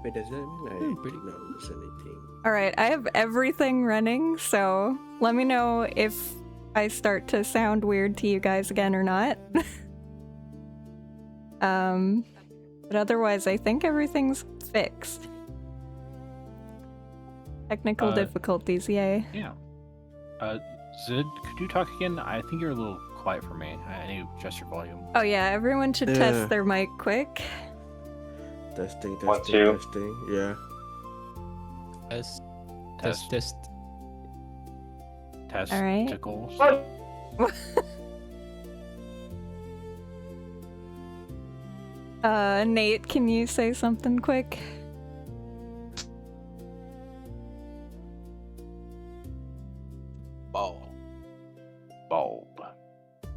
Wait, does that mean I did not lose anything? Alright, I have everything running, so let me know if I start to sound weird to you guys again or not. But otherwise, I think everything's fixed. Technical difficulties, yay. Yeah. Zid, could you talk again? I think you're a little quiet for me. I need to adjust your volume. Oh yeah, everyone should test their mic quick. Testing, 1, 2. testing. Yeah. Test. All right. Testicles. Nate, can you say something quick? Bulb.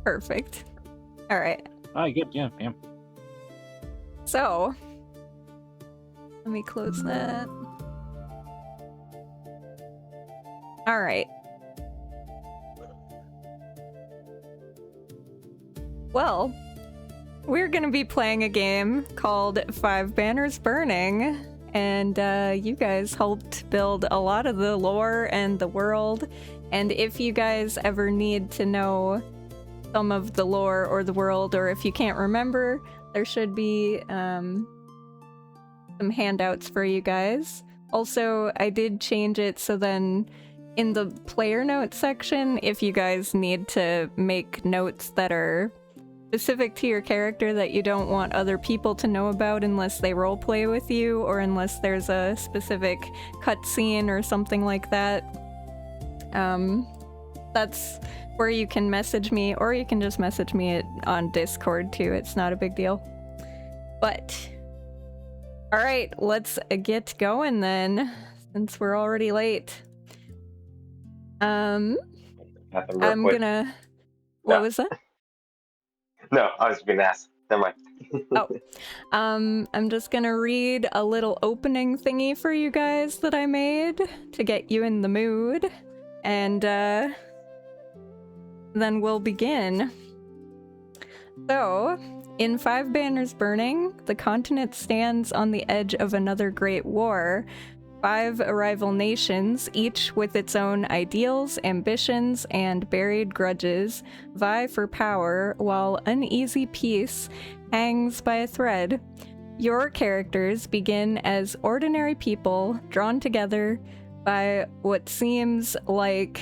Perfect. All right. Good. Yeah. So, let me close that. All right. Well, we're going to be playing a game called Five Banners Burning, and you guys helped build a lot of the lore and the world, and if you guys ever need to know some of the lore or the world, or if you can't remember, there should be some handouts for you guys. Also, I did change it so then in the player notes section, if you guys need to make notes that are specific to your character that you don't want other people to know about unless they roleplay with you, or unless there's a specific cutscene or something like that, that's where you can message me, or you can just message me on Discord too. It's not a big deal. But all right, let's get going then, since we're already late. I'm gonna. What was that? No, I was gonna ask. Never mind. I'm just gonna read a little opening thingy for you guys that I made to get you in the mood, and then we'll begin. So, in Five Banners Burning, the continent stands on the edge of another great war. 5 rival nations, each with its own ideals, ambitions, and buried grudges, vie for power, while uneasy peace hangs by a thread. Your characters begin as ordinary people drawn together by what seems like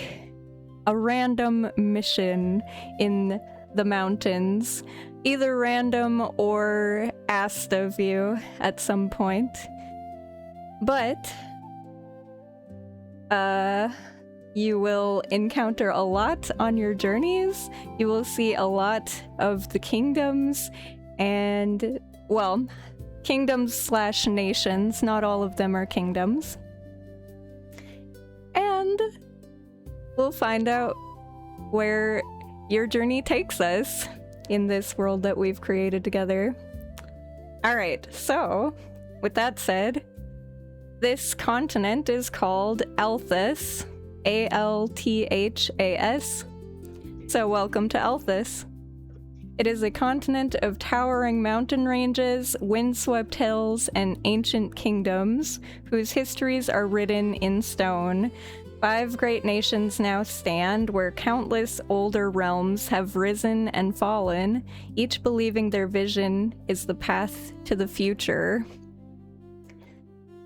a random mission in the mountains, either random or asked of you at some point. But you will encounter a lot on your journeys. You will see a lot of the kingdoms and, well, kingdoms/nations. Not all of them are kingdoms. And we'll find out where your journey takes us in this world that we've created together. Alright, so, with that said, this continent is called Althas, Althas. So welcome to Althas. It is a continent of towering mountain ranges, windswept hills, and ancient kingdoms, whose histories are written in stone. 5 great nations now stand, where countless older realms have risen and fallen, each believing their vision is the path to the future.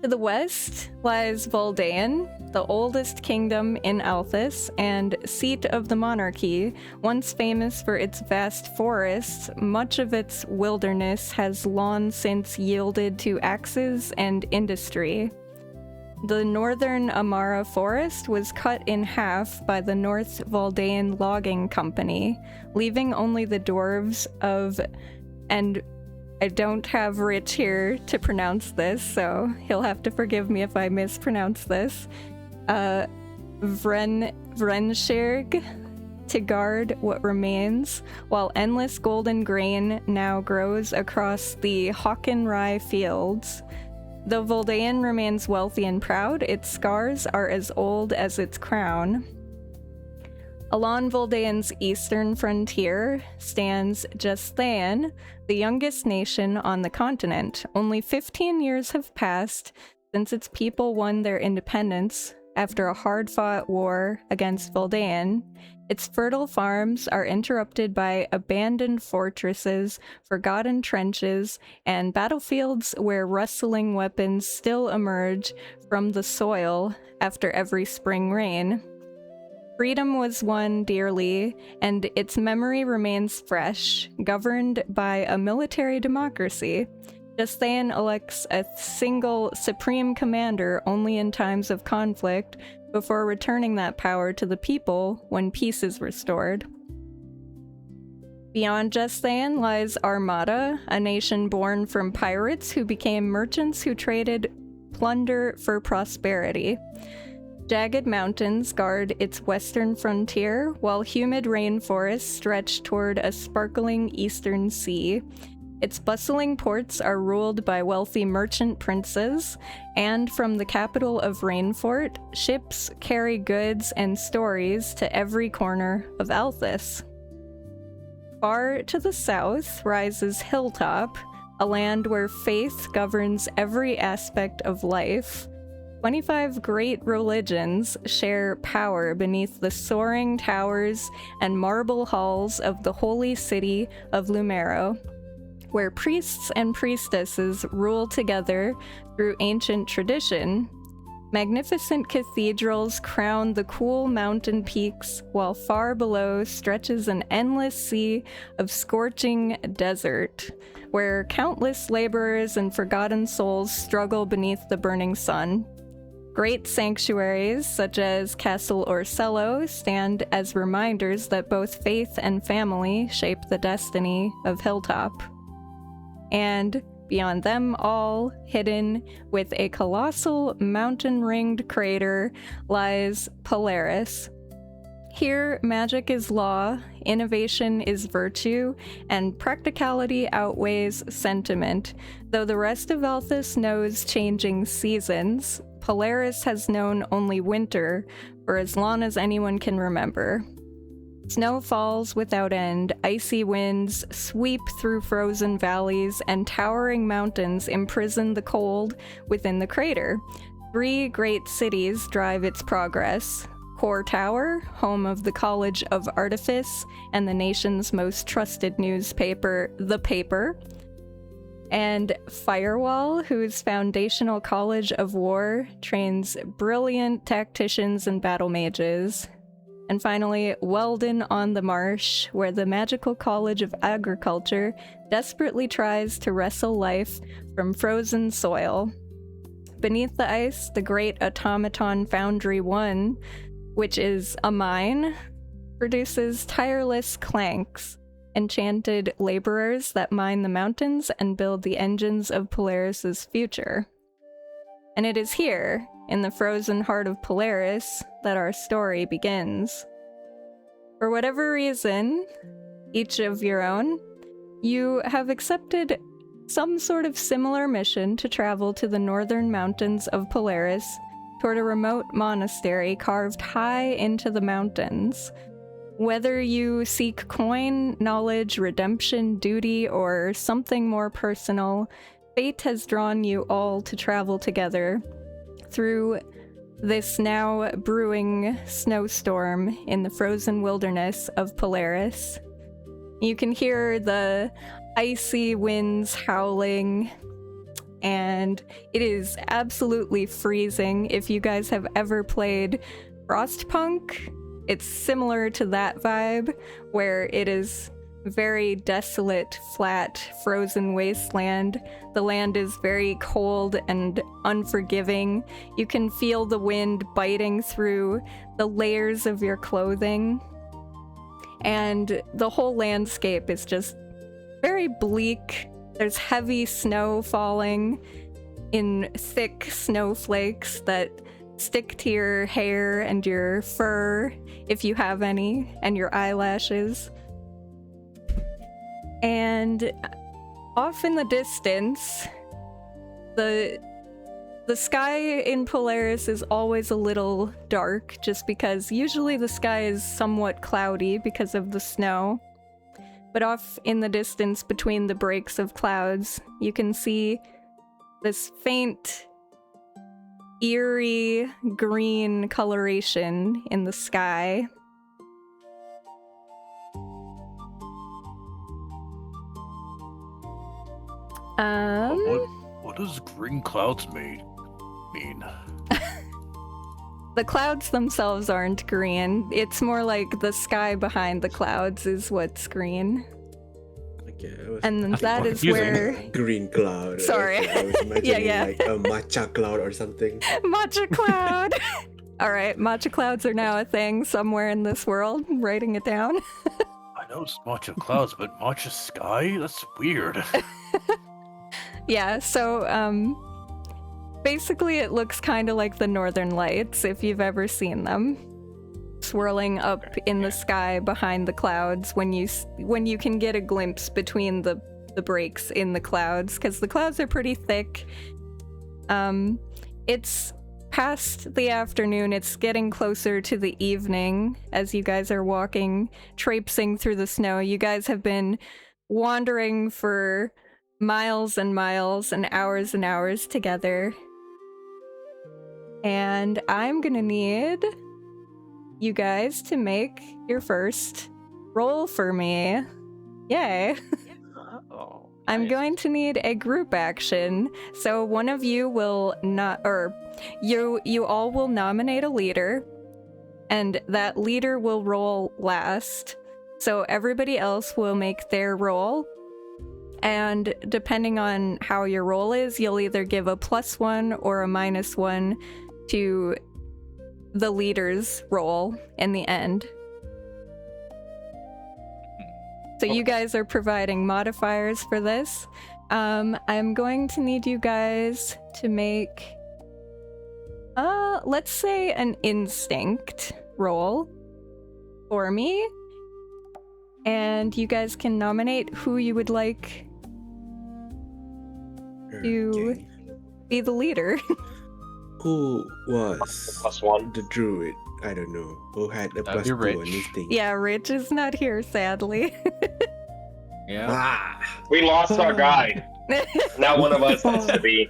To the west lies Voldaean, the oldest kingdom in Althas and seat of the monarchy. Once famous for its vast forests, much of its wilderness has long since yielded to axes and industry. The northern Amara forest was cut in half by the North Voldaean Logging Company, leaving only the dwarves of, and I don't have Rich here to pronounce this, so he'll have to forgive me if I mispronounce this, Vrenshirg, to guard what remains, while endless golden grain now grows across the Hawken rye fields. Though Voldaean remains wealthy and proud, its scars are as old as its crown. Along Voldane's eastern frontier stands Justhaean, the youngest nation on the continent. Only 15 years have passed since its people won their independence after a hard-fought war against Voldane. Its fertile farms are interrupted by abandoned fortresses, forgotten trenches, and battlefields where rustling weapons still emerge from the soil after every spring rain. Freedom was won dearly, and its memory remains fresh, governed by a military democracy. Justhaean elects a single supreme commander only in times of conflict, before returning that power to the people when peace is restored. Beyond Justhaean lies Armada, a nation born from pirates who became merchants who traded plunder for prosperity. Jagged mountains guard its western frontier, while humid rainforests stretch toward a sparkling eastern sea. Its bustling ports are ruled by wealthy merchant princes, and from the capital of Rainfort, ships carry goods and stories to every corner of Althas. Far to the south rises Hilltop, a land where faith governs every aspect of life. 25 great religions share power beneath the soaring towers and marble halls of the holy city of Lumero, where priests and priestesses rule together through ancient tradition. Magnificent cathedrals crown the cool mountain peaks, while far below stretches an endless sea of scorching desert, where countless laborers and forgotten souls struggle beneath the burning sun. Great sanctuaries, such as Castle Orselio, stand as reminders that both faith and family shape the destiny of Hilltop. And beyond them all, hidden with a colossal mountain-ringed crater, lies Polaris. Here, magic is law, innovation is virtue, and practicality outweighs sentiment. Though the rest of Althas knows changing seasons, Polaris has known only winter for as long as anyone can remember. Snow falls without end, icy winds sweep through frozen valleys, and towering mountains imprison the cold within the crater. 3 great cities drive its progress: Core Tower, home of the College of Artifice and the nation's most trusted newspaper, The Paper, and Firewall, whose foundational college of war trains brilliant tacticians and battle mages. And finally, Weldon on the Marsh, where the Magical College of Agriculture desperately tries to wrestle life from frozen soil. Beneath the ice, the great automaton Foundry 1, which is a mine, produces tireless clanks, enchanted laborers that mine the mountains and build the engines of Polaris's future. And it is here, in the frozen heart of Polaris, that our story begins. For whatever reason, each of your own, you have accepted some sort of similar mission to travel to the northern mountains of Polaris toward a remote monastery carved high into the mountains. Whether you seek coin, knowledge, redemption, duty, or something more personal, fate has drawn you all to travel together through this now brewing snowstorm in the frozen wilderness of Polaris. You can hear the icy winds howling, and it is absolutely freezing. If you guys have ever played Frostpunk, it's similar to that vibe, where it is very desolate, flat, frozen wasteland. The land is very cold and unforgiving. You can feel the wind biting through the layers of your clothing. And the whole landscape is just very bleak. There's heavy snow falling in thick snowflakes that stick to your hair and your fur, if you have any, and your eyelashes. And off in the distance, the The sky in Polaris is always a little dark, just because usually the sky is somewhat cloudy because of the snow. But off in the distance between the breaks of clouds, you can see this faint, eerie green coloration in the sky. What does green clouds mean? The clouds themselves aren't green. It's more like the sky behind the clouds is what's green. Okay, And that is confusing. where... green cloud. Sorry. Okay, I was imagining Yeah. like a matcha cloud or something. Matcha cloud! Alright, matcha clouds are now a thing somewhere in this world. I'm writing it down. I know it's matcha clouds, but matcha sky? That's weird. Yeah, so, basically it looks kind of like the Northern Lights, if you've ever seen them. Swirling up in the sky behind the clouds when you can get a glimpse between the breaks in the clouds, because the clouds are pretty thick. It's past the afternoon, it's getting closer to the evening as you guys are walking, traipsing through the snow. You guys have been wandering for miles and miles and hours together. And I'm gonna need you guys to make your first roll for me. Yay. Oh, I'm nice. going to need a group action. So one of you will not, or you all will nominate a leader, and that leader will roll last. So everybody else will make their roll. And depending on how your roll is, you'll either give a +1 or a -1 to the leader's roll in the end. So you guys are providing modifiers for this. I'm going to need you guys to make, let's say an instinct roll for me. And you guys can nominate who you would like to Okay. be the leader. Who was +1. the druid? I don't know. Who had a That'd be +2 on Rich. this thing? Yeah, Rich is not here, sadly. Yeah. Ah! We lost our guide. Now one of us has to be.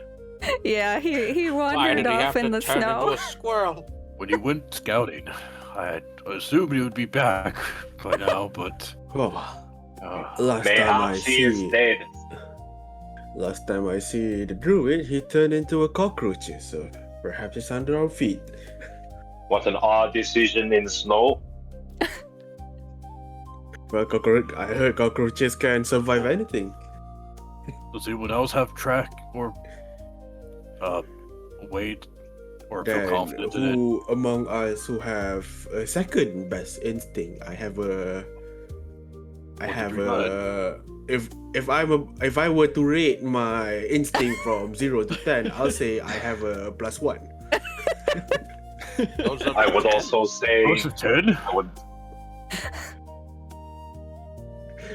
Yeah, he Why wandered did he off have in to the turn into snow. a squirrel? When you went scouting, I had assumed he would be back by now, but Oh, last time I Mayhap she is see, dead. last time I see the druid, he turned into a cockroach. So perhaps it's under our feet. What an odd decision in snow. Well, I heard cockroaches can survive anything. does anyone else have track or weight or feel Then confident in it? who among us who have a second best instinct? I have a. If I were to rate my instinct from 0 to 10, I'll say I have a +1. Those are I would 10. also say Close to 10? I would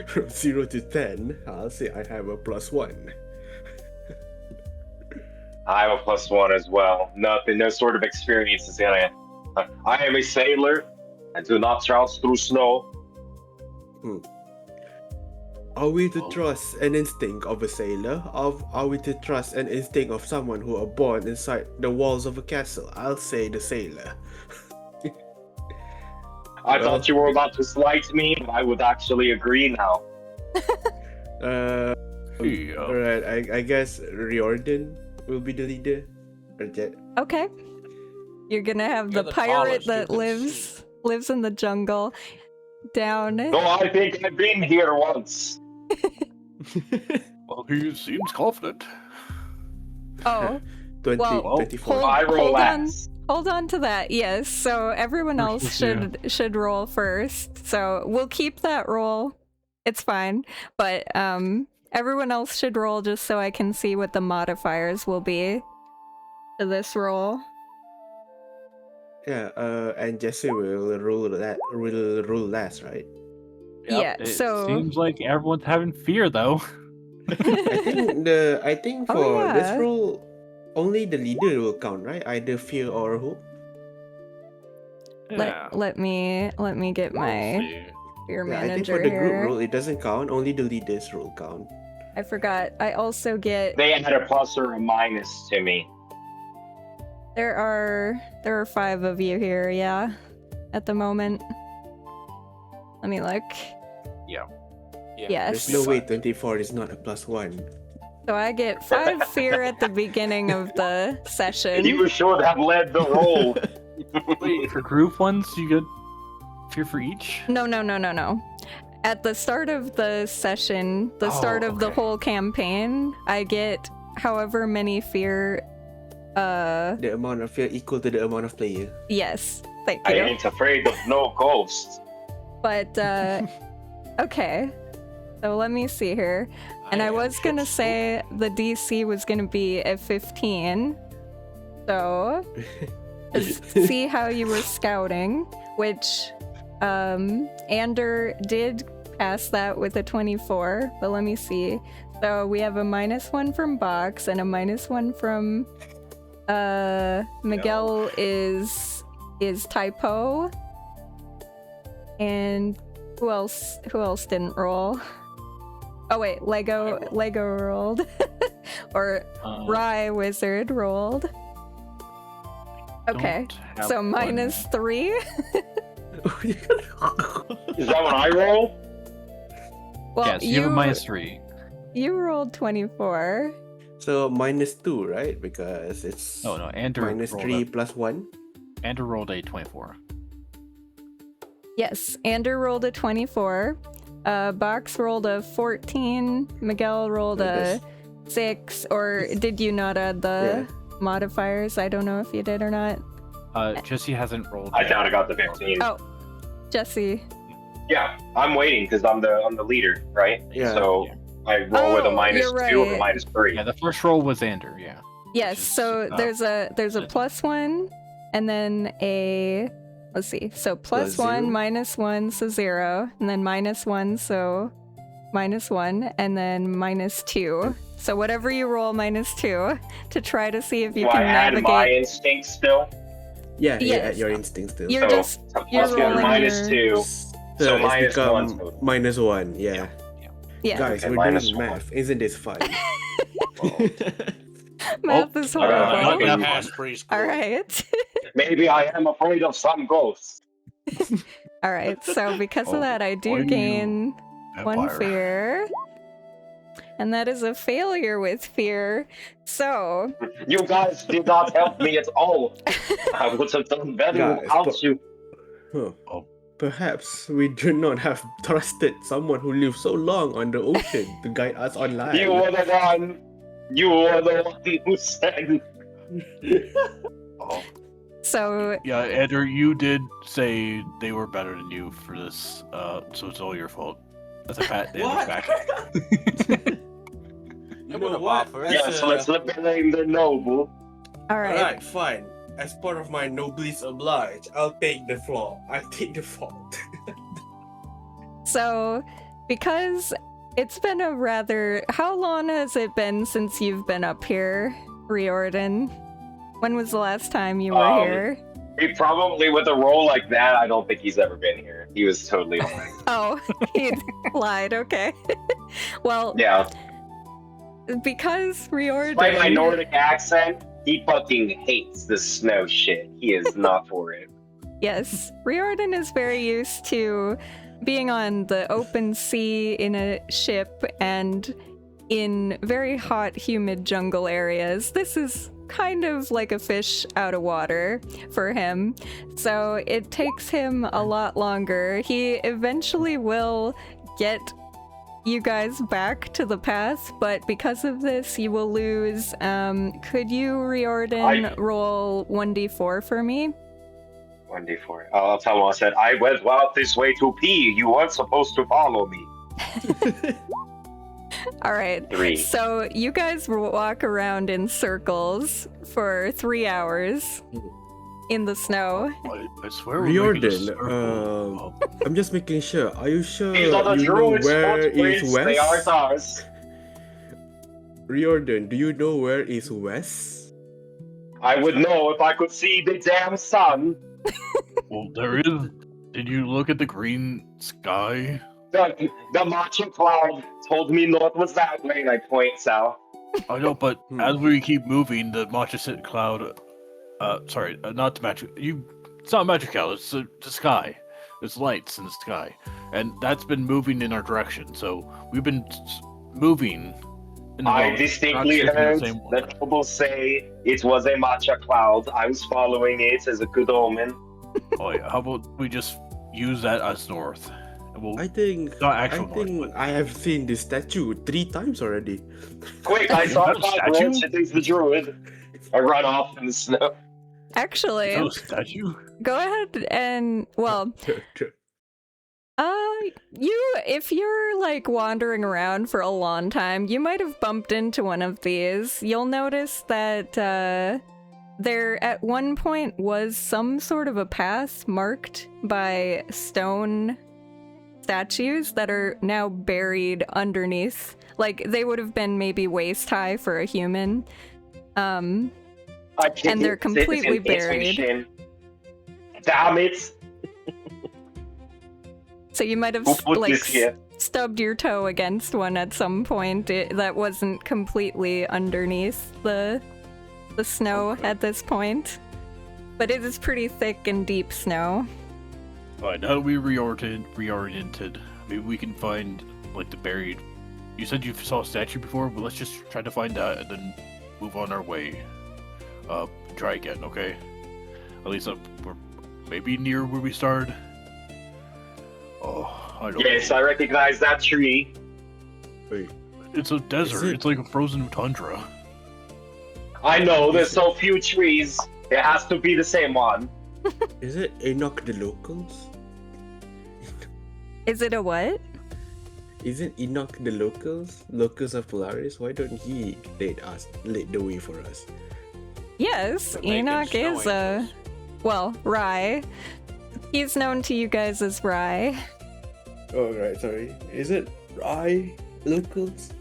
From 0 to 10, I'll say I have a +1. I have a +1 as well. Nothing, no sort of experience is gonna. I am a sailor. I do not travel through snow. Are we to Oh. trust an instinct of a sailor? Or are we to trust an instinct of someone who are born inside the walls of a castle? I'll say the sailor. I thought you were about to slight me, but I would actually agree now. Hey, Alright, I guess Riordan will be the leader. Okay. You're gonna have You're the the pirate tallest you that can lives in the jungle down. No, I think I've been here once. well, he seems confident. Oh, 20, Well, 24. I roll hold on. last. Hold on to that. Yes. So everyone else should roll first. So we'll keep that roll. It's fine. But everyone else should roll just so I can see what the modifiers will be to this roll. Yeah, and Jesse will rule last, right? Yeah, It so- seems like everyone's having fear though. I think Oh, for yeah. this role, only the leader will count, right? Either fear or hope. Yeah. Let me get We'll my see. fear Yeah, I think manager for the group here. rule, it doesn't count. Only the leader's rule count. I forgot. I also get They add a plus or a minus to me. there are 5 of you here, yeah, at the moment. Let me look. Yeah. Yes. There's no way 24 is not a +1. So I get 5 fear at the beginning of the session. You should have led the roll. Wait, for group ones, you get fear for each? No. At the start of the session, the start of the okay. whole campaign, I get however many fear. The amount of fear equal to the amount of player. Yes, thank I you. ain't afraid of no ghosts. But okay. So let me see here. And I was gonna say the DC was gonna be at 15. So let's see how you were scouting, which Andr did pass that with a 24, but let me see. So we have a -1 from Box and a -1 from Miguel is typo. And who else didn't roll? Oh wait, Lego rolled. Or Rye Wizard rolled. Okay, so -3. Is that when I roll? Well, Yes, you have a -3. You rolled 24. So -2, right? Because it's Oh no, Andr -3 +1. Andr rolled a 24. Yes, Andr rolled a 24. Box rolled a 14. Miguel rolled a 6. Or did you not add the modifiers? I don't know if you did or not. Jesse hasn't rolled. I doubt I got the 15. Oh, Jesse. Yeah, I'm waiting because I'm the leader, right? Yeah. So I roll with a Oh, you're -2 or a right. -3. Yeah, the first roll was Andr, yeah. Yes, Which is, so there's a +1 and then a, let's see, so +1 0? -1 so 0, and then -1 so -1, and then -2. So whatever you roll -2 to try to see if you Do I can add my navigate. instinct still? Yeah, you Yes. add your instinct still. You're So, just a you're +1 rolling -2. So So it's -1 become total. -1, yeah. yeah. Guys, Okay, we're doing -1. math. Isn't this fun? Math is I got horrible. nothing. Past preschool. All right. Maybe I am afraid of some ghosts. All right. So because of Oh, that, I do boy, you gain 1 Vampire. fear. And that is a failure with fear. So, You guys did not help me at all. I would have done better Guys, without but- you. Huh. Oh. Perhaps we do not have trusted someone who lived so long on the ocean to guide us on land. You were the one. You were the one who said. Oh. so Yeah, Andr, you did say they were better than you for this, so it's all your fault. That's a pat down What? back. You know what? Yes, let's blame the noble. all right. Alright, fine. As part of my noblesse oblige, I'll take the flaw. I'll take the fault. So, because it's been a rather, how long has it been since you've been up here, Riordan? When was the last time you were here? He probably, with a roll like that, I don't think he's ever been here. He was totally lying. Oh, he lied. Okay. Well, Yeah. because Riordan. By my Nordic accent, he fucking hates the snow shit. He is not for it. Yes, Riordan is very used to being on the open sea in a ship and in very hot, humid jungle areas. This is kind of like a fish out of water for him. So it takes him a lot longer. He eventually will get you guys back to the path, but because of this, you will lose. Could you, Riordan, roll 1d4 for me? 1d4. I'll tell him I said, I went out this way to pee. You weren't supposed to follow me. All right. 3. So you guys walk around in circles for 3 hours in the snow. I swear we're making a Riordan, circle. I'm just making sure. Are you sure These are the you know Druid's where is footprints. They are West? ours. Riordan, do you know where is West? I would know if I could see the damn sun. Well, there is. Did you look at the green sky? The matcha cloud told me north was that way, and I point south. I know, but as we keep moving, the matcha cloud. Sorry, not the magic. It's not a magic cloud. It's the sky. There's lights in the sky, and that's been moving in our direction. So we've been moving. I distinctly heard the nobles say it was a matcha cloud. I was following it as a good omen. Oh yeah, how about we just use that as north? And we'll, I think not actual north, but... I have seen this statue 3 times already. Quick, I saw a statue? It is the Druid. I run off in the snow. Actually, statue? go ahead and, well, if you're like wandering around for a long time, you might have bumped into one of these. You'll notice that there at one point was some sort of a path marked by stone statues that are now buried underneath. Like, they would have been maybe waist high for a human. And they're completely buried. Damn it! So you might have like stubbed your toe against one at some point that wasn't completely underneath the snow at this point. But it is pretty thick and deep snow. Alright, now that we reoriented, maybe we can find like the buried. You said you saw a statue before, but let's just try to find that and then move on our way. Try again, okay? At least we're maybe near where we started. Oh, I don't Yes, know. I recognize that tree. Wait, It's a desert. It's like a frozen tundra. I know, there's so few trees. It has to be the same one. is it Enoch the locals? Is it a what? Isn't Enoch the locals of Polaris? Why don't he lead the way for us? Yes, They're making Enoch snow is angels. well, Rye. He's known to you guys as Rye. Oh, right, sorry. Is it Rye locals?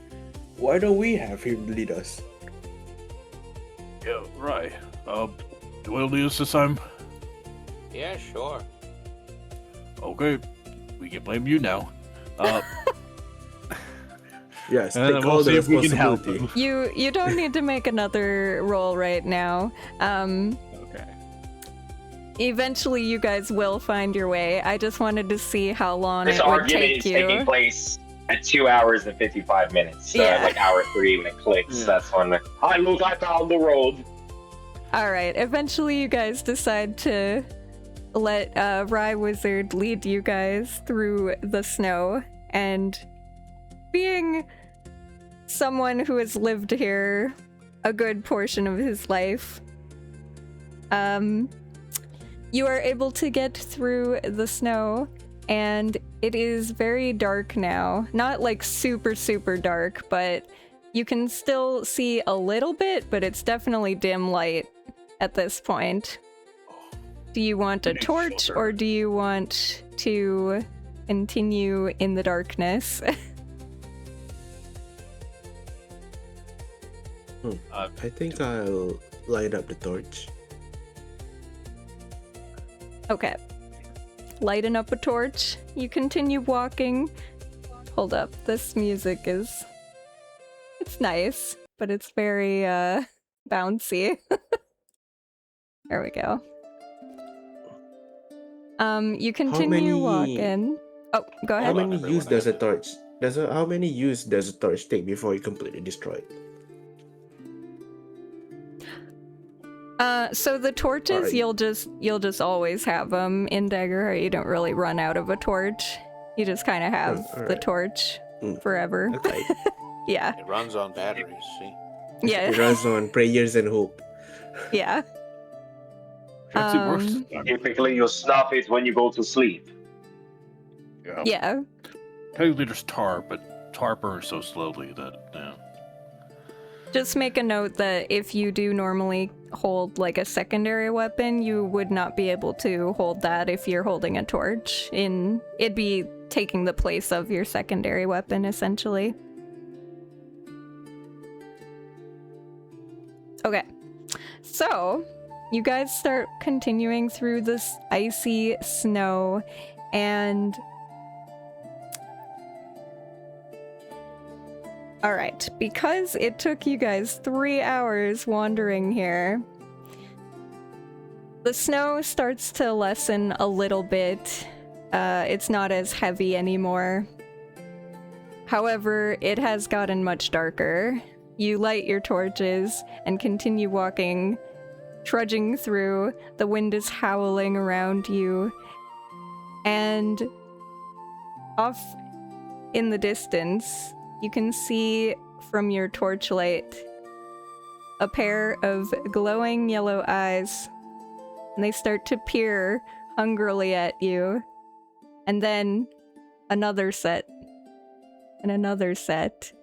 Why don't we have him lead us? Yeah, right. Do I lead us this time? Yeah, sure. Okay, we can blame you now. Yes, And take we'll all the see if we can help responsibility. him. You don't need to make another roll right now. Okay. Eventually you guys will find your way. I just wanted to see how long This it would argument take is you. taking place at 2 hours and 55 minutes. Yeah. Like hour 3 when it clicks. Yeah. That's when hi, look, I found the road. Alright, eventually you guys decide to let Rye Wizard lead you guys through the snow, and being someone who has lived here a good portion of his life, you are able to get through the snow, and it is very dark now. Not like super, super dark, but you can still see a little bit, but it's definitely dim light at this point. Do you want a torch, or do you want to continue in the darkness? I think I'll light up the torch. Okay. Lighten up a torch. You continue walking. Hold up. This music is... It's nice, but it's very, bouncy. There we go. You continue walking. Oh, go How ahead. many everyone, use does I a have torch? How many use does a torch take before you completely destroy it? So the torches, Alright. you'll just always have them in Daggerheart. You don't really run out of a torch. You just kind of have the alright. torch Mm. forever. Okay. Yeah, It runs on batteries, see? yeah, It runs on prayers and hope. yeah. Perhaps it works. Um, this time. Typically, you snuff it when you go to sleep. Yeah. Yeah. Technically, there's tar, but tar burns so slowly that, yeah. Just make a note that if you do normally hold like a secondary weapon, you would not be able to hold that if you're holding a torch. It'd be taking the place of your secondary weapon, essentially. Okay. So, you guys start continuing through this icy snow, and... Alright, because it took you guys 3 hours wandering here, the snow starts to lessen a little bit. It's not as heavy anymore. However, it has gotten much darker. You light your torches and continue walking, trudging through. The wind is howling around you. And off in the distance, you can see from your torchlight a pair of glowing yellow eyes. And they start to peer hungrily at you. And then another set. And another set.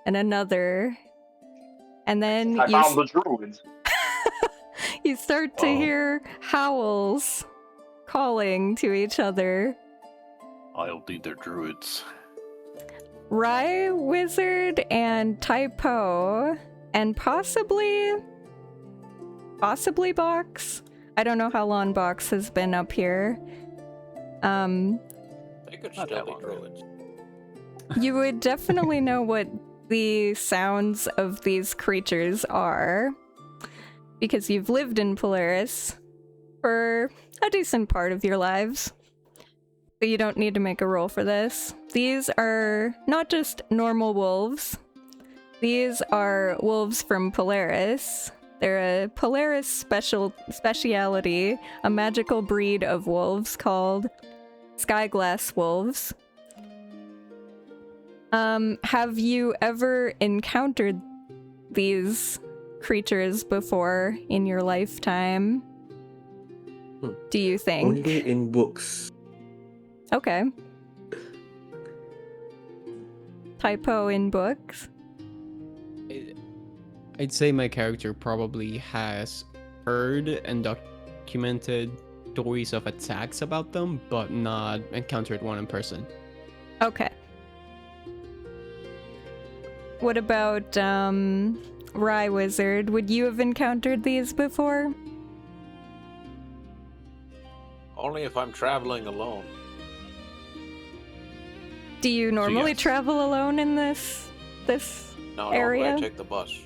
And another. And then I found the Druid. you start to hear howls calling to each other. I'll need their druids. Rye Wizard and Typo and possibly Box. I don't know how long Box has been up here. They could Not still that be long. druids. You would definitely know what the sounds of these creatures are, because you've lived in Polaris for a decent part of your lives. So you don't need to make a roll for this. These are not just normal wolves. These are wolves from Polaris. They're a Polaris speciality, a magical breed of wolves called Skyglass wolves. Have you ever encountered these creatures before in your lifetime? Do you think? Only in books. Okay. Typo in books? I'd say my character probably has heard and documented stories of attacks about them, but not encountered one in person. Okay. What about, Rye Wizard? Would you have encountered these before? Only if I'm traveling alone. Do you normally yes. travel alone in this No, area? I take the bus.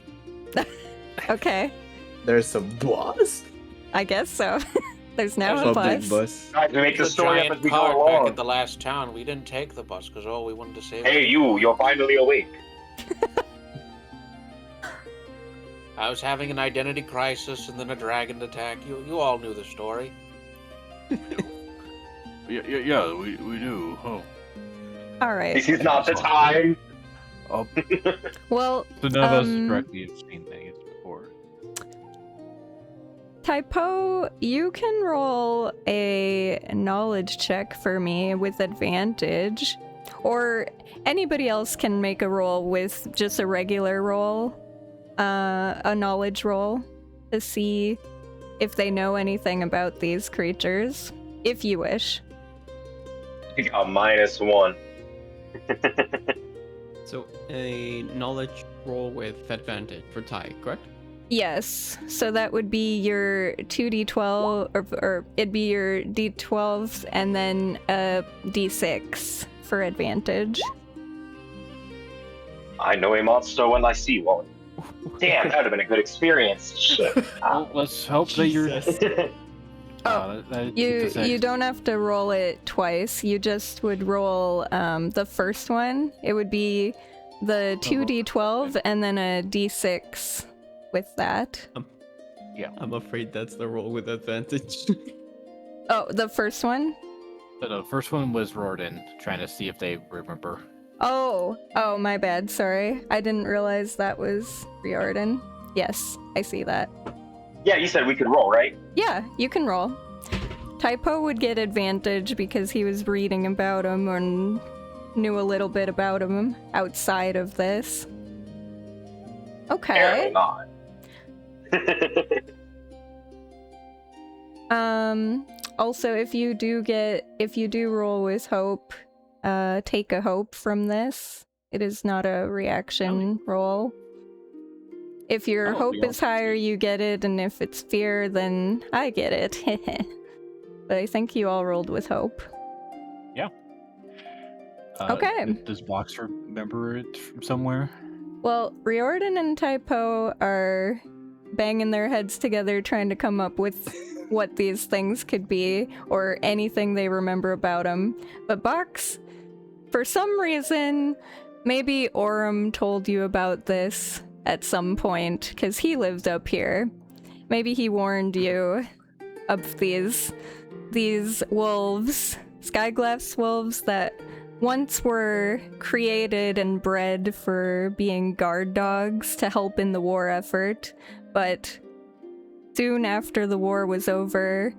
Okay, There's a boss? I guess so. There's now There's a Public bus. bus. Guys, we make the There's a story up giant as we go cart back along. at the last town. We didn't take the bus because we wanted to save. Hey, you're finally awake. I was having an identity crisis and then a dragon attack. You all knew the story. Yeah, we do. Oh. Alright. This is not the time. Well, So none of us directly have seen things before. Typo, you can roll a knowledge check for me with advantage. Or anybody else can make a roll with just a regular roll. A knowledge roll to see if they know anything about these creatures, if you wish. We got -1. So a knowledge roll with advantage for Ty, correct? Yes, so that would be your 2d12, or it'd be your d12 and then a d6 for advantage. I know a monster when I see one. Damn, that would have been a good experience. Shit. Well, let's hope that you're. Jesus. You don't have to roll it twice. You just would roll the first one. It would be the 2d12 and then a d6 with that. I'm afraid that's the roll with advantage. Oh, the first one? So the first one was Riordan, trying to see if they remember. Oh, my bad. Sorry. I didn't realize that was Riordan. Yes, I see that. Yeah, you said we could roll, right? Yeah, you can roll. Typo would get advantage because he was reading about him and knew a little bit about him outside of this. Apparently Okay. not. Also, if you do roll with hope, take a hope from this. It is not a reaction roll. If your Oh, hope we all is higher, succeed. you get it, and if it's fear, then I get it. But I think you all rolled with hope. Okay. Does Box remember it from somewhere? Well, Riordan and Typo are banging their heads together trying to come up with what these things could be, or anything they remember about them. But Box, for some reason, maybe Orem told you about this at some point, because he lived up here. Maybe he warned you of these wolves, Skyglass wolves that once were created and bred for being guard dogs to help in the war effort, but soon after the war was over,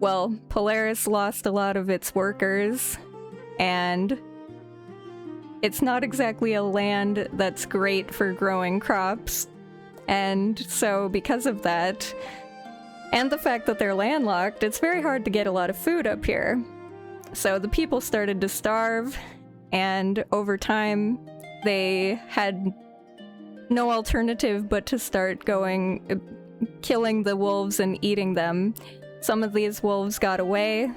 well, Polaris lost a lot of its workers, and it's not exactly a land that's great for growing crops. And so because of that, and the fact that they're landlocked, it's very hard to get a lot of food up here. So the people started to starve, and over time, they had no alternative but to start killing the wolves and eating them. Some of these wolves got away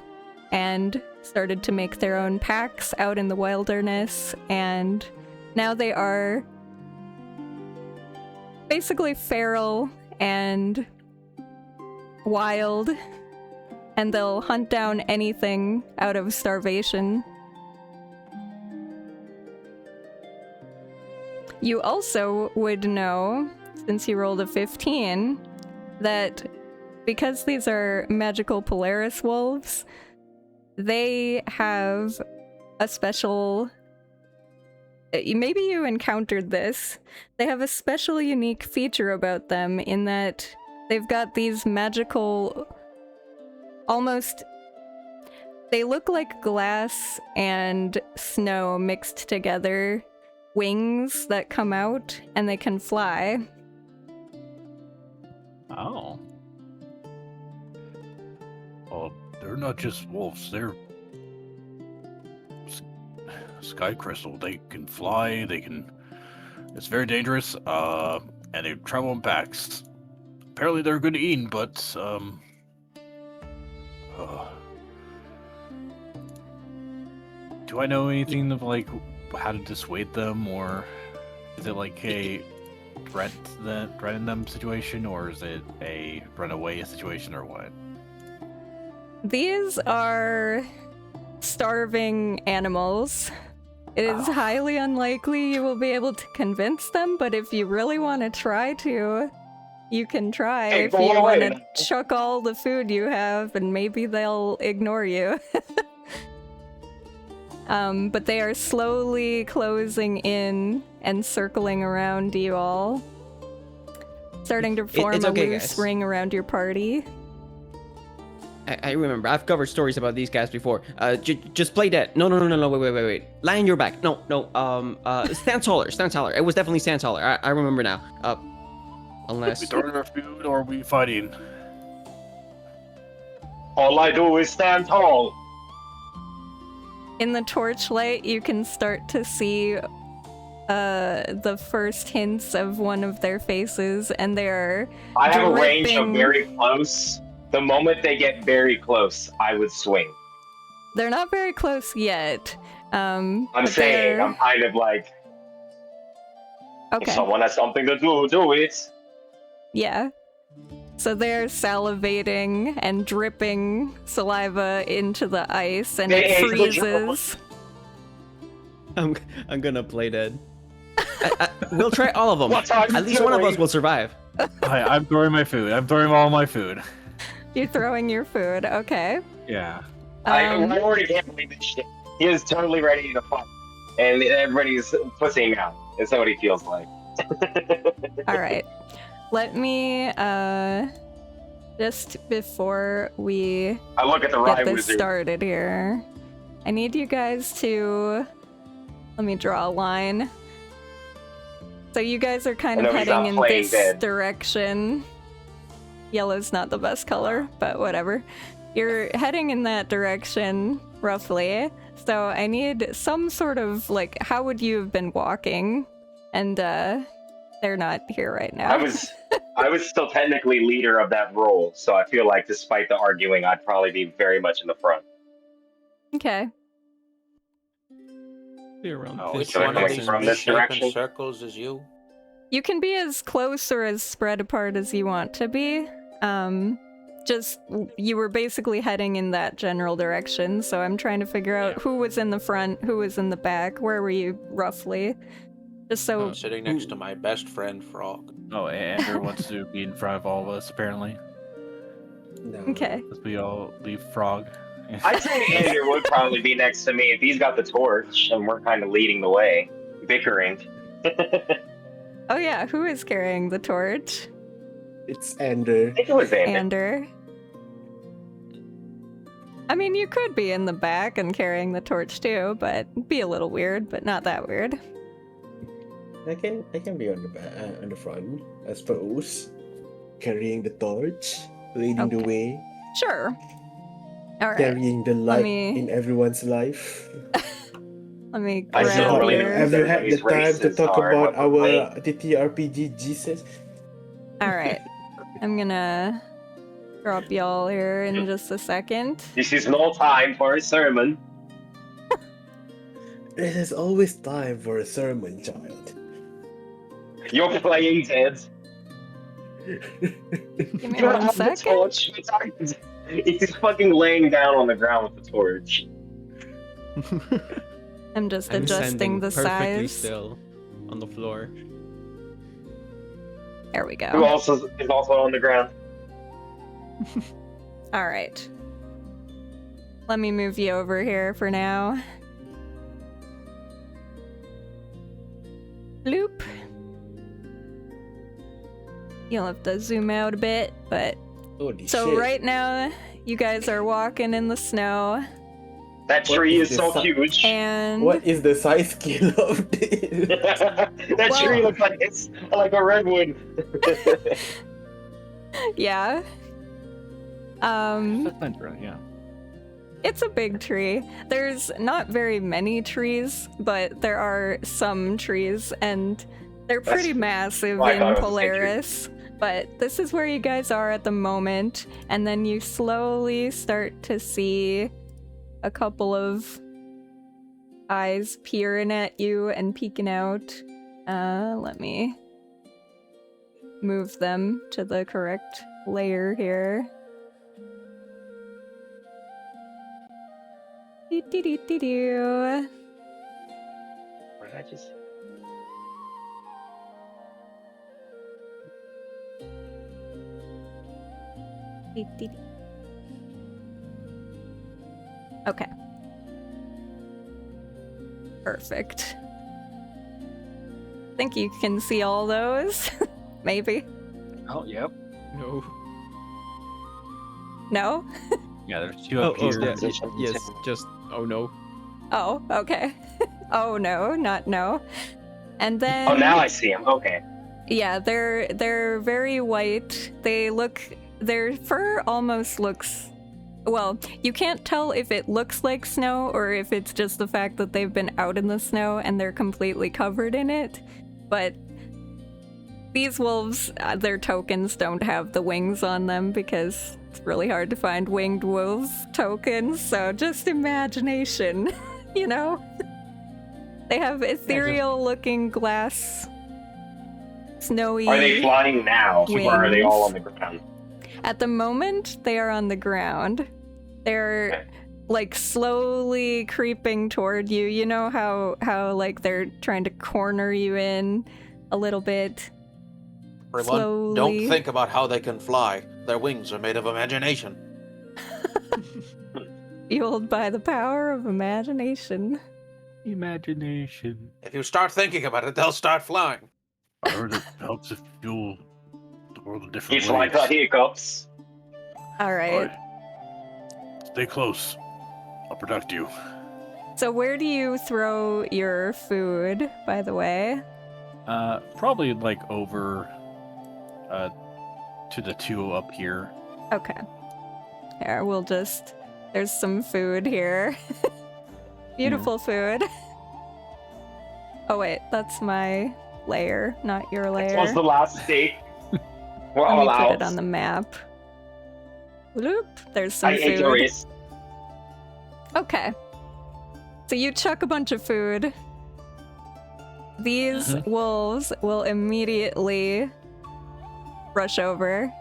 and started to make their own packs out in the wilderness, and now they are basically feral and wild, and they'll hunt down anything out of starvation. You also would know, since you rolled a 15, that because these are magical Polaris wolves, they have a special... Maybe you encountered this. They have a special unique feature about them in that they've got these magical... almost... They look like glass and snow mixed together. Wings that come out, and they can fly. Oh. Well, they're not just wolves, they're sky crystal. They can fly, it's very dangerous, and they travel in packs. Apparently they're good to eat, but, do I know anything of, like, how to dissuade them, or is it like a threat in them situation, or is it a runaway situation, or what? These are starving animals. It is highly unlikely you will be able to convince them, but if you really want to try to, you can try. Hey, if go you away. want to chuck all the food you have, and maybe they'll ignore you. But they are slowly closing in and circling around you all, starting to form it's a okay, loose guys. ring around your party. I remember. I've covered stories about these guys before. Just play dead. No. Wait. Lie on your back. No. Stand taller. It was definitely stand taller. I remember now. Unless... We throwing our food, or are we fighting? All I do is stand tall. In the torchlight, you can start to see the first hints of one of their faces, and they're I have a range of dripping. very close. The moment they get very close, I would swing. They're not very close yet. I'm but saying, they're- I'm kind of like, if okay. someone has something to do it. Yeah. So they're salivating and dripping saliva into the ice, and They it ate the jar. freezes. I'm gonna play dead. We'll try all of them. What are you At least one of doing? us will survive. I'm throwing my food. I'm throwing all my food. You're throwing your food, okay. Yeah. I Um, already can't believe this shit. He is totally ready to fight. And everybody's pussing him out. That's what he feels like. all right. Let me, just before we I look at the get Rye this Wizard. started here, I need you guys to... Let me draw a line. So you guys are kind I of know he's heading not in playing this dead. direction. Yellow's not the best color, but whatever. You're heading in that direction, roughly. So I need some sort of, like, how would you have been walking? And, They're not here right now. I was still technically leader of that role, so I feel like despite the arguing, I'd probably be very much in the front. Okay. Be around Oh, Which so they're one of coming these from this misshapen direction? circles is you? You can be as close or as spread apart as you want to be. Just, you were basically heading in that general direction, so I'm trying to figure out who was in the front, who was in the back, where were you roughly? Just so... I'm sitting next to my best friend, Frog. Oh, Andr wants to be in front of all of us, apparently. No. Okay. Let's we all leave Frog. I'd say Andrew would probably be next to me if he's got the torch and we're kind of leading the way, bickering. Oh yeah, who is carrying the torch? It's Andr. I think it was Andrew. Andr. I mean, you could be in the back and carrying the torch too, but it'd be a little weird, but not that weird. I can be on the back, on the front, I suppose, carrying the torch, leading the Okay. way, Sure. All right. carrying the light me- in everyone's life. Let me I grab still really your... Have you had the These time to races talk are about what we're our TTRPG Jesus? All right. I'm gonna drop y'all here in just a second. This is no time for a sermon. There is always time for a sermon, child. You're playing dead. Give me You one have the second. torch. He's fucking laying down on the ground with the torch. I'm just I'm adjusting standing the perfectly size. still on the floor. There we Who go. also is also on the ground. All right. Let me move you over here for now. Bloop. You'll have to zoom out a bit, but Holy so shit. right now you guys are walking in the snow That What tree is is so this? huge. and What is the size scale of this? That Well- tree looks like it's like a redwood. yeah. Yeah. It's a big tree. There's not very many trees, but there are some trees, and they're That's pretty massive why I in thought it was a big Polaris. But this is where you guys are at the moment, and then you slowly start to see a couple of eyes peering at you and peeking out. Let me move them to the correct layer here. Do-do-do-do-do. What did I just? Okay. Perfect. Think you can see all those? Maybe. Oh, yep. No. No? Yeah, there's two Oh, up here. yeah, yes, just oh no. Oh, okay. Oh no, not no. And then Oh, now I see him. Okay. yeah, they're very white. Their fur almost looks, well, you can't tell if it looks like snow or if it's just the fact that they've been out in the snow and they're completely covered in it. But these wolves, their tokens don't have the wings on them because it's really hard to find winged wolves tokens, so just imagination, you know? They have ethereal looking glass, snowy... Are they flying now, or are they all on wings. the ground? At the moment, they are on the ground. They're like slowly creeping toward you. You know how like they're trying to corner you in a little bit. Everyone, Slowly. don't think about how they can fly. Their wings are made of imagination. Fueled by the power of imagination. Imagination. If you start thinking about it, they'll start flying. I heard it helps to fuel the world in different It's ways. like the hiccups. All right. Alright. Stay close. I'll protect you. So where do you throw your food, by the way? Probably like over to the two up here. Okay. Here, we'll just... There's some food here. Beautiful food. Oh wait, that's my lair, not your This lair. was the last day. We're Let me all put out. it on the map. Bloop. There's some I ate your food. race. Okay. So you chuck a bunch of food. These wolves will immediately rush over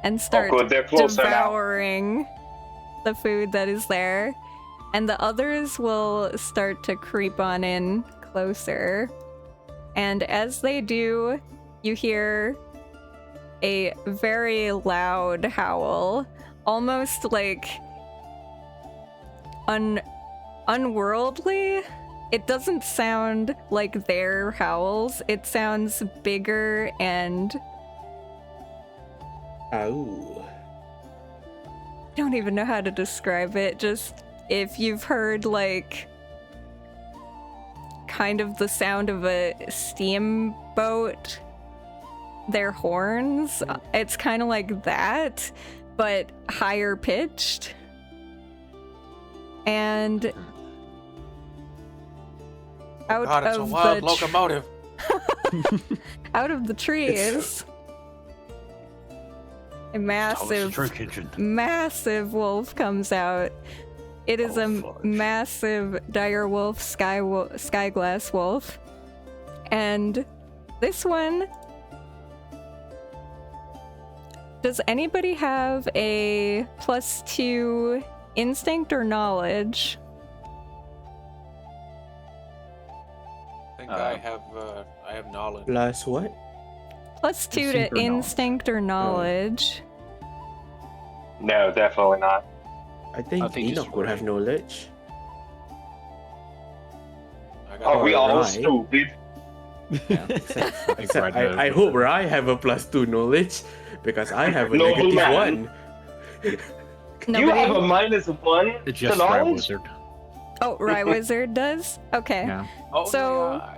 and start good, they're closer now. devouring the food that is there. And the others will start to creep on in closer. And as they do, you hear a very loud howl, almost like unworldly. It doesn't sound like their howls. It sounds bigger and Ow. I don't even know how to describe it. Just if you've heard like kind of the sound of a steamboat, their horns, it's kind of like that, but higher pitched. And out God, it's a of wild the locomotive. out of the trees, a massive massive wolf comes out. It is a massive dire wolf, skyglass wolf. And this one... Does anybody have a +2 instinct or knowledge? I think I have knowledge. Plus what? +2 Instinct to or knowledge? instinct or knowledge. No, definitely not. I think just Enoch would have knowledge. I got Are we all Right. stupid? Except I hope I have a +2 knowledge because I have a No, negative man. 1. You have a Nobody? -1 It's to just Rye knowledge? Wizard. Oh, Rye Wizard does? Okay. Yeah. Oh, So- my eye.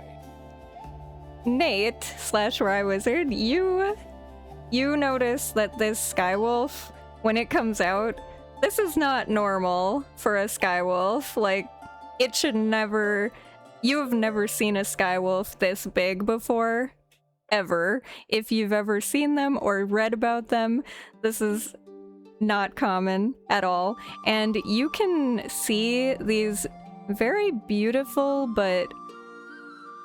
Nate / Rye Wizard, you notice that this skywolf, when it comes out, this is not normal for a skywolf. Like, it should never... You have never seen a skywolf this big before, ever. If you've ever seen them or read about them, this is not common at all. And you can see these very beautiful but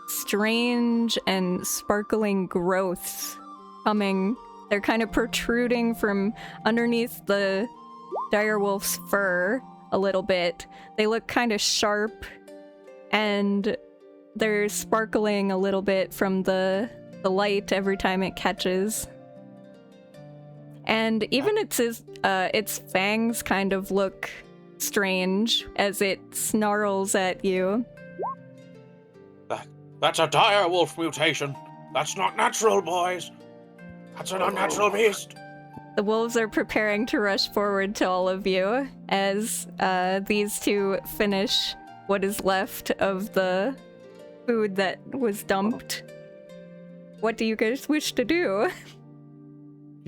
strange and sparkling growths coming. They're kind of protruding from underneath the direwolf's fur a little bit. They look kind of sharp, and they're sparkling a little bit from the light every time it catches. And even its fangs kind of look strange as it snarls at you. That's a dire wolf mutation. That's not natural, boys. That's an unnatural beast. The wolves are preparing to rush forward to all of you as these two finish what is left of the food that was dumped. What do you guys wish to do?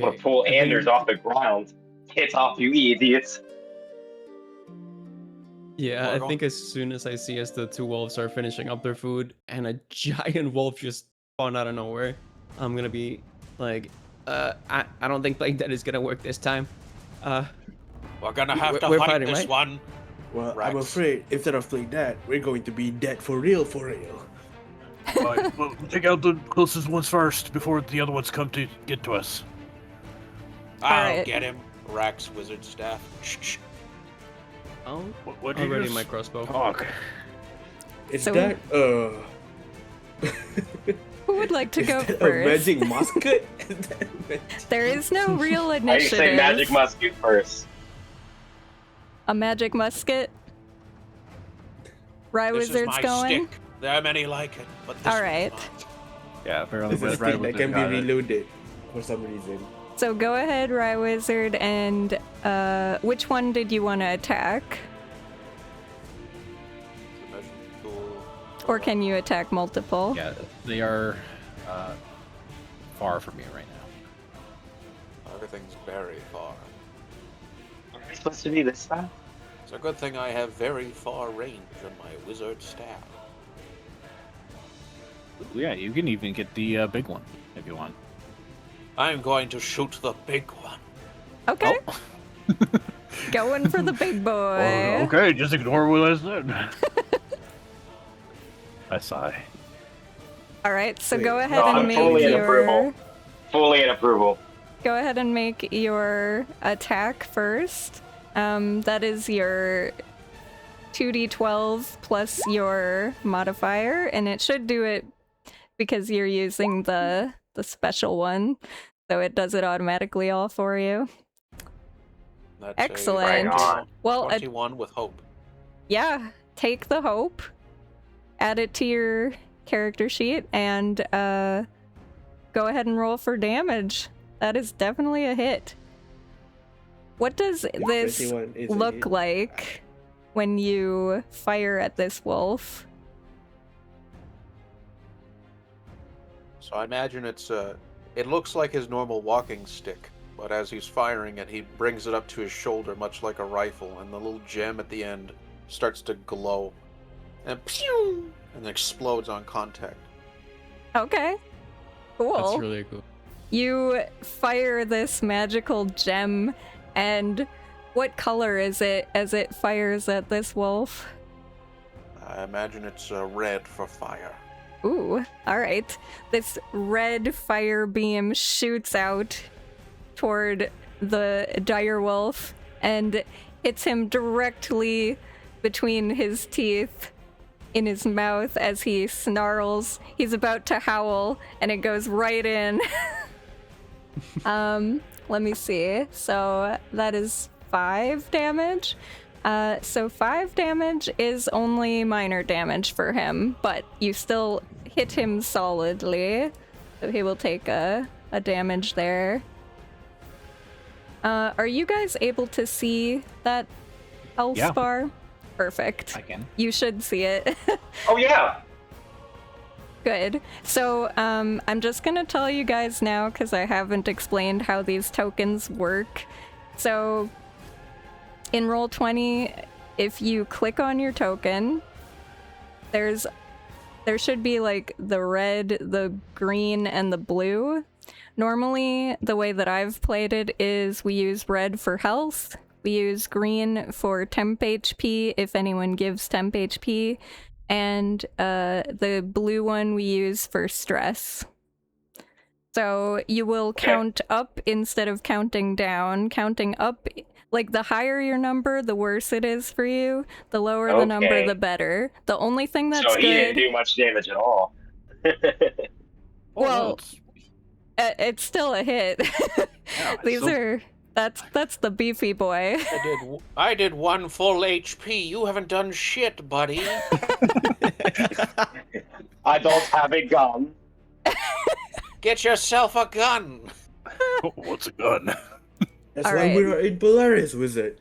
Or pull Anders off the ground. Get off, you idiots. Yeah, I think as soon as I see as the two wolves are finishing up their food and a giant wolf just spawned out of nowhere, I'm gonna be like, I don't think playing dead is gonna work this time. We're gonna have to We're fight fighting, this right? one. Well, Rex. I'm afraid instead of playing that, we're going to be dead for real, for real. Right, well, we'll take out the closest ones first before the other ones come to get to us. I'll Alright. get him. Rax wizard staff. Shh. Oh, What do you already just my crossbow. talk? Is So- that Who would like to is go that a first? magic musket? Is that magic- There is no real I initiative. say magic musket first. A magic musket? Rye This is Wizard's my going? stick. There are many like it, but this Alright. one's mine. Yeah, apparently This is a stick that can be reloaded for some reason. So go ahead, Rye Wizard, and which one did you want to attack? The magic tool. Or can you attack multiple? Yeah, they are far from me right now. Everything's very far. Am I supposed to be this time? It's a good thing I have very far range on my wizard staff. Yeah, you can even get the big one if you want. I'm going to shoot the big one. Okay. Oh. Going for the big boy. Oh, okay, just ignore what I said. I sigh. All right, so Wait, go no, ahead I'm and make fully in your approval. Fully in approval. go ahead and make your attack first. That is your 2d12 plus your modifier, and it should do it because you're using the special one, so it does it automatically all for you. That's Excellent. Right on. Well, 21 with hope. yeah, take the hope, add it to your character sheet, and go ahead and roll for damage. That is definitely a hit. What does this 21 is a look hit. like when you fire at this wolf? So I imagine it looks like his normal walking stick, but as he's firing it, he brings it up to his shoulder, much like a rifle, and the little gem at the end starts to glow, and pew, and explodes on contact. Okay, cool. That's really cool. You fire this magical gem, and what color is it as it fires at this wolf? I imagine it's red for fire. Ooh, alright. This red fire beam shoots out toward the dire wolf and hits him directly between his teeth in his mouth as he snarls. He's about to howl, and it goes right in. Let me see. So that is 5 damage. So 5 damage is only minor damage for him, but you still hit him solidly. So he will take a damage there. Are you guys able to see that health Yeah. bar? Perfect. I can. You should see it. Oh yeah. Good. So, I'm just gonna tell you guys now, because I haven't explained how these tokens work. So, in Roll20, if you click on your token, there should be like the red, the green, and the blue. Normally, the way that I've played it is we use red for health, we use green for temp HP if anyone gives temp HP, and the blue one we use for stress. So you will count up instead of counting down. Counting up, like the higher your number, the worse it is for you. The lower the number, Okay. the better. The only thing that's So he didn't good, do much damage at all. Well, it's- it's still a hit. yeah, These still- are that's the beefy boy. I did 1 full HP. You haven't done shit, buddy. I don't have a gun. Get yourself a gun. What's a gun? That's All why right. we are in Polaris, wizard.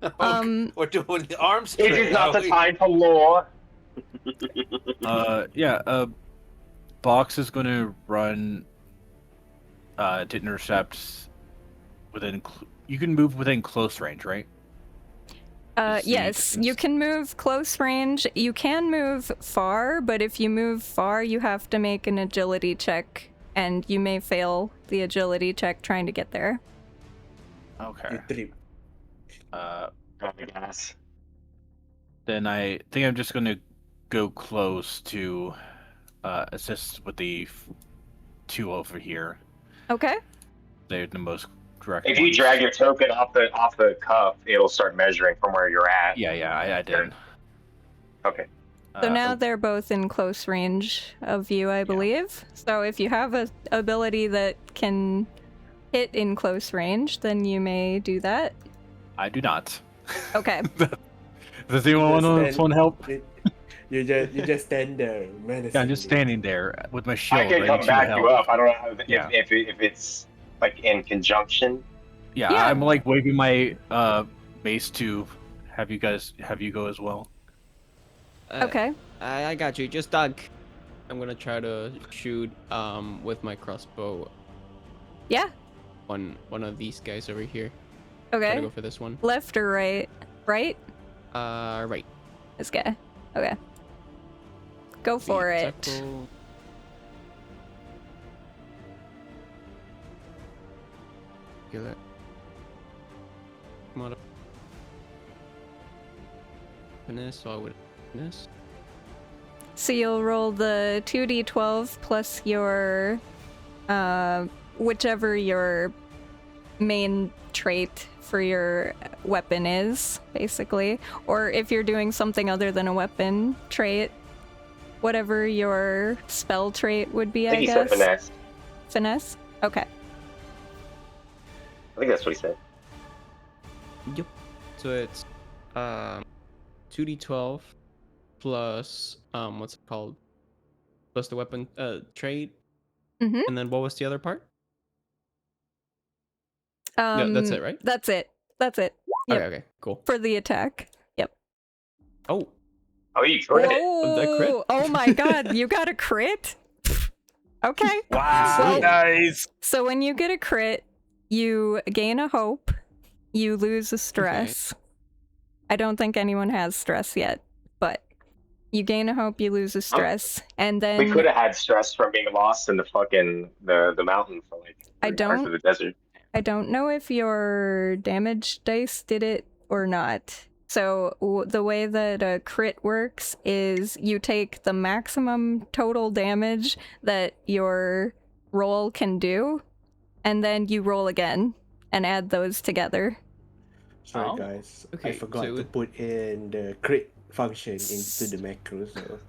We're doing the arms It trick. is not are the we? time for lore. Box is going to run to intercept within. You can move within close range, right? See Yes, distance. you can move close range. You can move far, but if you move far, you have to make an agility check, and you may fail the agility check trying to get there. Okay. You trip. Oh my gosh. Then I think I'm just going to go close to assist with the 2 over here. Okay. They're the most direct. If you ones. drag your token off the cuff, it'll start measuring from where you're at. Yeah, I did. Okay. So now they're both in close range of you, I believe. So if you have a ability that can hit in close range, then you may do that. I do not. Okay. Does anyone want help? You just stand there, man. Yeah, I'm just standing there with my shield. I can ready come to back help. you up. I don't know Yeah. if it's like in conjunction. Yeah, Yeah. I'm like waving my mace to have you go as well. Okay. I got you. Just Doug. I'm gonna try to shoot with my crossbow Yeah. one of these guys over here. Try to Okay. go for this one. Left or right? Right? Right. This guy. Okay. Go for it. Attack roll. Kill it. Mod- Finesse, so I would finesse. So you'll roll the 2d12 plus your, whichever your main trait for your weapon is, basically. Or if you're doing something other than a weapon trait, whatever your spell trait would be, I think I he guess. said finesse. Finesse? Okay. I think that's what he said. Yep. So it's 2d12 plus what's it called? Plus the weapon trait. Mm-hmm. And then what was the other part? Yeah, that's it, right? That's it. That's it. Yep. Okay, cool. For the attack. Yep. Oh, Oh, you crit. that crit? Whoa! Oh my god, you got a crit? Okay. Wow, Well, guys. So when you get a crit, you gain a hope, you lose a stress. I don't think anyone has stress yet, but you gain a hope, you lose a stress, and then We could have had stress from being lost in the fucking the mountain for like I 3 parts don't- of the desert. I don't know if your damage dice did it or not. So the way that a crit works is you take the maximum total damage that your roll can do, and then you roll again and add those together. Sorry, Oh. guys. Okay, I forgot so to it- put in the crit function into the macro, so...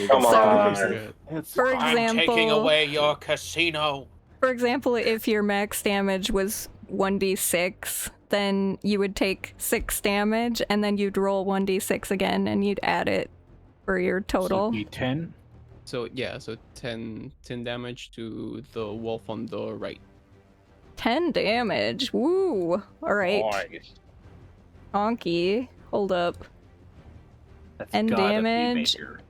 Come So- on. For I'm taking example, away your casino. for example, if your max damage was 1d6, then you would take 6 damage, and then you'd roll 1d6 again, and you'd add it for your total. So 10. so yeah, so 10 damage to the wolf on the right. 10 damage. Woo! Alright. Nice. Honky. Hold up. That's And gotta be damage. major.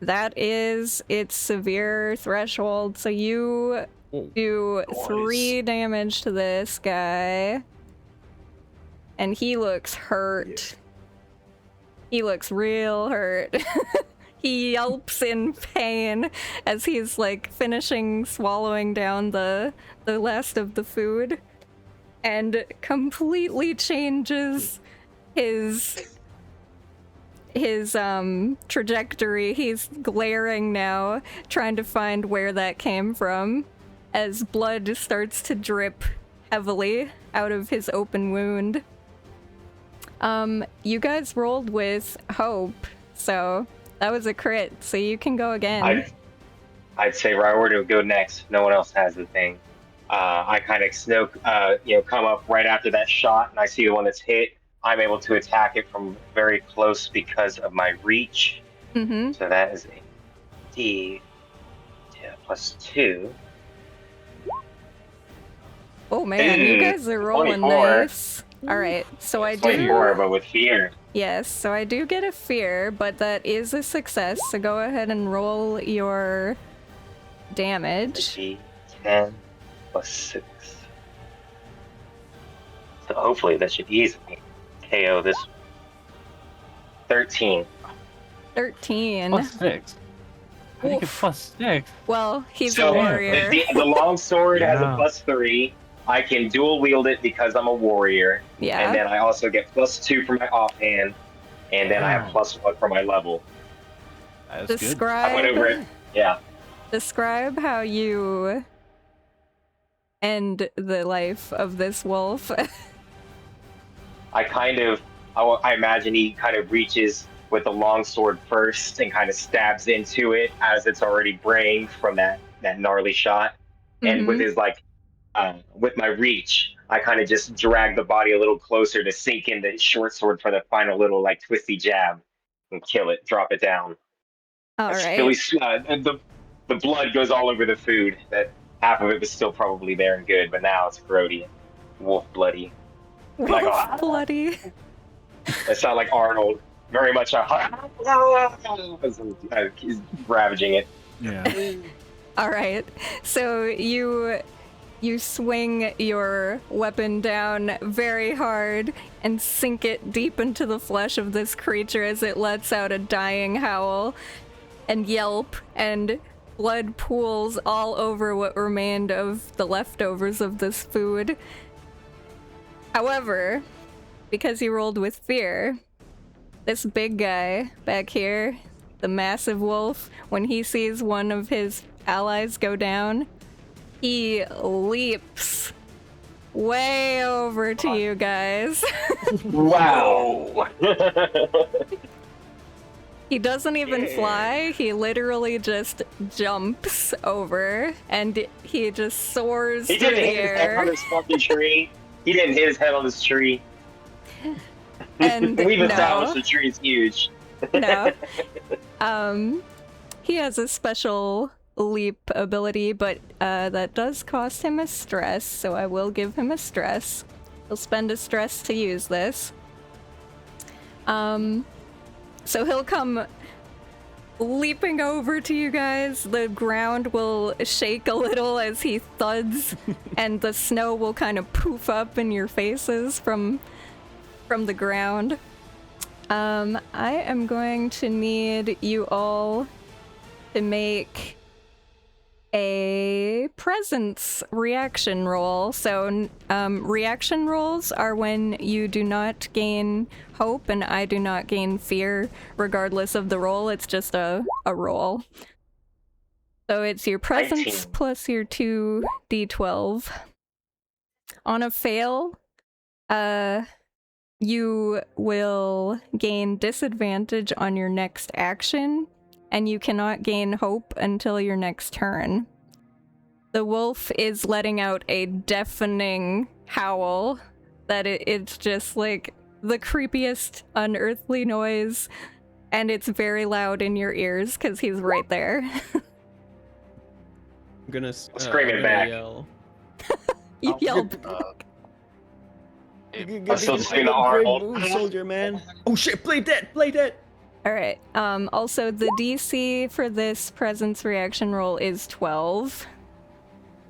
That is its severe threshold, so you Oh, do Nice. 3 damage to this guy. And he looks hurt. He looks real hurt. He yelps in pain as he's like finishing swallowing down the last of the food and completely changes his trajectory. He's glaring now, trying to find where that came from as blood starts to drip heavily out of his open wound. You guys rolled with hope, so that was a crit, so you can go again. I'd say Riordan would go next. No one else has the thing. I kind of come up right after that shot, and I see the one that's hit. I'm able to attack it from very close because of my reach. Mm-hmm. So that is a D plus 2. Oh man, you guys are rolling 24. nice. Alright, so I 24, do... but with fear. Yes, so I do get a fear, but that is a success, so go ahead and roll your damage. D10 plus 6. So hopefully that should easily KO this one. 13. 13. Plus 6. I think it's plus 6. Well, he's So a warrior. the long sword has a Yeah. plus 3. I can dual wield it because I'm a warrior. Yeah. And then I also get plus 2 for my offhand. And then I have Wow. plus 1 for my level. That's good. I went over it. Yeah. Describe how you end the life of this wolf. I imagine he kind of reaches with the long sword first and kind of stabs into it as it's already braying from that gnarly shot. And with his with my reach, I kind of just drag the body a little closer to sink in the short sword for the final little twisty jab and kill it, drop it down. All It's right. really, the blood goes all over the food. That half of it was still probably there and good, but now it's grody, wolf bloody. Like, Wolf bloody. It sounds like Arnold, very much he's ravaging it. Yeah. All right. So you You swing your weapon down very hard and sink it deep into the flesh of this creature as it lets out a dying howl and yelp, and blood pools all over what remained of the leftovers of this food. However, because he rolled with fear, this big guy back here, the massive wolf, when he sees one of his allies go down, he leaps way over to you guys. Wow. He doesn't even fly, he literally just jumps over, and he just soars He through didn't the hit his head on air. this fucking tree. He didn't hit his head on this tree. And We've no. established the tree is huge. No. He has a special leap ability, but that does cost him a stress, so I will give him a stress. He'll spend a stress to use this. So he'll come leaping over to you guys. The ground will shake a little as he thuds, and the snow will kind of poof up in your faces from the ground. I am going to need you all to make a presence reaction roll. So reaction rolls are when you do not gain hope and I do not gain fear regardless of the roll. It's just a roll. So it's your presence 19. plus your 2d12. On a fail, you will gain disadvantage on your next action, and you cannot gain hope until your next turn. The wolf is letting out a deafening howl that it's just like the creepiest unearthly noise, and it's very loud in your ears because he's right there. I'm gonna Scream it back. Yell. You yell I'm still doing the Arnold. Soldier man. Oh shit! Play dead. Play dead. Alright, also the DC for this presence reaction roll is 12.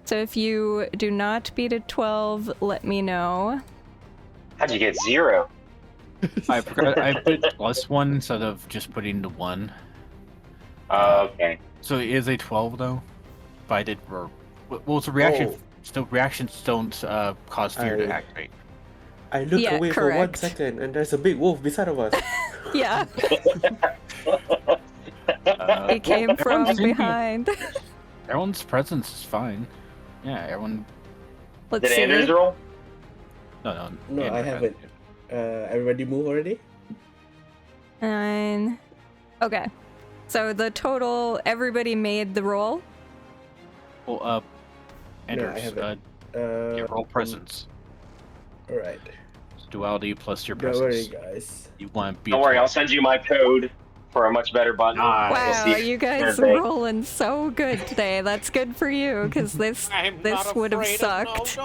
So if you do not beat a 12, let me know. How'd you get 0? I forgot. I put +1 instead of just putting the 1. Okay. So it is a 12 though. If I did, well, it's a reaction. Oh. Still, reactions don't cause fear to activate. I look Yeah, away for 1 correct. second and there's a big wolf beside of us. Yeah, Uh, it came from everyone's thinking- behind. Everyone's presence is fine. Yeah, everyone. Let's Did see. Anders roll? No, No, I haven't. Everybody move already? 9. Okay. So the total, everybody made the roll. Well, No, I Anders, haven't. your roll presence. Alright. Duality plus your Don't worry, presence. guys. You want be. Don't worry, I'll send you my code for a much better bundle. Nice. We'll Wow, see if you guys it's anything. rolling so good today. That's good for you, because this would have sucked.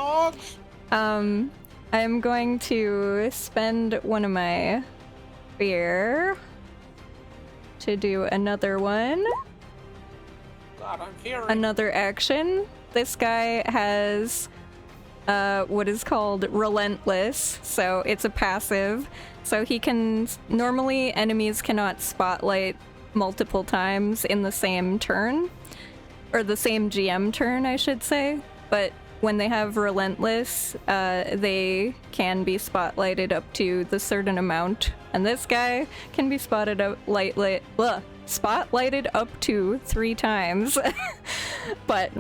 I'm going to spend one of my fear to do another one. God, I'm hearing. Another action. This guy has what is called relentless, so it's a passive. So he can, normally enemies cannot spotlight multiple times in the same turn, or the same GM turn, I should say, but when they have relentless, they can be spotlighted up to the certain amount, and this guy can be spotlighted up to 3 times. But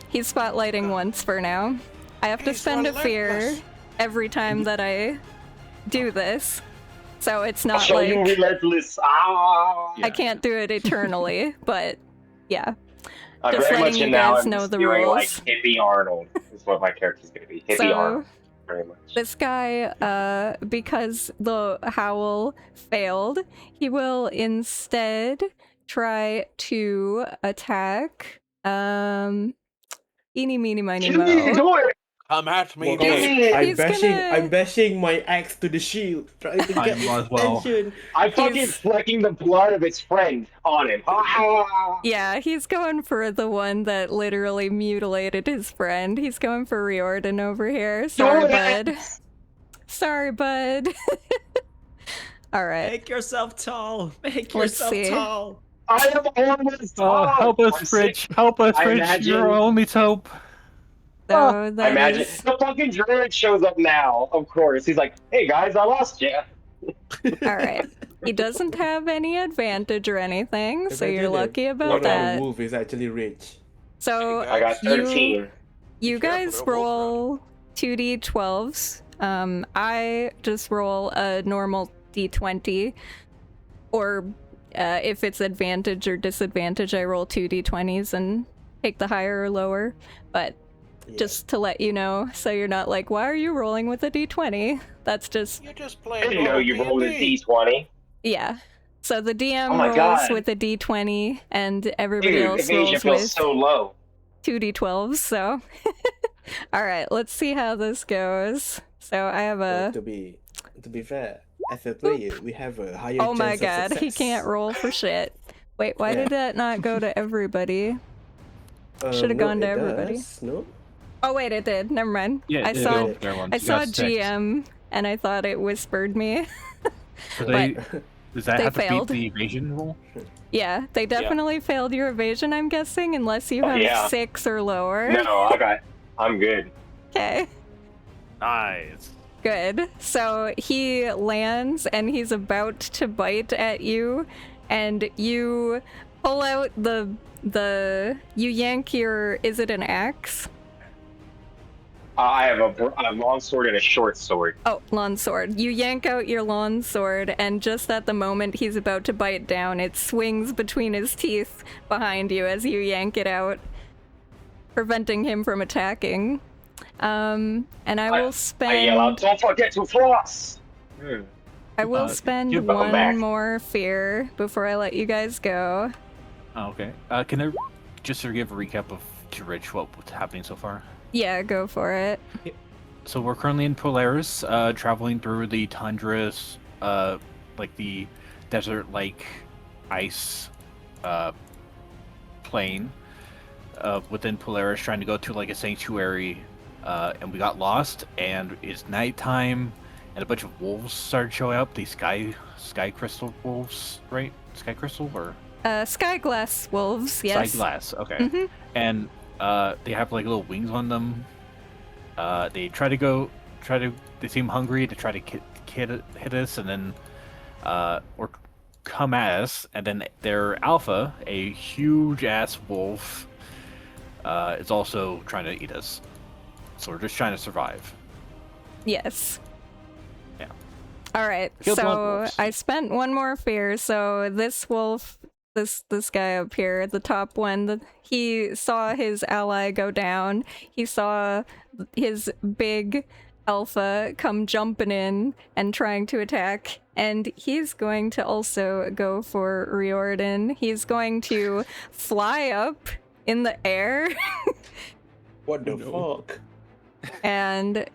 he's spotlighting once for now. I have to He's spend a fear relentless. every time that I do this, so it's I'll not show you like relentless. Ah! I can't do it eternally. But yeah, I'm just very letting much you in now. guys I'm know just the doing like rules. hippie Arnold is what my character's gonna be. Hippie So Arnold, very much. this guy, because the howl failed, he will instead try to attack. Eeny, meeny, miny, mo. Do it! Come at me, Well, bitch. I'm He's bashing. gonna- I'm bashing my axe to the shield, trying to I get his as well. attention. I fucking He's- flecking the blood of its friend on him. Yeah, he's going for the one that literally mutilated his friend. He's going for Riordan over here. Sorry, bud. Sorry, bud. All right. Make yourself tall. Make Let's yourself see. tall. I am almost Help us, I'm Fridge. sick. Help us, I Fridge. imagine- You're our only hope. So I that imagine is the fucking druid shows up now. Of course, he's like, "Hey guys, I lost you." all right. He doesn't have any advantage or anything, so you're lucky about One that. wolf is actually rich. So I got You- 13. you careful, guys they're wolf roll 2d12s. I just roll a normal d20, or if it's advantage or disadvantage, I roll 2d20s and take the higher or lower. But Yeah. just to let you know, so you're not like, why are you rolling with a d20? That's just, You just I playing. didn't know you rolled a d20. yeah. So the DM Oh my rolls God. with a d20, and everybody Dude, else evasion rolls feels with so low. 2d12s, so. Alright, let's see how this goes. So I have Well, a. to be fair, as a player, we have a higher Oh my chance god, of he success. can't roll for shit. Wait, why Yeah. did that not go to everybody? Should've No, gone to it everybody. does, no? Oh wait, it did. Never mind. Yeah, I they saw go there once. I You saw got six. GM and I thought it whispered me. So they, does that they have failed. to beat the evasion roll? Yeah, they definitely failed your evasion, I'm guessing, unless you Oh, have yeah. 6 or lower. No, I'm good. Okay. Nice. Good. So he lands and he's about to bite at you, and you pull out you yank your, is it an axe? I have a long sword and a short sword. Oh, lawn sword. You yank out your lawn sword, and just at the moment he's about to bite down, it swings between his teeth behind you as you yank it out, preventing him from attacking. And I will I yell spend. out, "Don't forget to floss!" I will Uh, spend you welcome one back. more fear before I let you guys go. Oh, okay. Can I just sort of give a recap of to Rich what's happening so far? Yeah, go for it. So we're currently in Polaris, traveling through the tundras, like the desert-like ice plain within Polaris, trying to go to like a sanctuary, and we got lost. And it's nighttime, and a bunch of wolves started showing up. The sky crystal wolves, right? Sky crystal or Skyglass wolves, yes. sky glass? Okay. Mhm. And they have like little wings on them. They they seem hungry to try to hit us, and then or come at us, and then their alpha, a huge ass wolf, is also trying to eat us. So we're just trying to survive. Yes. Yeah. All right. Killed one So wolf. I spent one more fear. So this wolf, this guy up here, the top one, he saw his ally go down. He saw his big alpha come jumping in and trying to attack, and he's going to also go for Riordan. He's going to fly up in the air What the fuck? and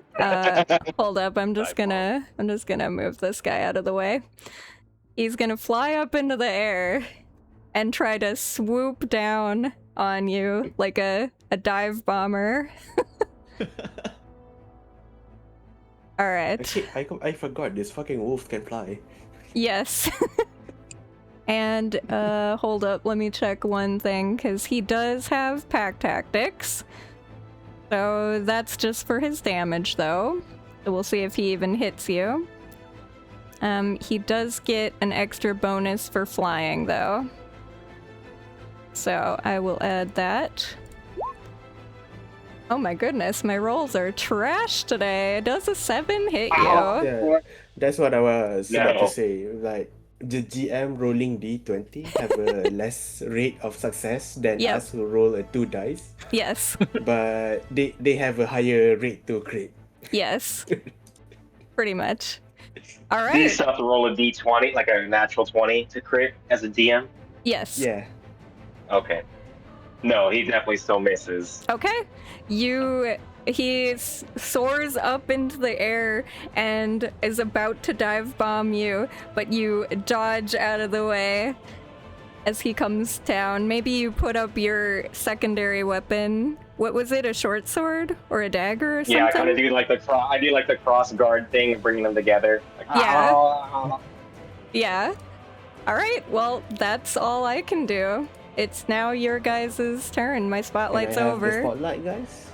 hold up, I'm just gonna move this guy out of the way. He's gonna fly up into the air and try to swoop down on you like a dive bomber. All right. Actually, I forgot this fucking wolf can fly. Yes. And hold up, let me check one thing, because he does have pack tactics. So that's just for his damage, though. So we'll see if he even hits you. He does get an extra bonus for flying, though. So I will add that. Oh my goodness, my rolls are trash today. Does a 7 hit you? Ow. Yeah, that's what I was about No. to say. Like, the GM rolling D20 have a less rate of success than Yep. us who roll a 2 dice, Yes. but they have a higher rate to crit. Yes. Pretty much. All Do you right. still have to roll a d20, like a natural 20 to crit as a DM? Yes. Okay. No, he definitely still misses. Okay. You soars up into the air and is about to dive bomb you, but you dodge out of the way as he comes down. Maybe you put up your secondary weapon. What was it? A short sword or a dagger or something? Yeah, I kind of do like the cross guard thing of bringing them together. Like, Yeah. "Ah." Yeah. All right. Well, that's all I can do. It's now your guys' turn. My spotlight's Can I have the over. spotlight, guys?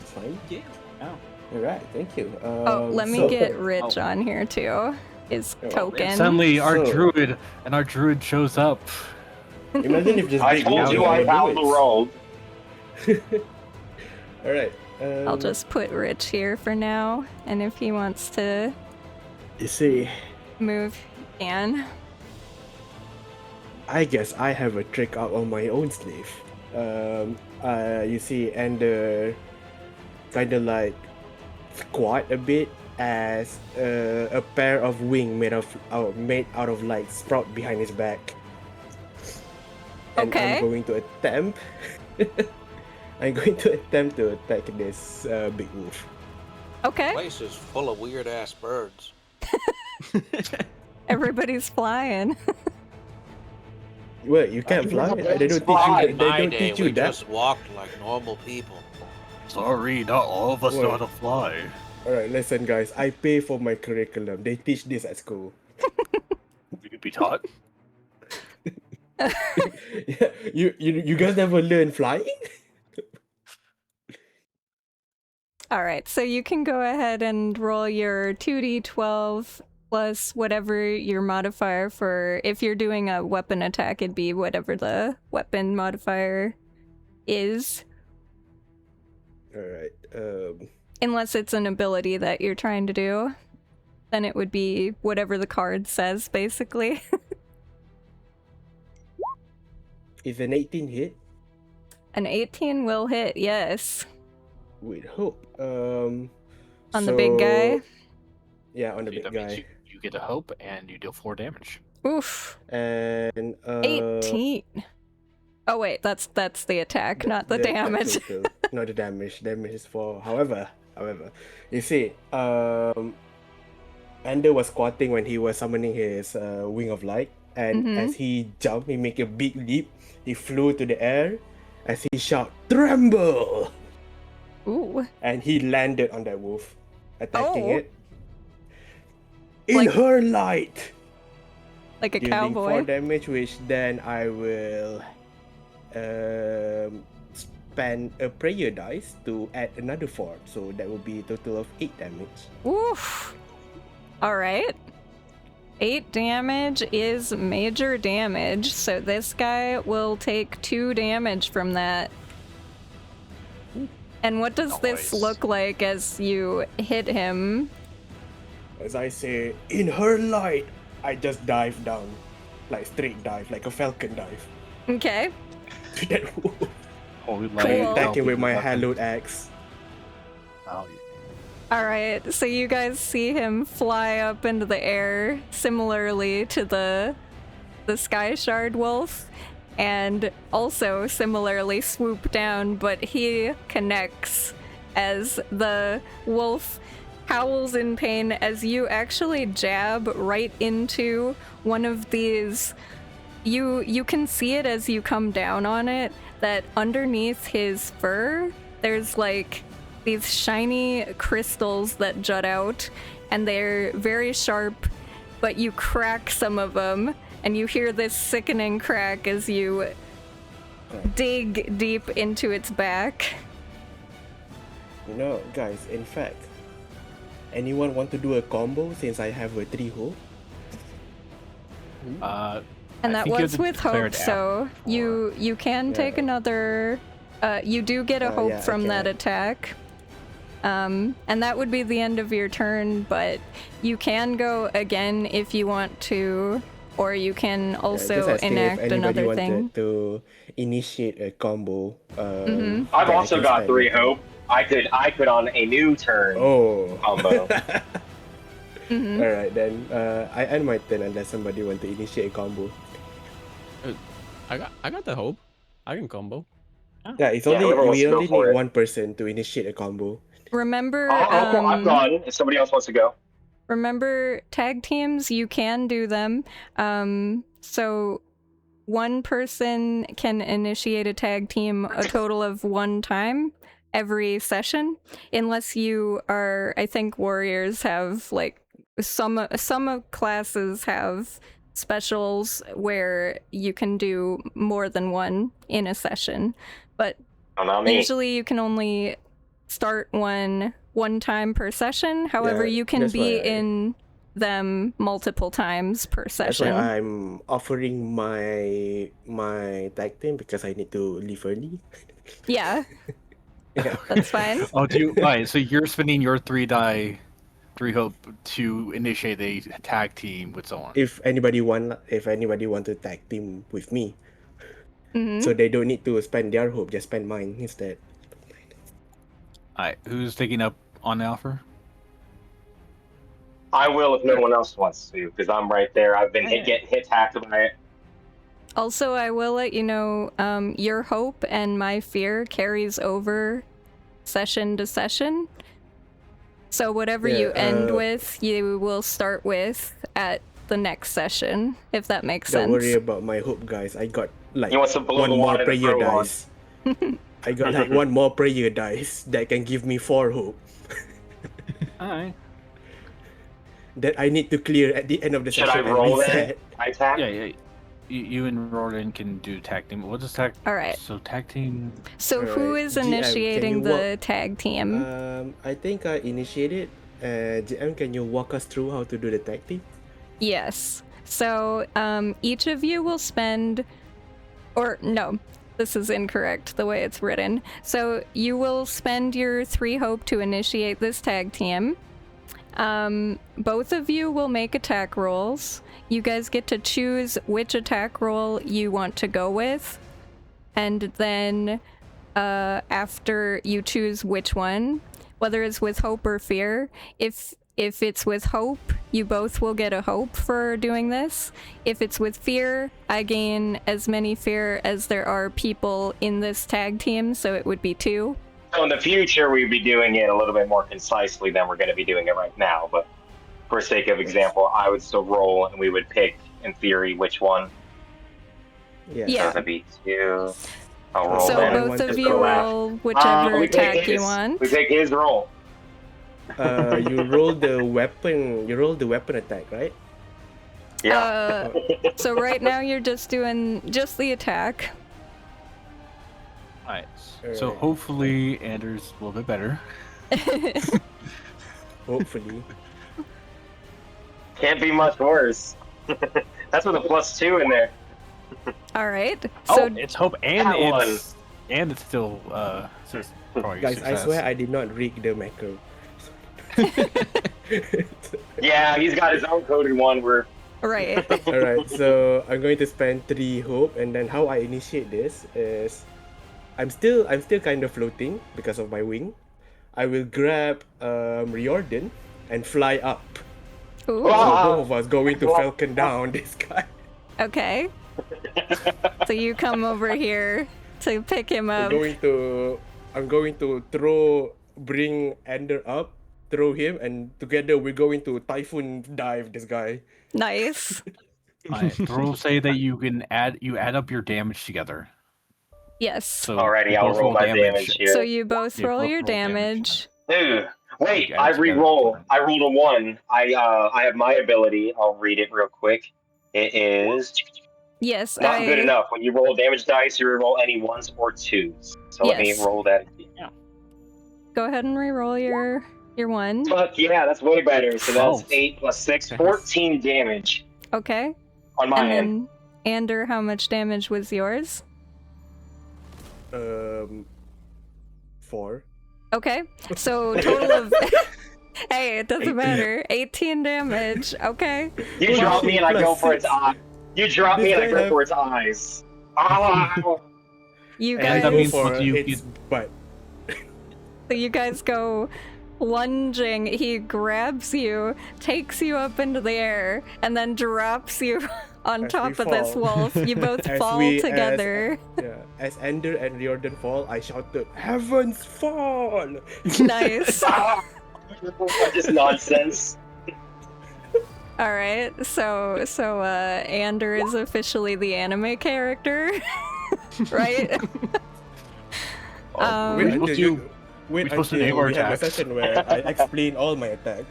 It's fine. Yeah. Oh. All right, thank you. Oh, let me so- get Rich on here too. His Oh, token. Suddenly, our So- druid shows up. Imagine if just I big told you I found the road. All right. I'll just put Rich here for now, and if he wants to You see, move, he can. I guess I have a trick out on my own sleeve. You see, Andr kind of like squat a bit as a pair of wings made out of light sprout behind his back. And Okay. I'm going to attempt. I'm going to attempt to attack this big wolf. Okay, Place is full of weird ass birds. everybody's flying. Well, you can't fly. They don't Fly. teach you. They My don't day, teach we you that. just walked like normal people. Sorry, not all of us know Wait. how to fly. All right, listen, guys. I pay for my curriculum. They teach this at school. We could be taught. Yeah, you guys never learn flying? All right, so you can go ahead and roll your 2d12 plus whatever your modifier for, if you're doing a weapon attack, it'd be whatever the weapon modifier is, All right. unless it's an ability that you're trying to do. Then it would be whatever the card says, basically. Is an 18 hit? An 18 will hit, yes. With hope. On the big guy. Yeah, on the See, big that means guy. you get a hope and you deal 4 damage. Oof. And 18. Oh wait, that's the attack, not the damage. total. Not the damage. Damage is for however. You see, Andr was squatting when he was summoning his wing of light, and Mhm. as he jumped, he made a big leap. He flew to the air as he shouted, "Tremble!" Ooh. And he landed on that wolf, attacking Oh. it. In Like- her light! Like a Dealing 4 cowboy. damage, which then I will spend a prayer dice to add another 4. So that will be a total of 8 damage. Oof. Alright. 8 damage is major damage, so this guy will take 2 damage from that. And what does this Nice. look like as you hit him? As I say, in her light, I just dive down. Like straight dive, like a falcon dive. Okay. To that wolf. Holy Cool. I light, attack him with my weapon. hallowed axe. Oh, Alright, so you guys see him fly up into the air, similarly to the Sky Shard Wolf, and also similarly swoop down, but he connects as the wolf howls in pain as you actually jab right into one of these. You can see it as you come down on it, that underneath his fur, there's like these shiny crystals that jut out, and they're very sharp, but you crack some of them, and you hear this sickening crack as you dig deep into its back. You know, guys, in fact, anyone want to do a combo since I have a 3 hole? And I that think you have was to with declare hope, it so you can take Yeah. another. You do get a hope yeah, I from that can. attack. And that would be the end of your turn, but you can go again if you want to, or you can also just asking enact if anybody another wanted thing. to initiate a combo. Mhm. I've that I also can got spend. 3 hope. I could on a new turn Oh. combo. Mhm. All right then. I end my turn unless somebody want to initiate a combo. I got the hope. I can combo. Yeah, it's Yeah, only whoever wants we to go only for need it. one person to initiate a combo. Remember, I've gone. If somebody else wants to go. remember tag teams, you can do them. So one person can initiate a tag team a total of one time every session, unless you are, I think warriors have like some of classes have specials where you can do more than one in a session, but Oh, not me. usually you can only start one time per session. However, Yeah, you can that's be why- in them multiple times per That's session. why I'm offering my tag team because I need to leave early. Yeah, Yeah. that's fine. Oh, do you? Alright, so you're spending your 3 hope to initiate a tag team with someone. If anybody want to tag team with me, Hmm. so they don't need to spend their hope, just spend mine instead. Alright, who's taking up on the offer? I will if no one else wants to, because I'm right there. I've been getting hit hacked by it. Also, I will let you know, your hope and my fear carries over session to session. So whatever Yeah, you end with, you will start with at the next session, if that makes Don't sense. worry about my hope, guys. I got like He wants to blow one the more wad and prayer throw one. dice. I got like one more prayer dice that can give me 4 hope Alright. that I need to clear at the end of the Should I session and roll then? reset. I attack? Yeah. You and Riordan can do tag team. What does tag? Alright. So tag team. So who Alright, is GM, can initiating you the tag team? I think I initiated. GM, can you walk us through how to do the tag team? Yes. So each of you will spend, or no, this is incorrect the way it's written. So you will spend your 3 hope to initiate this tag team. Both of you will make attack rolls. You guys get to choose which attack roll you want to go with. And then after you choose which one, whether it's with hope or fear, if it's with hope, you both will get a hope for doing this. If it's with fear, I gain as many fear as there are people in this tag team, so it would be 2. So in the future, we'd be doing it a little bit more concisely than we're going to be doing it right now. But for sake of example, I would still roll, and we would pick, in theory, which one. Yeah. Yeah. So that'd be 2. I'll roll So then. both of Just you go left. roll whichever we pick attack you his. want. We pick his roll. You roll the weapon. You roll the weapon attack, right? Yeah. So right now you're just doing just the attack. Alright. So Alright. hopefully Andr's a little bit better. Hopefully. Can't be much worse. That's with a +2 in there. All right. So It's hope and that it's still probably Guys, success. I swear I did not rig the macro. Yeah, he's got his own coded one where right. Alright, so I'm going to spend 3 hope, and then how I initiate this is I'm still kind of floating because of my wing. I will grab Riordan and fly up. Ooh. So Ah. both of us going to falcon down this guy. Okay. So you come over here to pick him up. I'm going to bring Andr up, throw him, and together we're going to typhoon dive this guy. Nice. Rules say that you add up your damage together. Yes. So Alrighty, you I'll both roll my damage here. So you both Yeah, roll both your roll damage. damage. Wait, Yeah, I it's re-roll. together. I rolled a 1. I have my ability. I'll read it real quick. It is Yes, not good enough. When you roll damage dice, you re-roll any 1s or 2s. So let me Yes. roll that. Go ahead and re-roll your 1. Fuck yeah, that's way better. So that's 12. 8 plus 6, Nice. 14 damage Okay. on my And end. then Andr, how much damage was yours? 4. Okay. So total of hey, it doesn't matter. 18 damage. Okay. You Well, drop me and I go plus for its 6. eye. You drop me This and I guy go have- for its eyes. Ow! You And I guys that go means for what you its butt. So you guys go lunging. He grabs you, takes you up into the air, and then drops you on As top we of this fall. wolf. You both As fall we- together. As Andr and Riordan fall, I shouted, "Heavens fall!" Nice. Just nonsense. All right, so Andr is officially the anime character, right? Oh, Um, we're Wait supposed until to. wait supposed to until name our we have a attacks. session where I explain all my attack.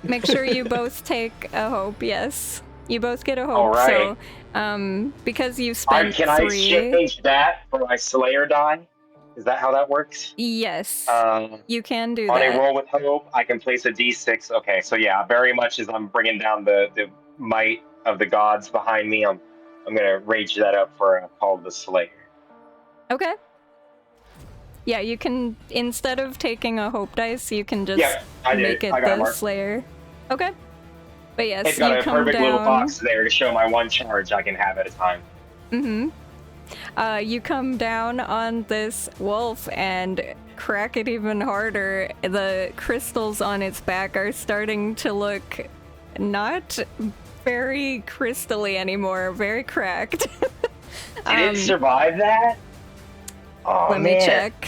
Make sure you both take a hope. Yes, you both get a hope. All right. So, because you spent Can I 3. exchange that for my Slayer die? Is that how that works? Yes, you can do On that. a roll with hope, I can place a d6. Okay, so yeah, very much as I'm bringing down the might of the gods behind me, I'm gonna rage that up for a call of the Slayer. Okay. Yeah, you can, instead of taking a hope dice, you can just Yeah, I did. make it I got it the marked. Slayer. Okay. But yes, It's got you a come perfect little down. box there to show my one charge I can have at a time. Mm-hmm. You come down on this wolf and crack it even harder. The crystals on its back are starting to look not very crystally anymore, very cracked. Did it survive that? Oh, Let man. me check.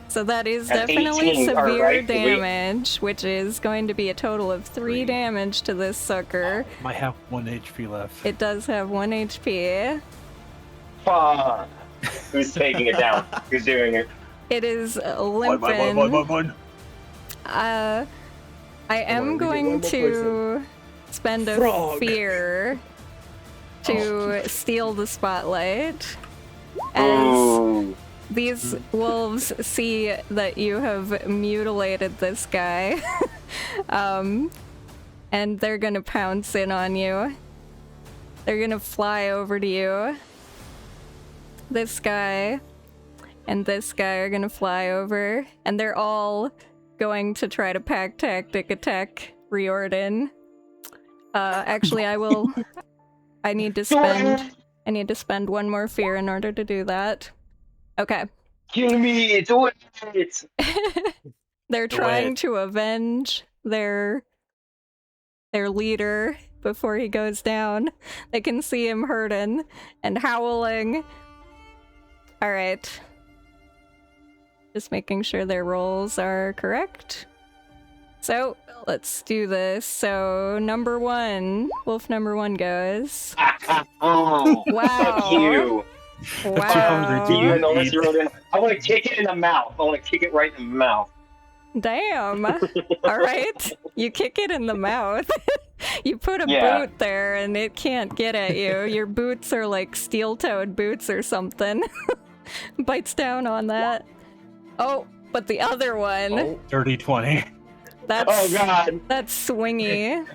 So that is That's definitely 18, severe alright, damage, which is going to be a total of 3 3. damage to this sucker. Might have 1 HP left. It does have 1 HP. Fuck. Who's taking it down? Who's doing it? It is One. limping. I am on, we get going one more to spend a Frog. fear to steal the spotlight. As Ooh. these wolves see that you have mutilated this guy, and they're gonna pounce in on you. They're gonna fly over to you. This guy and this guy are gonna fly over, and they're all going to try to pack tactic attack Riordan. Actually, I need to spend 1 more fear in order to do that. Okay. Kill me, do it! They're Go trying ahead. to avenge their leader before he goes down. They can see him hurting and howling. All right. Just making sure their rolls are correct. So, let's do this. So, number 1, wolf number 1 goes. Oh, Wow. fuck you. Wow. hungry to You eat. and the rest of Riordan. I want to kick it in the mouth. I want to kick it right in the mouth. Damn. All right. You kick it in the mouth. You put a Yeah. boot there and it can't get at you. Your boots are like steel-toed boots or something. Bites down on that. Oh, but the other one, Dirty 20. that's Oh god. that's swingy.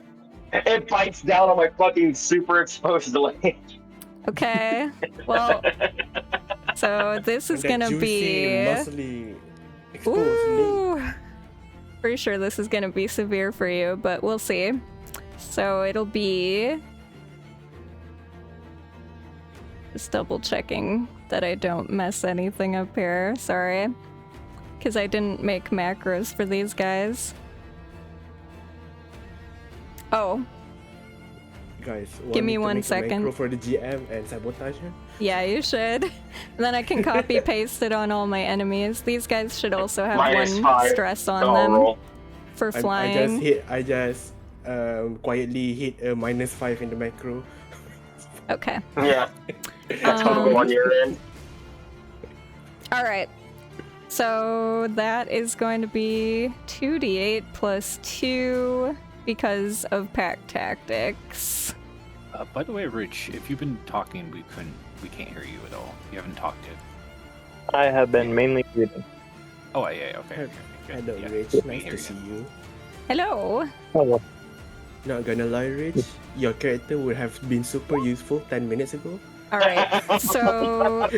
It bites down on my fucking super exposed leg. Okay. Well, so this is That gonna juicy, be muscly, exposed leg. Ooh. Pretty sure this is gonna be severe for you, but we'll see. So it'll be just double checking that I don't mess anything up here. Sorry. Because I didn't make macros for these guys. Oh, Guys, Give me to 1 make a second. macro for the GM and sabotage him? yeah, you should. Then I can copy paste it on all my enemies. These guys should also have -5 1 stress on Don't them roll. for I flying. just quietly hit a -5 in the macro. Okay. Yeah. That's totally on your end. All right. So that is going to be 2d8 plus 2 because of pack tactics. By the way, Rich, if you've been talking, we can't hear you at all. You haven't talked yet. I have been mainly reading. Oh, yeah, okay. Hello, Good, yeah. Rich. We Nice hear to you. see you. Hello. Oh, well. Not gonna lie, Rich. Your character would have been super useful 10 minutes ago. All right. So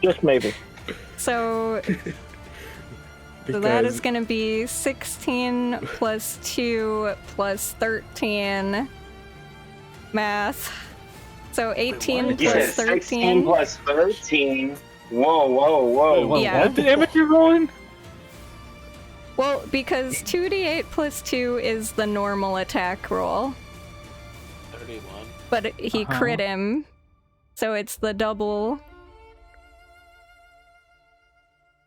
Just maybe. so that is going to be 16 plus 2 plus 13 math. So 18 what? You plus said 16 13. plus 13. Whoa, whoa, whoa. Wait, Yeah. what damage you rolling? Well, because 2d8 plus 2 is the normal attack roll. 31. but he crit him, so it's the double.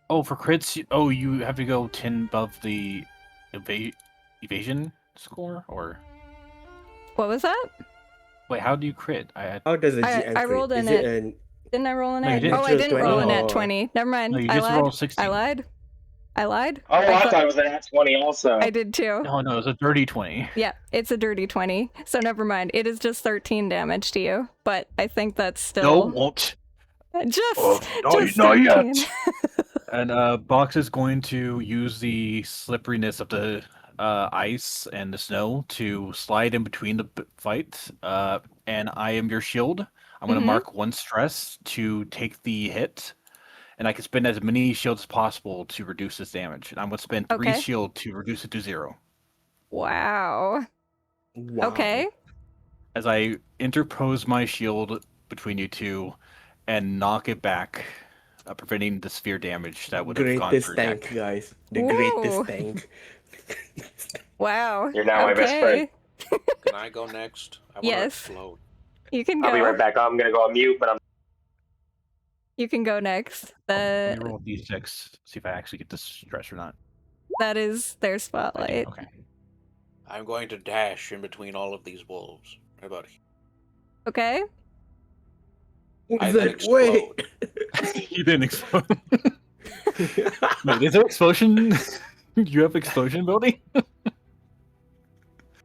Oh, for crits, you have to go 10 above the evasion score, or What was that? wait, how do you crit? How does a GM I crit? rolled Is in it it. an Didn't I roll a No, you net? didn't. Oh, I didn't roll a net Oh. 20. Never mind. No, you I just lied. rolled 16. I lied. Oh, I thought- thought it was an at 20 also. I did too. No, it was a dirty 20. Yeah, it's a dirty 20. So never mind. It is just 13 damage to you, but I think that's still No, won't. just not 13. yet. And Box is going to use the slipperiness of the ice and the snow to slide in between the fight. And I am your shield. I'm going to mark 1 stress to take the hit. And I can spend as many shields as possible to reduce this damage. And I'm going to spend 3 Okay. shield to reduce it to 0. Wow. wow? Okay. As I interpose my shield between you two and knock it back, preventing the sphere damage that would have gone Greatest through tank, deck. guys. The Ooh. greatest tank. Wow. You're now my best friend. Can I go next? I want Yes. to explode. You can go. I'll be right back. I'm gonna go on mute, but I'm. You can go next. Let me roll d6, see if I actually get this stress or not. That is their I spotlight. do, okay. I'm going to dash in between all of these wolves. Right about here. Okay. I Is then it- wait. explode. You didn't explode. Wait, is there explosion? You have explosion ability?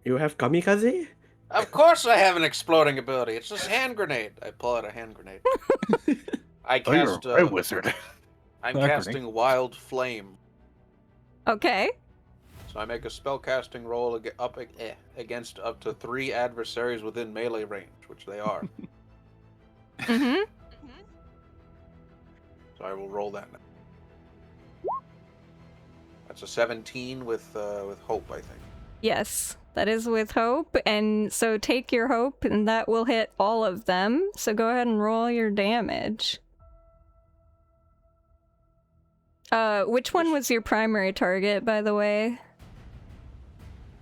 You have kamikaze? Of course I have an exploding ability. It's just hand grenade. I pull out a hand grenade. I Oh, you're cast. a red wizard. I'm Not a casting Wild Flame. Okay. So I make a spellcasting roll against up to 3 adversaries within melee range, which they are. Mm-hmm. So I will roll that now. That's a 17 with hope, I think. Yes, that is with hope, and so take your hope, and that will hit all of them. So go ahead and roll your damage. Which one was your primary target, by the way?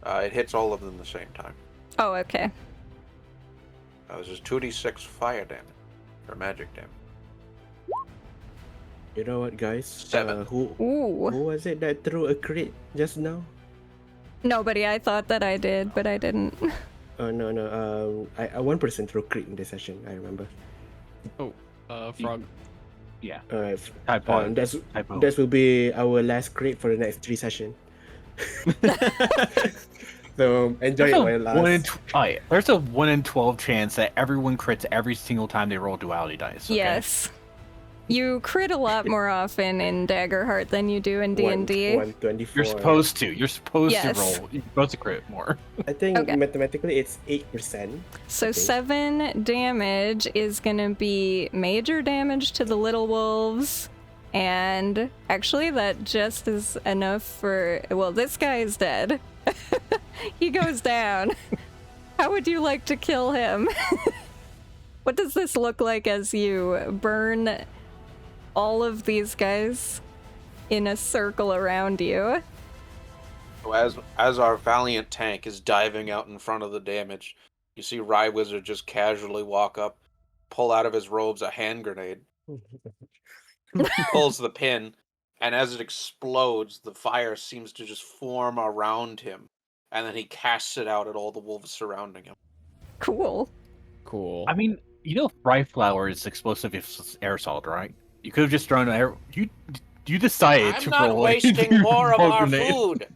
It hits all of them the same time. Oh, okay. This is 2d6 fire damage, or magic damage. You know what, guys? 7. Who Ooh. was it that threw a crit just now? Nobody. I thought that I did, but I didn't. Oh no. One person threw crit in this session. I remember. Frog. Yeah. Alright. Type on. That will be our last crit for the next 3 sessions. So enjoy it while it lasts. There's a 1 in 12 chance that everyone crits every single time they roll duality dice. Okay? Yes. You crit a lot more often in Daggerheart than you do in D&D. 124. You're supposed to. You're supposed Yes. to roll. You're supposed to crit more. I think Okay. mathematically it's 8%. So Okay. 7 damage is gonna be major damage to the little wolves, and actually that just is enough for, well, this guy is dead. He goes down. How would you like to kill him? What does this look like as you burn all of these guys in a circle around you? So as our valiant tank is diving out in front of the damage, you see Rye Wizard just casually walk up, pull out of his robes a hand grenade, pulls the pin, and as it explodes, the fire seems to just form around him, and then he casts it out at all the wolves surrounding him. Cool. Cool. I mean, you know, fry flour is explosive if it's aerosol, right? You could have just thrown air. You decided I'm to not roll wasting more of our grenade. food.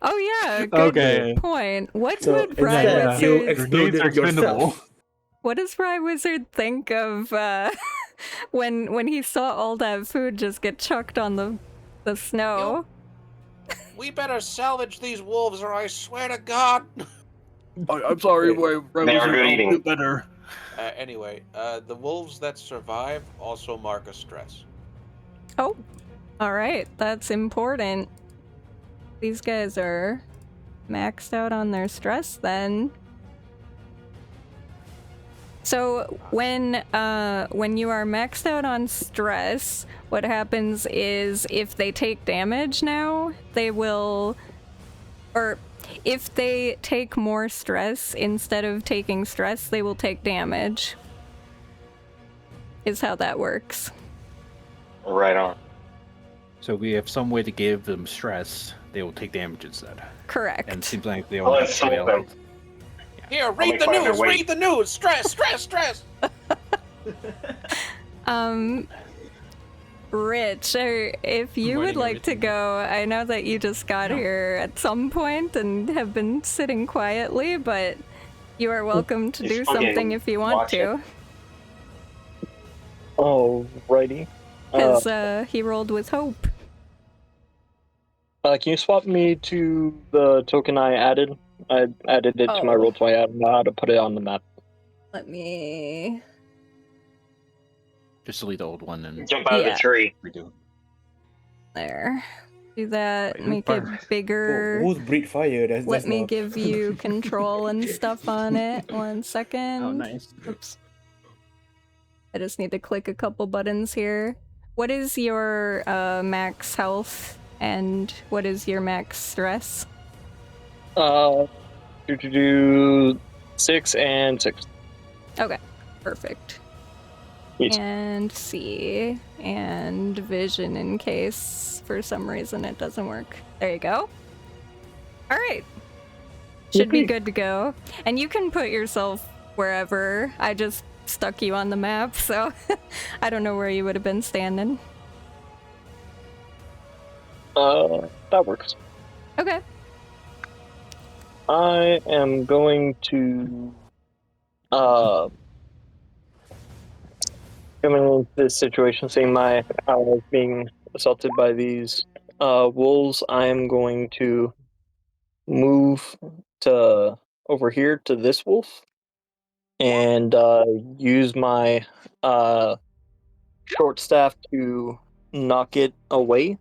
Oh yeah, good Okay. point. What So would Rye instead you Wizard... exploded Grenades are expendable. yourself. What does Rye Wizard think of when he saw all that food just get chucked on the snow? We better salvage these wolves, or I swear to God. I'm sorry, my They are good eating. better. Anyway, the wolves that survive also mark a stress. Oh, all right, that's important. These guys are maxed out on their stress then. So when you are maxed out on stress, what happens is if they take damage now, they will, or If they take more stress, instead of taking stress, they will take damage. Is how that works. Right on. So we have some way to give them stress. They will take damage instead. Correct. And it seems like they I'll all insult them. Here, make read the fun of their news. weight. Read the news. Stress, stress, stress. Rich, if you would writing like to everything go, I know that you just got here at some point and have been sitting quietly, but you are welcome to Just do fucking something if you want watch to. Alrighty. Because he rolled with hope. Can you swap me to the token I added? I added it to my Oh. roll, so I don't know how to put it on the map. Let me... Just delete the old one and Jump out of Yeah. the tree. redo. There. Do that, Wait, make it bigger. Who's breathe fire? That's Let me not... give you control and stuff on it. 1 second. Oh, nice. Oops. I just need to click a couple buttons here. What is your max health and what is your max stress? Do 6 and 6. Okay, perfect. Yes. And C and vision in case for some reason it doesn't work. There you go. All right. Should be Yippee. good to go. And you can put yourself wherever. I just stuck you on the map, so I don't know where you would have been standing. That works. Okay. I am going to coming into this situation, seeing my allies being assaulted by these wolves, I am going to move to over here to this wolf and use my short staff to knock it away.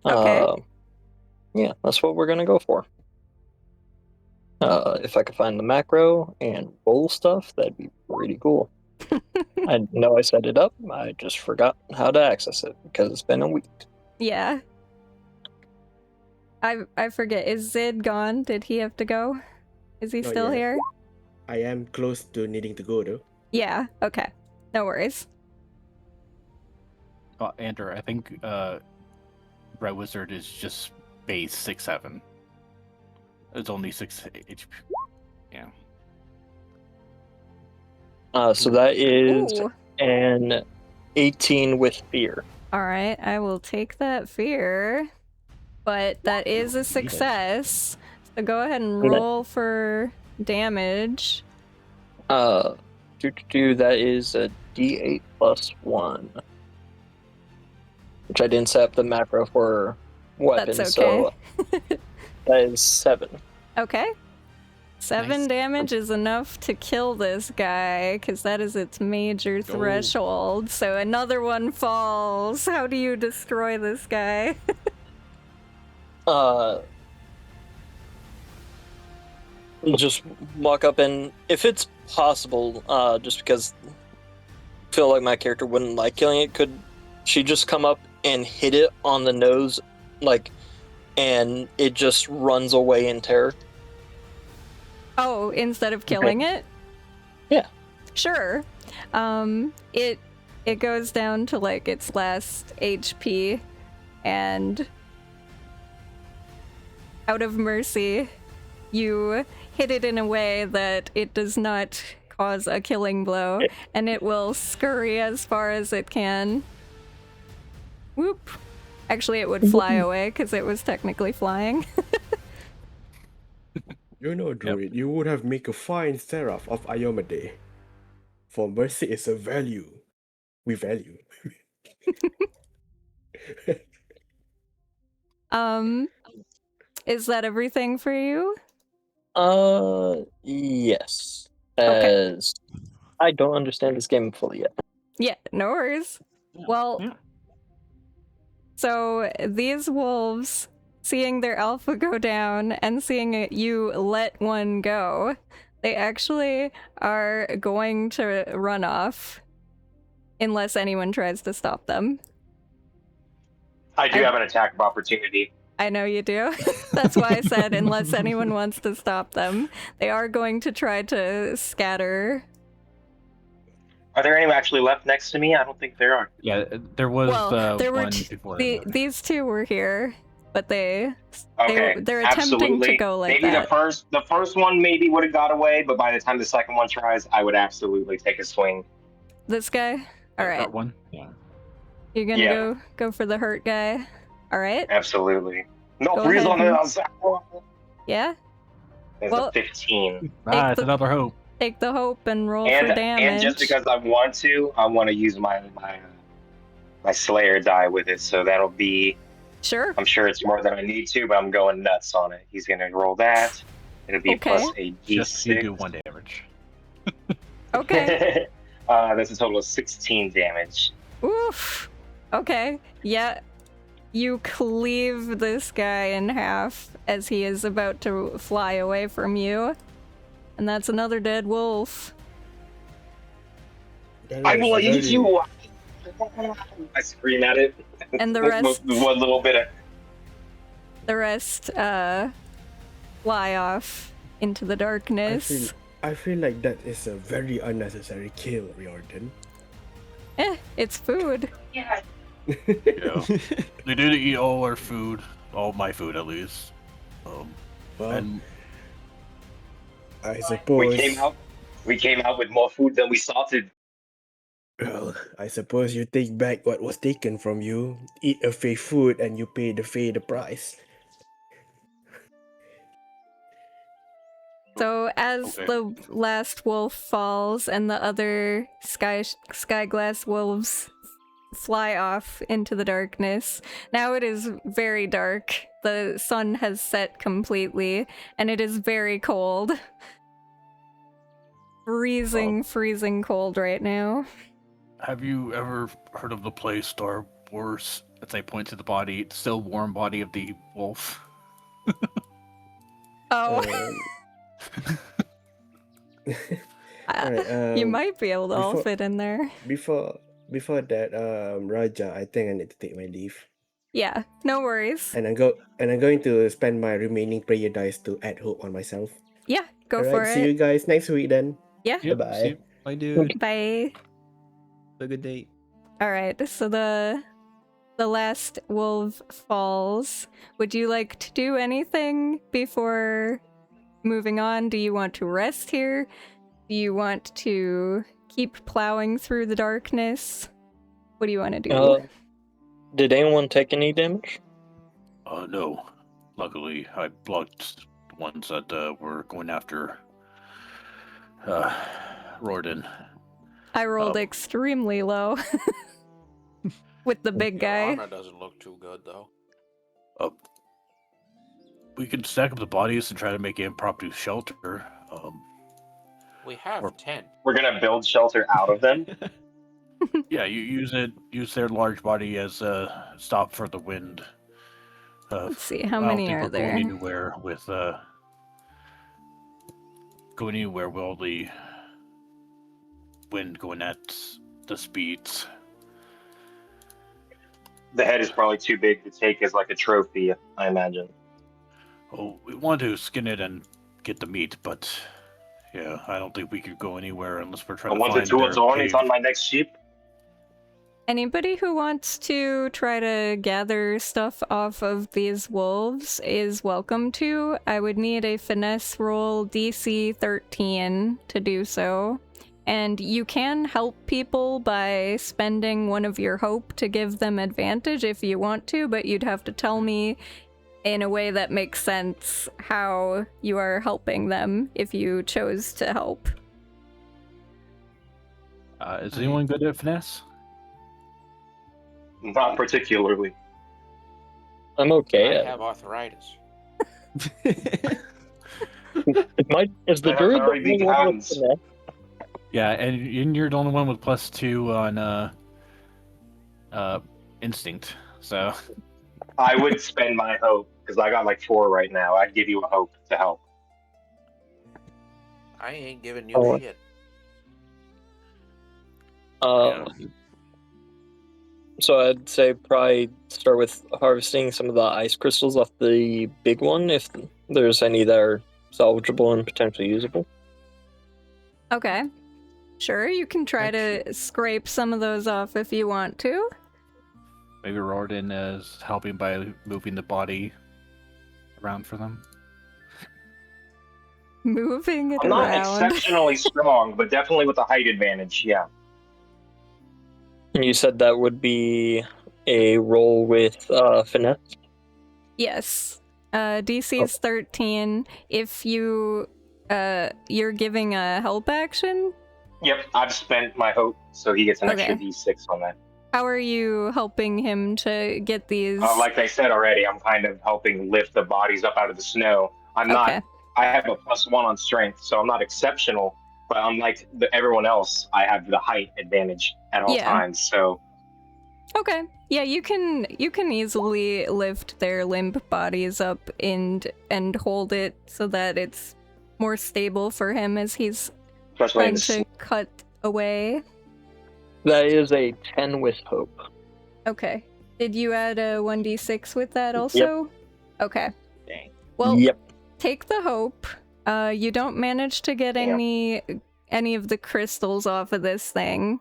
Okay. Yeah, that's what we're gonna go for. If I could find the macro and roll stuff, that'd be pretty cool. I know I set it up, I just forgot how to access it because it's been a week. Yeah. I forget. Is Zid gone? Did he have to go? Is he Not still yet. here? I am close to needing to go though. Yeah. Okay. No worries. Andr, I think Red Wizard is just base 6-7. It's only 6 HP. Yeah. So that is Ooh. an 18 with fear. All right. I will take that fear, but that is a success. So go ahead and roll for damage. That is a D8 plus 1. Which I didn't set up the macro for weapons, That's okay. so that is 7. Okay. 7 Nice. damage is enough to kill this guy, because that is its major threshold. So another one falls. How do you destroy this guy? Just walk up and, if it's possible, just because I feel like my character wouldn't like killing it, could she just come up and hit it on the nose, like, and it just runs away in terror? Oh, instead of killing it? Yeah. Sure. It goes down to like its last HP, and out of mercy, you hit it in a way that it does not cause a killing blow, and it will scurry as far as it can. Whoop. Actually, it would fly away because it was technically flying. You know, Druid, you would have make a fine Seraph of Iomade. For mercy is a value. We value. Is that everything for you? Yes. Okay. As I don't understand this game fully yet. Yeah, no worries. Well, yeah. so these wolves, seeing their alpha go down and seeing you let one go, they actually are going to run off unless anyone tries to stop them. I do have an attack of opportunity. I know you do. That's why I said unless anyone wants to stop them. They are going to try to scatter. Are there any actually left next to me? I don't think there are. Yeah, there was Well, there were one before. these two were here, but they're Okay, attempting absolutely. to go like maybe that. the first one maybe would have got away, but by the time the second one tries, I would absolutely take a swing. This guy? Alright. That one? Yeah. You're gonna Yeah. go for the hurt guy. Alright. Absolutely. No Go freeze ahead on and- it. Yeah? There's Well- a 15. It's another hope. Take the hope and roll for damage. And just because I want to use my Slayer die with it, so that'll be. Sure. I'm sure it's more than I need to, but I'm going nuts on it. He's gonna roll that. It'll be Okay. plus a Just you do d6. 1 damage. Okay. That's a total of 16 damage. Oof. Okay. Yeah. You cleave this guy in half as he is about to fly away from you. And that's another dead wolf. I believe you. I scream at it. And the With rest one little bit of. fly off into the darkness. I feel like that is a very unnecessary kill, Riordan. It's food. Yeah. Yeah. They did eat all our food, all my food at least. Well, And I suppose. We came out with more food than we salted. Well, I suppose you take back what was taken from you, eat a Fae food, and you pay the Fae the price. So as Okay. the last wolf falls and the other skyglass wolves fly off into the darkness, now it is very dark. The sun has set completely, and it is very cold. Freezing cold right now. have you ever heard of the place Star Wars? As I point to the body, still warm body of the wolf. Oh, Alright, you might be able to all before- fit in there. Before that, Raja, I think I need to take my leave, Yeah, no worries. and I'm going to spend my remaining prayer dice to add hope on myself. Yeah, go Alright, for see it. you guys next week then. Yeah, Yep, Bye-bye. see you. Bye, dude. bye. Have a good day. All right, so the last wolf falls. Would you like to do anything before moving on? Do you want to rest here? Do you want to keep plowing through the darkness? What do you want to do? Did anyone take any damage? No. Luckily, I blocked the ones that were going after Riordan. I rolled extremely low with the big Your guy. armor doesn't look too good, though. We could stack up the bodies and try to make an impromptu shelter. We have Or- 10. We're gonna build shelter out of them. Yeah, you use their large body as a stop for the wind. Let's see, how I don't many think are we're there? going anywhere with all the wind going at the speeds. The head is probably too big to take as like a trophy, I imagine. Oh, we want to skin it and get the meat, but yeah, I don't think we could go anywhere unless we're I trying to want the find two their on it's cave. on my next sheep. Anybody who wants to try to gather stuff off of these wolves is welcome to. I would need a finesse roll DC 13 to do so. And you can help people by spending one of your hope to give them advantage if you want to, but you'd have to tell me in a way that makes sense how you are helping them if you chose to help. Is anyone good at finesse? Not particularly. I'm okay. I at have arthritis. it. Is the That's druid already the only one with happens. finesse? Yeah, and you're the only one with +2 on instinct. So I would spend my hope because I got like 4 right now. I'd give you a hope to help. I ain't giving you Oh. shit. Uh, So I'd say probably start with harvesting some of the ice crystals off the big one, if there's any that are salvageable and potentially usable. Okay. Sure, you can try to scrape some of those off if you want to. Maybe Riordan is helping by moving the body around for them. Moving it I'm not around. exceptionally strong, but definitely with a height advantage. Yeah. And you said that would be a roll with finesse? Yes. DC is 13. If you're giving a help action? Yep, I've spent my hope, so he gets an extra Okay. D6 on that. How are you helping him to get these? Like I said already, I'm kind of helping lift the bodies up out of the snow. I'm Okay. not. I have a +1 on strength, so I'm not exceptional. But unlike everyone else, I have the height advantage at all times. So Okay. Yeah, you can easily lift their limp bodies up and hold it so that it's more stable for him as he's especially in trying to cut away. That is a 10 with hope. Okay. Did you add a 1d6 with that also? Okay. Dang. Well, Yep. take the hope. You don't manage to get any of the crystals off of this thing.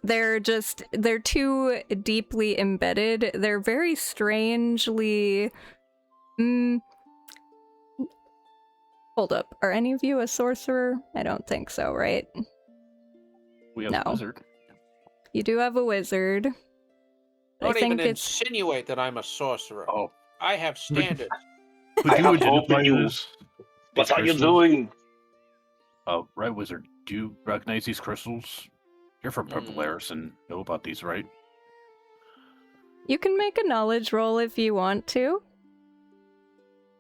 They're too deeply embedded. They're very strangely Hold up. Are any of you a sorcerer? I don't think so, right? We have No. a wizard. You do have a wizard. Don't I think even it's insinuate that I'm a sorcerer. Oh, I have standards. could I you have identify hope in you. these What are you crystals? doing? Right, wizard. Do you recognize these crystals? You're from Polaris and know about these, right? You can make a knowledge roll if you want to.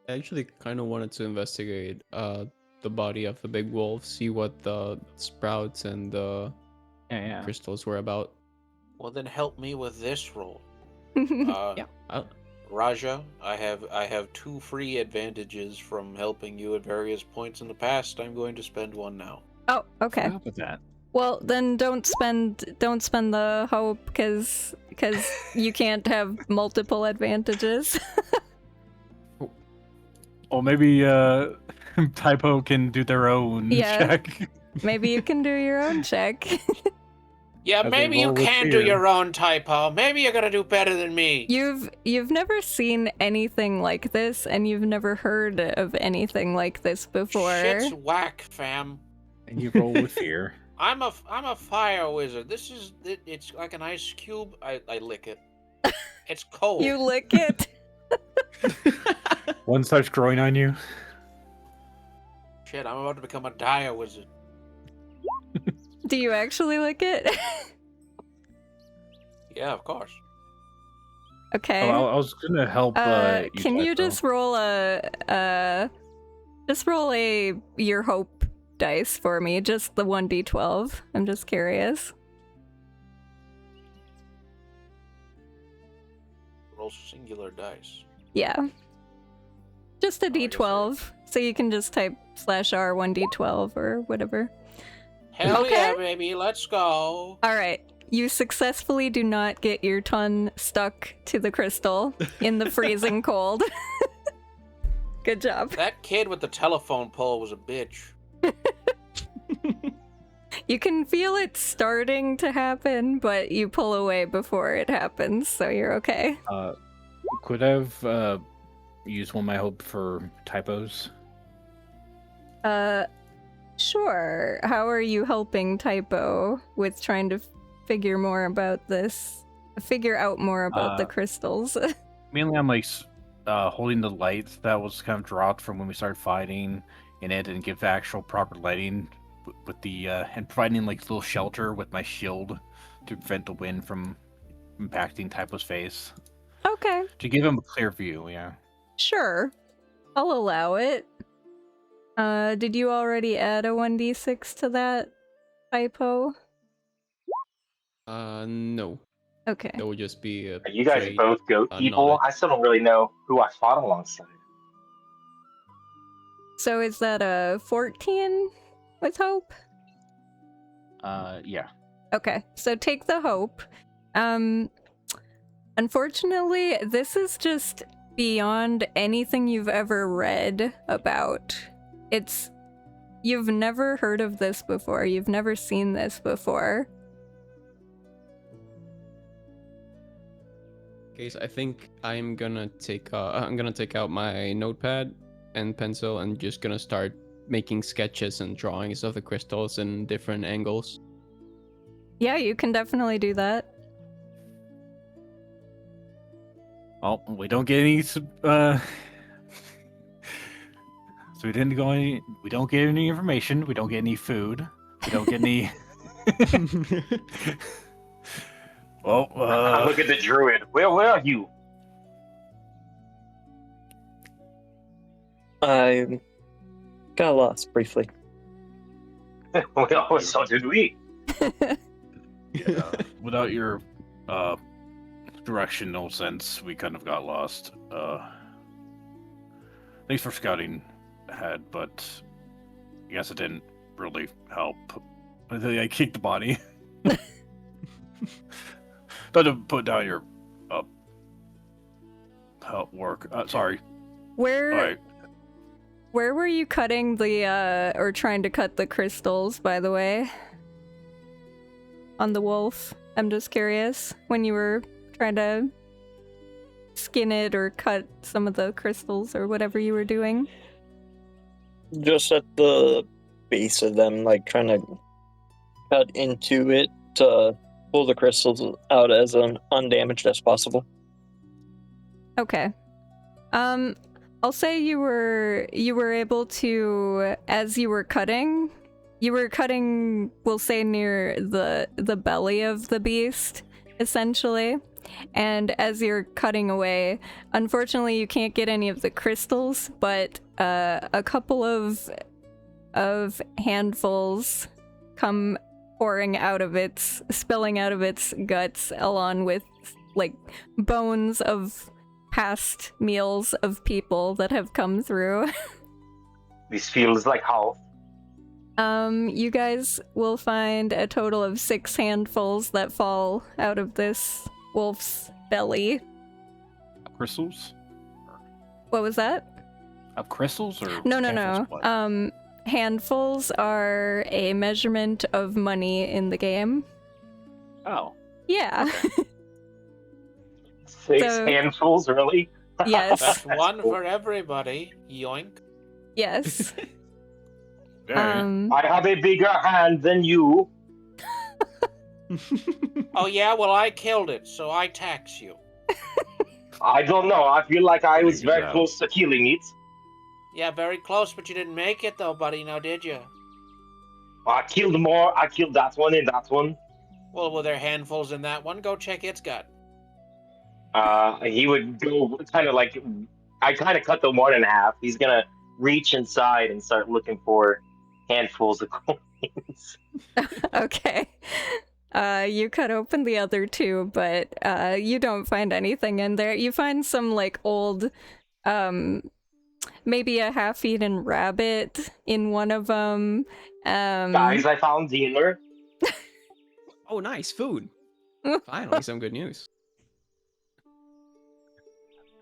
I actually kind of wanted to investigate the body of the big wolf, see what the sprouts and the Yeah. crystals were about. Well, then help me with this roll. Yeah. Raja, I have 2 free advantages from helping you at various points in the past. I'm going to spend 1 now. Oh, okay. What with that? Well, then don't spend the hope because you can't have multiple advantages. Oh, maybe Typo can do their own check. Maybe you can do your own check. Yeah, As maybe we you roll with can do fear. your own typo. Maybe you're gonna do better than me. You've never seen anything like this, and you've never heard of anything like this before. Shit's whack, fam. And you roll with fear. I'm a fire wizard. It's like an ice cube. I lick it. It's cold. You lick it. One starts growing on you. Shit, I'm about to become a dire wizard. Do you actually lick it? Yeah, of course. Okay. Oh, I was gonna help. Can you Typo. just roll your hope dice for me? Just the 1d12. I'm just curious. Roll singular dice. Yeah. Just a I guess d12. So you can just type /r 1d12 or whatever. Hell Okay. yeah, baby, let's go. Alright. You successfully do not get your tongue stuck to the crystal in the freezing cold. Good job. That kid with the telephone pole was a bitch. You can feel it starting to happen, but you pull away before it happens, so you're okay. Could I have used one of my hope for typos? Sure. How are you helping Typo with trying to figure out more about the crystals? Mainly, I'm like holding the lights that was kind of dropped from when we started fighting, and it didn't give actual proper lighting with the and providing like little shelter with my shield to prevent the wind from impacting Typo's face. Okay. To give him a clear view, yeah. Sure. I'll allow it. Did you already add a 1d6 to that, Typo? No. Okay. That would just be a Are you guys trait, both goat people? knowledge. I still don't really know who I fought alongside. So is that a 14 with hope? Yeah. Okay, so take the hope. Unfortunately, this is just beyond anything you've ever read about. You've never heard of this before. You've never seen this before. Okay, so I think I'm gonna take out my notepad and pencil and just gonna start making sketches and drawings of the crystals in different angles. Yeah, you can definitely do that. Well, we don't get any. So we didn't go any. We don't get any information. We don't get any food. We don't get any. Well, Look at the druid. Where are you? I got lost briefly. Well, so did we. yeah, without your directional sense, we kind of got lost. Thanks for scouting ahead, but I guess it didn't really help. I kicked the body. Don't to put down your work. Sorry. Where All right. Where were you cutting the or trying to cut the crystals, by the way? On the wolf? I'm just curious. When you were trying to skin it or cut some of the crystals or whatever you were doing? Just at the base of them, like trying to cut into it to pull the crystals out as undamaged as possible. Okay. I'll say you were able to, as you were cutting, we'll say near the belly of the beast, essentially. And as you're cutting away, unfortunately you can't get any of the crystals, but a couple of handfuls come spilling out of its guts, along with like bones of past meals of people that have come through. This feels like how. You guys will find a total of 6 handfuls that fall out of this wolf's belly. Crystals? What was that? Of crystals or No. what? Handfuls are a measurement of money in the game. Oh. Yeah. Okay. 6 So- handfuls, really? Yes. That's one cool. for everybody. Yoink. Yes. Alright. I have a bigger hand than you. Oh yeah, well I killed it, so I tax you. I don't know. I feel like I was Figures very out. close to killing it. Yeah, very close, but you didn't make it though, buddy, now did you? I killed more. I killed that one and that one. Well, were there handfuls in that one? Go check its gut. He would go kind of like, I kind of cut the one in half. He's gonna reach inside and start looking for handfuls of coins. Okay. You cut open the other 2, but you don't find anything in there. You find some like old, maybe a half-eaten rabbit in one of them. Guys, I found dinner. Oh, nice food. Finally, some good news.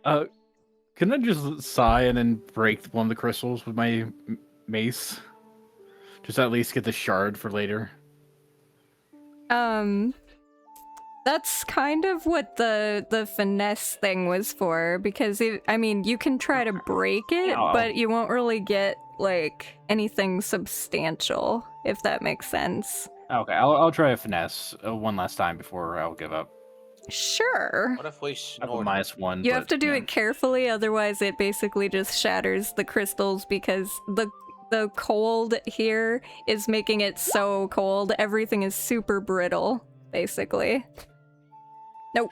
Can I just sigh and then break one of the crystals with my mace? Just at least get the shard for later. That's kind of what the finesse thing was for, because you can try to break it, Oh. but you won't really get like anything substantial, if that makes sense. Okay, I'll try a finesse one last time before I'll give up. Sure. What if we I have a snort? -1. You have but, to do yeah. it carefully, otherwise it basically just shatters the crystals, because the cold here is making it so cold. Everything is super brittle, basically. Nope.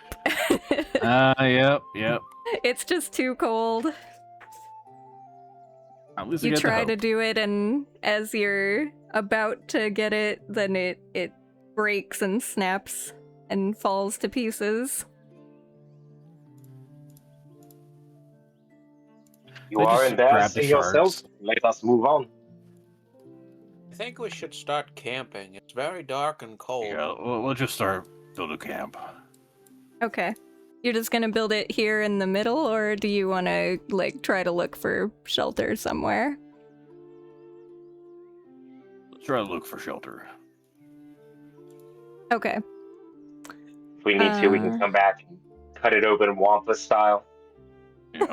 Yep. It's just too cold. At least I You get the try to hope. do it, and as you're about to get it, then it breaks and snaps and falls to pieces. You I are just grab the embarrassing yourself. shards. Let us move on. I think we should start camping. It's very dark and cold. Yeah, we'll just start build a camp. Okay. You're just gonna build it here in the middle, or do you want to, like, try to look for shelter somewhere? Let's try to look for shelter. Okay. If we need to, we can come back and cut it open Wampa style. Yeah.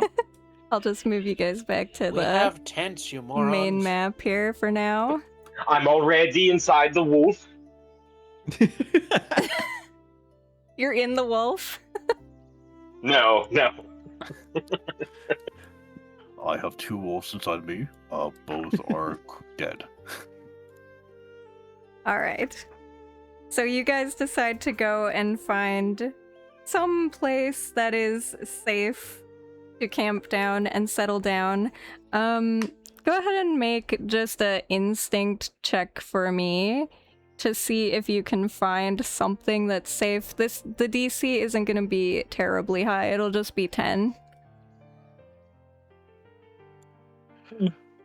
I'll just move you guys back to We the have tents, you morons. main map here for now. I'm already inside the wolf. You're in the wolf? No. I have 2 wolves inside me. Both are dead. Alright. So you guys decide to go and find some place that is safe to camp down and settle down. Go ahead and make just a instinct check for me to see if you can find something that's safe. The DC isn't going to be terribly high. It'll just be 10.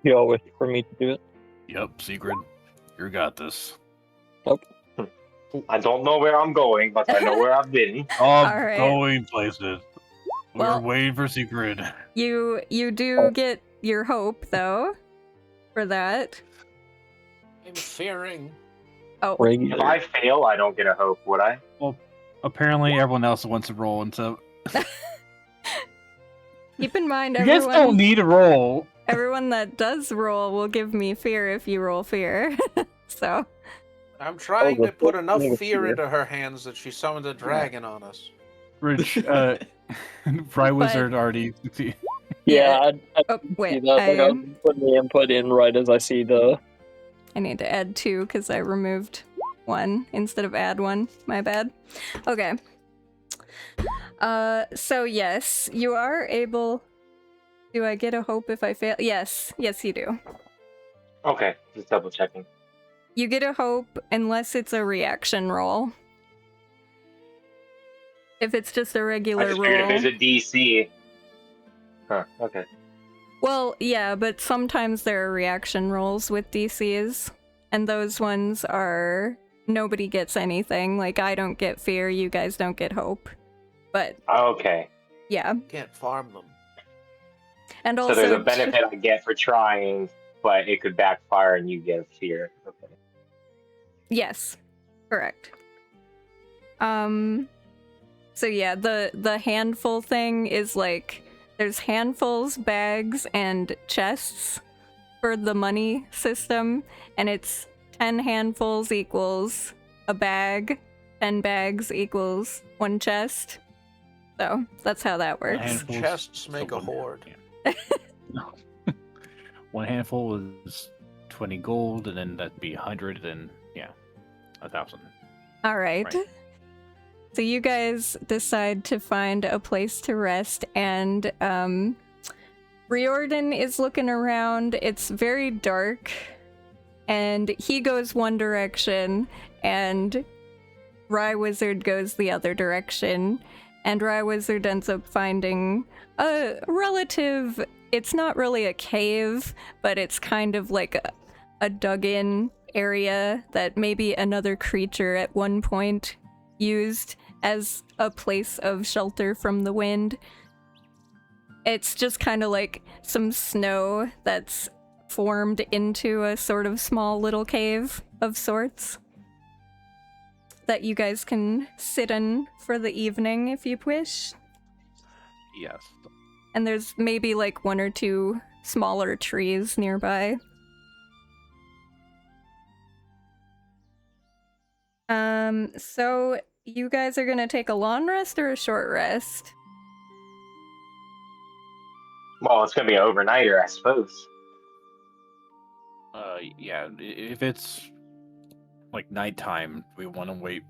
You all wait for me to do it? Yep, Sigrid, you got this. I don't know where I'm going, but I know where I've been. Alright. Going places. We're Well- waiting for Sigrid. You do get your hope, though, for that. I'm fearing. Oh, If Regular. I fail, I don't get a hope, would I? Apparently, everyone else wants to roll, and so keep in mind, you guys don't need a roll. everyone that does roll will give me fear if you roll fear. So, I'm trying Oh, to put the- enough the fear fear. into her hands that she summoned a dragon on us. Rich, Fry Wizard already succeeded. Yeah, I oh, see wait, that. Like, I'll put the input in right as I see the. I need to add 2 because I removed 1 instead of add 1. My bad. Okay. So yes, you are able. Do I get a hope if I fail? Yes, you do. Okay, just double checking. You get a hope unless it's a reaction roll. If it's just a I regular just figured if roll. there's a DC. Huh, okay. Well, yeah, but sometimes there are reaction rolls with DCs, and those ones are nobody gets anything. Like, I don't get fear, you guys don't get hope. But Okay. yeah, Can't farm them. and So also there's a benefit I get for trying, but it could backfire and you get fear. Okay. yes, correct. So yeah, the handful thing is like there's handfuls, bags, and chests for the money system, and it's 10 handfuls equals a bag, 10 bags equals 1 chest. So that's how that works. Handfuls, Chests make so a one- hoard. yeah. One handful is 20 gold, and then that'd be 100, and 1,000. All right. Right. So you guys decide to find a place to rest, and Riordan is looking around. It's very dark, and he goes one direction, and Rye Wizard goes the other direction, and Rye Wizard ends up finding a relative. It's not really a cave, but it's kind of like a dug-in area that maybe another creature at one point used as a place of shelter from the wind. It's just kind of like some snow that's formed into a sort of small little cave of sorts that you guys can sit in for the evening if you wish. Yes. And there's maybe like 1 or 2 smaller trees nearby. So you guys are gonna take a long rest or a short rest? Well, it's gonna be an overnighter, I suppose. Yeah, if it's like nighttime, we want to wait.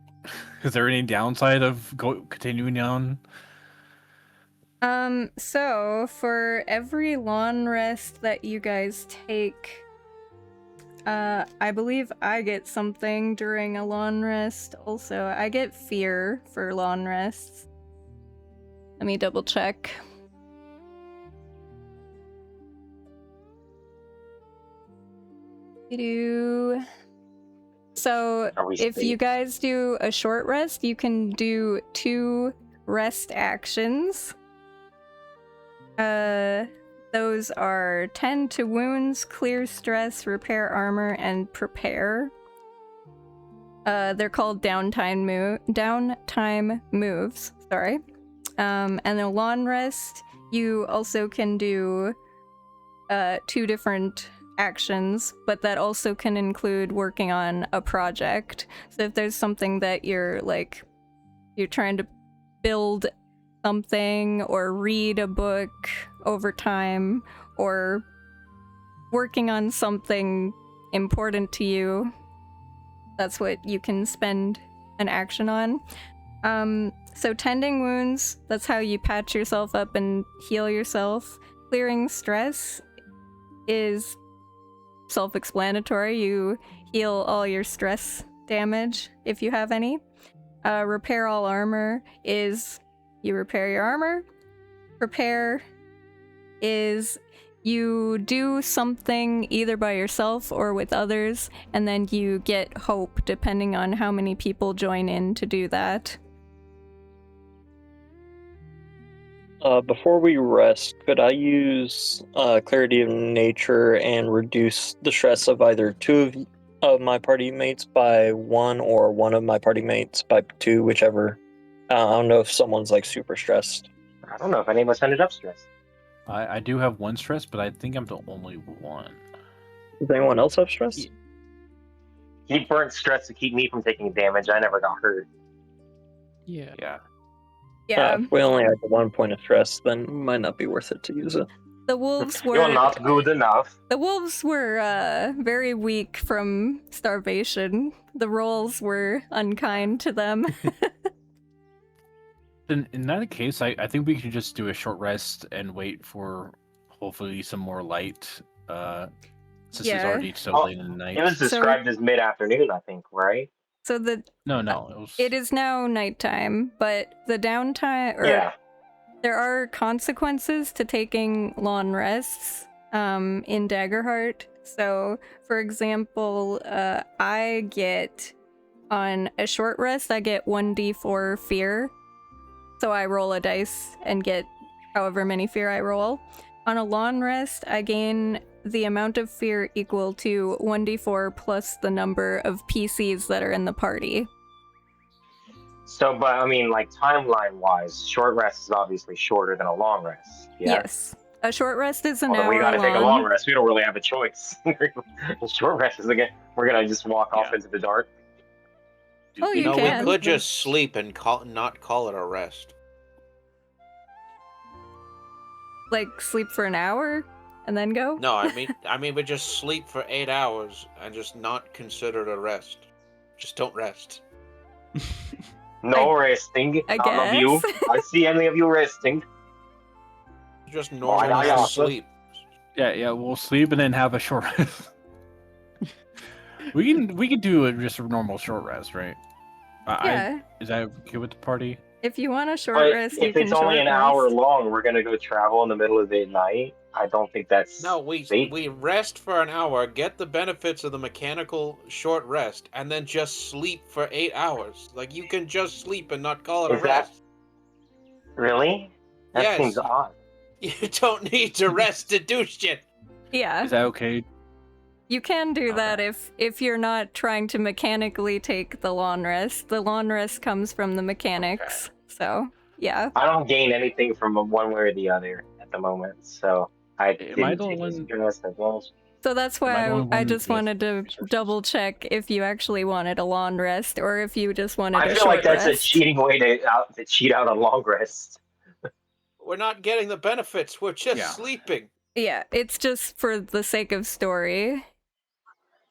Is there any downside of continuing on? So for every long rest that you guys take, I believe I get something during a long rest. Also, I get fear for long rests. Let me double check. So Are we if you safe? guys do a short rest, you can do 2 rest actions. Those are tend to wounds, clear stress, repair armor, and prepare. They're called downtime moves. Sorry. And a long rest, you also can do 2 different actions, but that also can include working on a project. So if there's something that you're trying to build something or read a book over time or working on something important to you, that's what you can spend an action on. So tending wounds, that's how you patch yourself up and heal yourself. Clearing stress is self-explanatory. You heal all your stress damage if you have any. Repair all armor is you repair your armor. Prepare is you do something either by yourself or with others, and then you get hope depending on how many people join in to do that. Before we rest, could I use Clarity of Nature and reduce the stress of either 2 of my party mates by 1 or 1 of my party mates by 2, whichever. I don't know if someone's like super stressed. I don't know if any of us ended up stressed. I do have 1 stress, but I think I'm the only one. Does anyone else have stress? He burnt stress to keep me from taking damage. I never got hurt. Yeah. Yeah. Yeah, If we only had 1 point of stress, then it might not be worth it to use it. the wolves You're were not good enough. the wolves were very weak from starvation. The rolls were unkind to them. Then in that case, I think we could just do a short rest and wait for hopefully some more light. Since it's Yeah. already so late in the night. It was described as mid-afternoon, I think, right? So No, it is now nighttime, but the downtime Yeah. there are consequences to taking long rests in Daggerheart. So, for example, I get on a short rest, I get 1d4 fear. So I roll a dice and get however many fear I roll. On a long rest, I gain the amount of fear equal to 1d4 plus the number of PCs that are in the party. So, but I mean, like timeline-wise, short rest is obviously shorter than a long rest. Yeah? Yes. A short rest is an Although hour we gotta long. take a long rest, we don't really have a choice. Short rest is again, we're gonna just walk off into the dark. Oh, you No, can. we could just sleep and not call it a rest. Like sleep for an hour and then go? No, I mean, we just sleep for 8 hours and just not consider it a rest. Just don't rest. No resting. I None of you. guess. I see any of you resting. Just normally yeah. sleep. Yeah, we'll sleep and then have a short rest. we can do just a normal short rest, right? Yeah. Is that okay with the party? If you want a short But rest, you if can it's only short an hour rest. long, we're gonna go travel in the middle of the night. I don't think that's No, we safe. rest for an hour, get the benefits of the mechanical short rest, and then just sleep for 8 hours. Like, you can just sleep and not call it Is a that- rest. Really? That Yes. seems odd. You don't need to rest to do shit. Yeah. Is that okay? You can do that if you're not trying to mechanically take the long rest. The long rest comes from the mechanics. So, yeah. I don't gain anything from one way or the other at the moment, so I Am I didn't the take one- this rest as well. So that's Am I why the only I one just with wanted to double check if you actually wanted a long rest or if you just wanted I a feel short like that's rest. a cheating way to cheat out on long rest. We're not getting the benefits, we're just Yeah. sleeping. Yeah, it's just for the sake of story.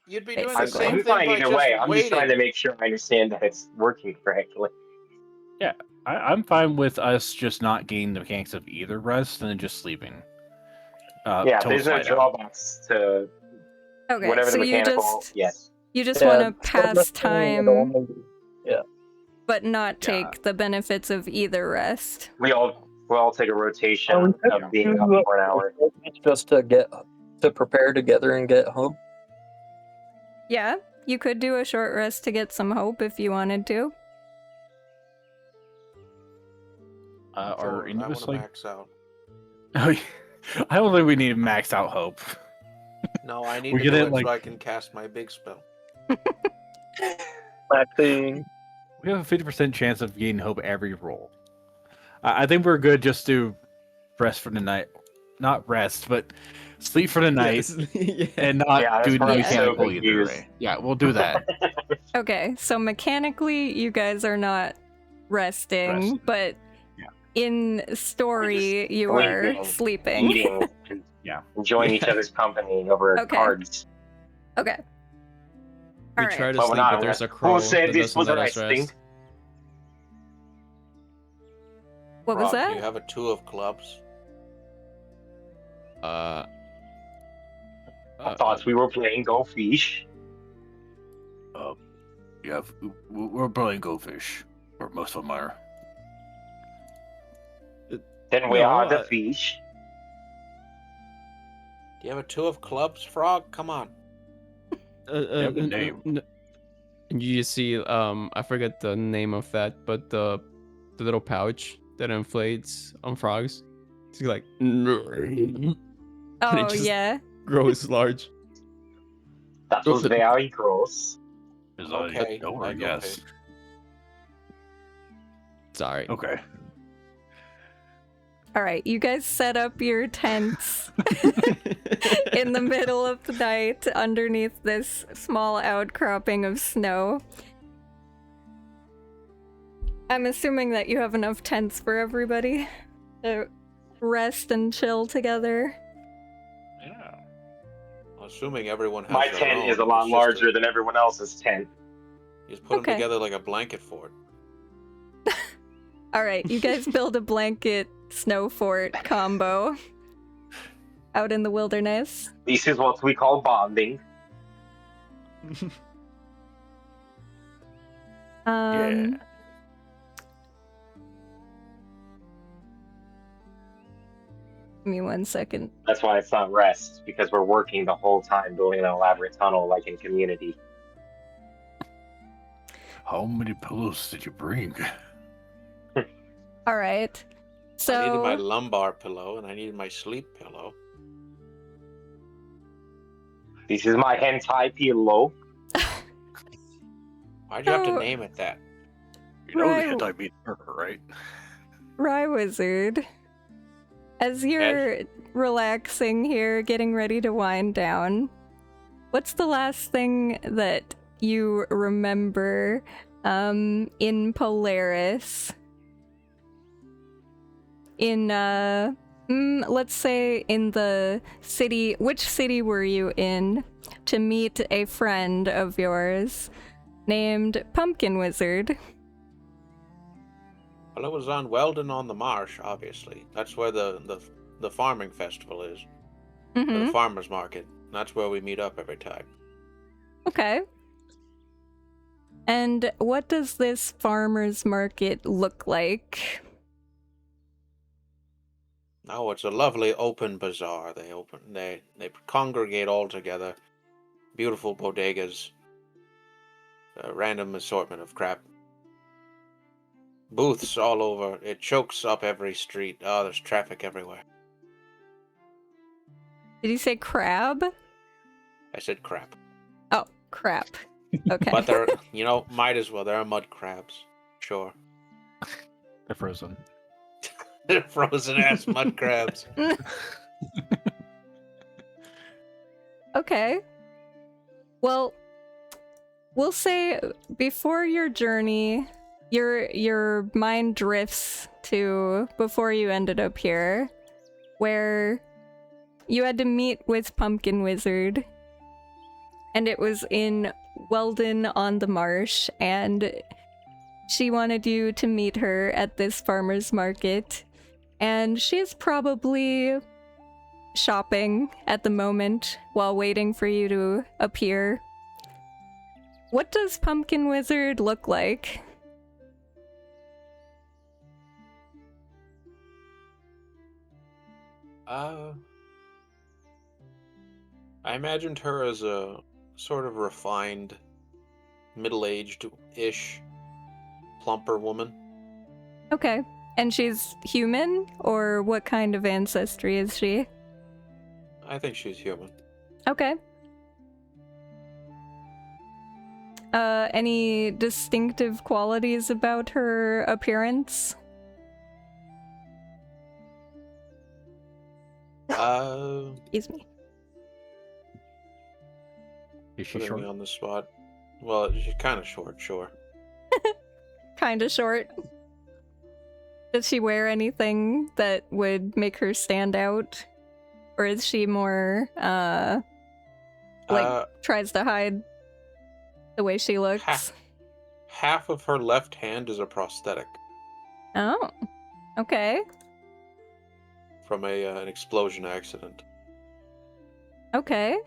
You'd be doing I'm the same I'm thing fine by either just way. I'm just trying to waiting. make sure I understand that it's working correctly. I'm fine with us just not gaining the mechanics of either rest and then just sleeping. Yeah, till there's no light out. drawbacks to Okay, whatever so the mechanical. you just Yeah, want to pass time but not Yeah. take the benefits of either rest. We'll all take a rotation of being up for an hour. Just to prepare together and get home. Yeah, you could do a short rest to get some hope if you wanted to. Or Sure, any I of want us to like? max out. I don't think we need max out hope. No, I need We to get do it, it like- so I can cast my big spell. Maxing. We have a 50% chance of gaining hope every roll. I think we're good just to rest for the night. Not rest, but sleep for the night Yeah. and not Yeah, that's do the why I'm so mechanical either confused. way. Yeah, we'll do that. Okay, so mechanically, you guys are not resting, Resting. but Yeah. in story, you are sleeping. Eating, and Yeah. enjoying each other's company over Okay. cards. Okay. We All try right. to But sleep, we're not but there's a rest- crow Who said that this doesn't was let us resting? rest. What was Rob, do you that? have a 2 of clubs? I thought we were playing Go Fish. Yeah, we're playing Go Fish. Or most of them are. Then we No, are the fish. Do you have a 2 of clubs, Frog? Come on. have a name. You see, I forget the name of that, but the little pouch that inflates on frogs. It's like, and Oh, just- yeah. grows large. That was very gross. Is Okay, no, I I go guess. fish. Sorry. Okay. All right, you guys set up your tents in the middle of the night underneath this small outcropping of snow. I'm assuming that you have enough tents for everybody to rest and chill together. Yeah. Assuming everyone has My their tent own, is a lot it's just larger than everyone else's tent. You just put them Okay. together like a blanket fort. All right, you guys build a blanket snow fort combo out in the wilderness. This is what we call bonding. Yeah. Give me 1 second. That's why it's not rest, because we're working the whole time building an elaborate tunnel like in Community. How many pillows did you bring? All right. I needed my So, lumbar pillow and I needed my sleep pillow. This is my hentai pillow. Why'd you have to Oh. name it that? You know Right. the anti-meat murder, right? Rye Wizard, as you're relaxing here, getting ready to wind down, what's the last thing that you remember in Polaris? In, let's say in the city, which city were you in to meet a friend of yours named Pumpkin Wizard? Well, it was on Weldon on the Marsh, obviously. That's where the farming festival is. Or Mm-hmm. the farmer's market. That's where we meet up every time. Okay. And what does this farmer's market look like? Oh, it's a lovely open bazaar. They congregate all together. Beautiful bodegas. A random assortment of crap. Booths all over. It chokes up every street. Oh, there's traffic everywhere. Did you say crab? I said crap. Oh, crap. Okay. But they're, might as well. There are mud crabs. Sure. They're frozen. They're frozen ass mud crabs. Okay. Well, we'll say before your journey, your mind drifts to before you ended up here, where you had to meet with Pumpkin Wizard, and it was in Weldon on the Marsh, and she wanted you to meet her at this farmer's market, and she's probably shopping at the moment while waiting for you to appear. What does Pumpkin Wizard look like? I imagined her as a sort of refined, middle-aged-ish, plumper woman. Okay. And she's human, or what kind of ancestry is she? I think she's human. Okay. Any distinctive qualities about her appearance? Excuse me. Is she Putting short? me on the spot. Well, she's kind of short, sure. Kinda short. Does she wear anything that would make her stand out? Or is she more, tries to hide the way she looks? Half of her left hand is a prosthetic Oh, okay. from an explosion accident. Okay.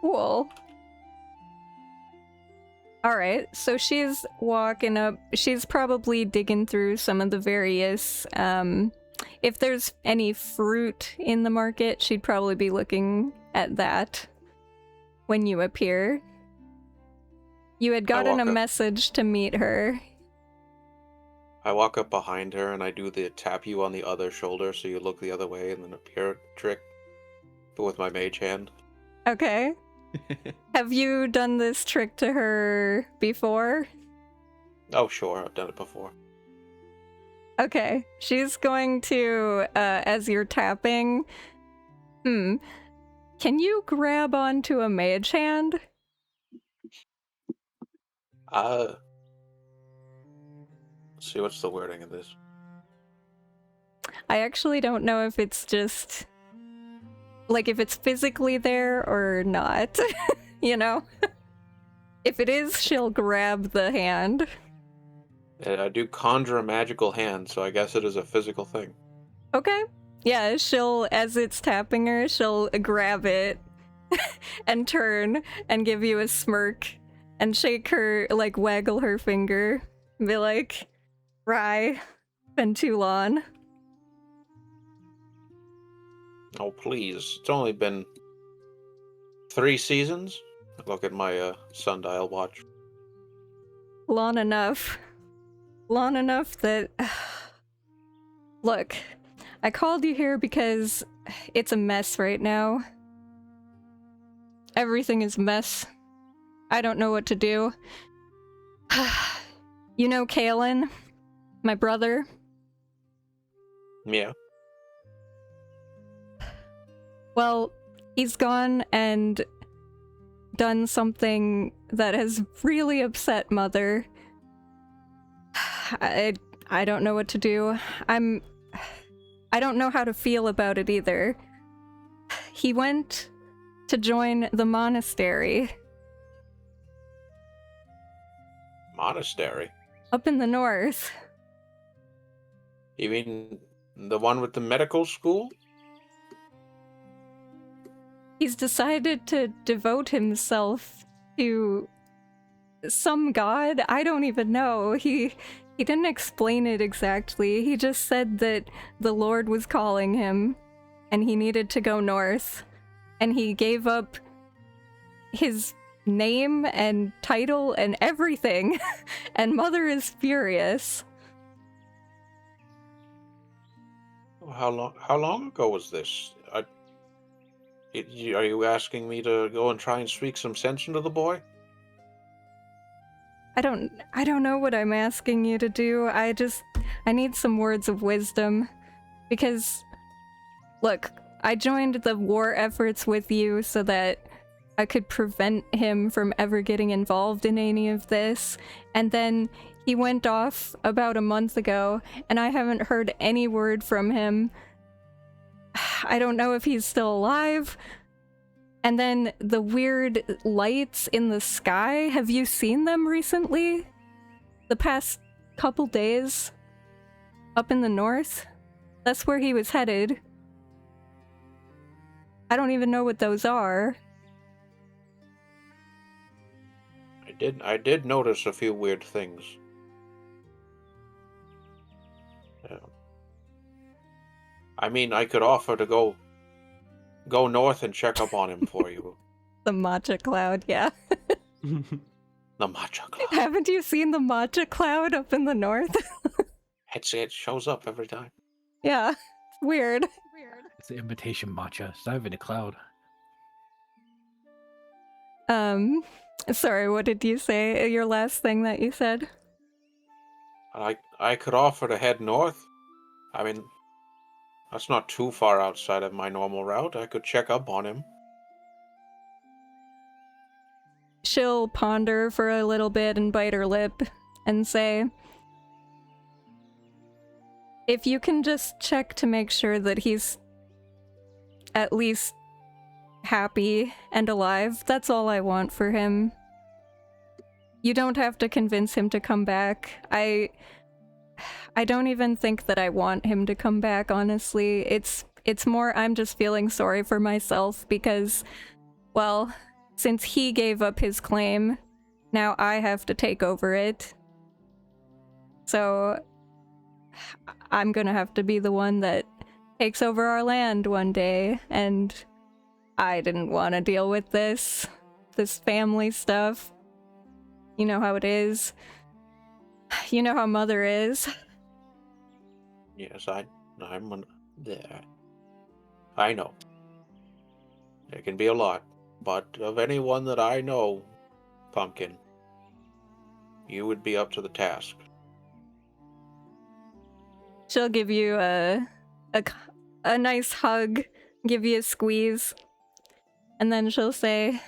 Cool. Alright, so she's walking up. She's probably digging through some of the various, if there's any fruit in the market, she'd probably be looking at that when you appear. You had gotten a message to meet her. I walk up behind her and I do the tap you on the other shoulder so you look the other way and then appear trick, but with my mage hand. Okay. Have you done this trick to her before? Oh, sure, I've done it before. Okay. She's going to, as you're tapping, can you grab onto a mage hand? Let's see, what's the wording of this? I actually don't know if it's just, like, if it's physically there or not, you know? If it is, she'll grab the hand. I do conjure a magical hand, so I guess it is a physical thing. Okay. Yeah, as it's tapping her, she'll grab it and turn and give you a smirk and shake her, like, waggle her finger. Be like, Rye, been too long. Oh, please. It's only been 3 seasons? Look at my sundial watch. Long enough. Long enough that... Look, I called you here because it's a mess right now. Everything is a mess. I don't know what to do. You know Kalen? My brother? Yeah. Well, he's gone and done something that has really upset Mother. I don't know what to do. I don't know how to feel about it either. He went to join the monastery. Monastery? Up in the north. You mean the one with the medical school? He's decided to devote himself to some god. I don't even know. He didn't explain it exactly. He just said that the Lord was calling him and he needed to go north. And he gave up his name and title and everything. And Mother is furious. How long ago was this? Are you asking me to go and try and speak some sense into the boy? I don't know what I'm asking you to do. I need some words of wisdom. Because, look, I joined the war efforts with you so that I could prevent him from ever getting involved in any of this. And then he went off about a month ago, and I haven't heard any word from him. I don't know if he's still alive. And then the weird lights in the sky, have you seen them recently? The past couple days? Up in the north? That's where he was headed. I don't even know what those are. I did notice a few weird things. I mean, I could offer to go go north and check up on him for you. The matcha cloud, yeah. The matcha cloud. Haven't you seen the matcha cloud up in the north? It shows up every time. Yeah, it's weird. It's the imitation matcha. It's not even a cloud. Sorry, what did you say? Your last thing that you said? I could offer to head north. I mean, that's not too far outside of my normal route. I could check up on him. She'll ponder for a little bit and bite her lip and say, if you can just check to make sure that he's at least happy and alive, that's all I want for him. You don't have to convince him to come back. I don't even think that I want him to come back, honestly. It's more I'm just feeling sorry for myself because, well, since he gave up his claim, now I have to take over it. So I'm gonna have to be the one that takes over our land one day, and I didn't want to deal with this family stuff. You know how it is. You know how Mother is. Yes, I'm there. I know. There can be a lot, but of anyone that I know, Pumpkin, you would be up to the task. She'll give you a nice hug, give you a squeeze, and then she'll say,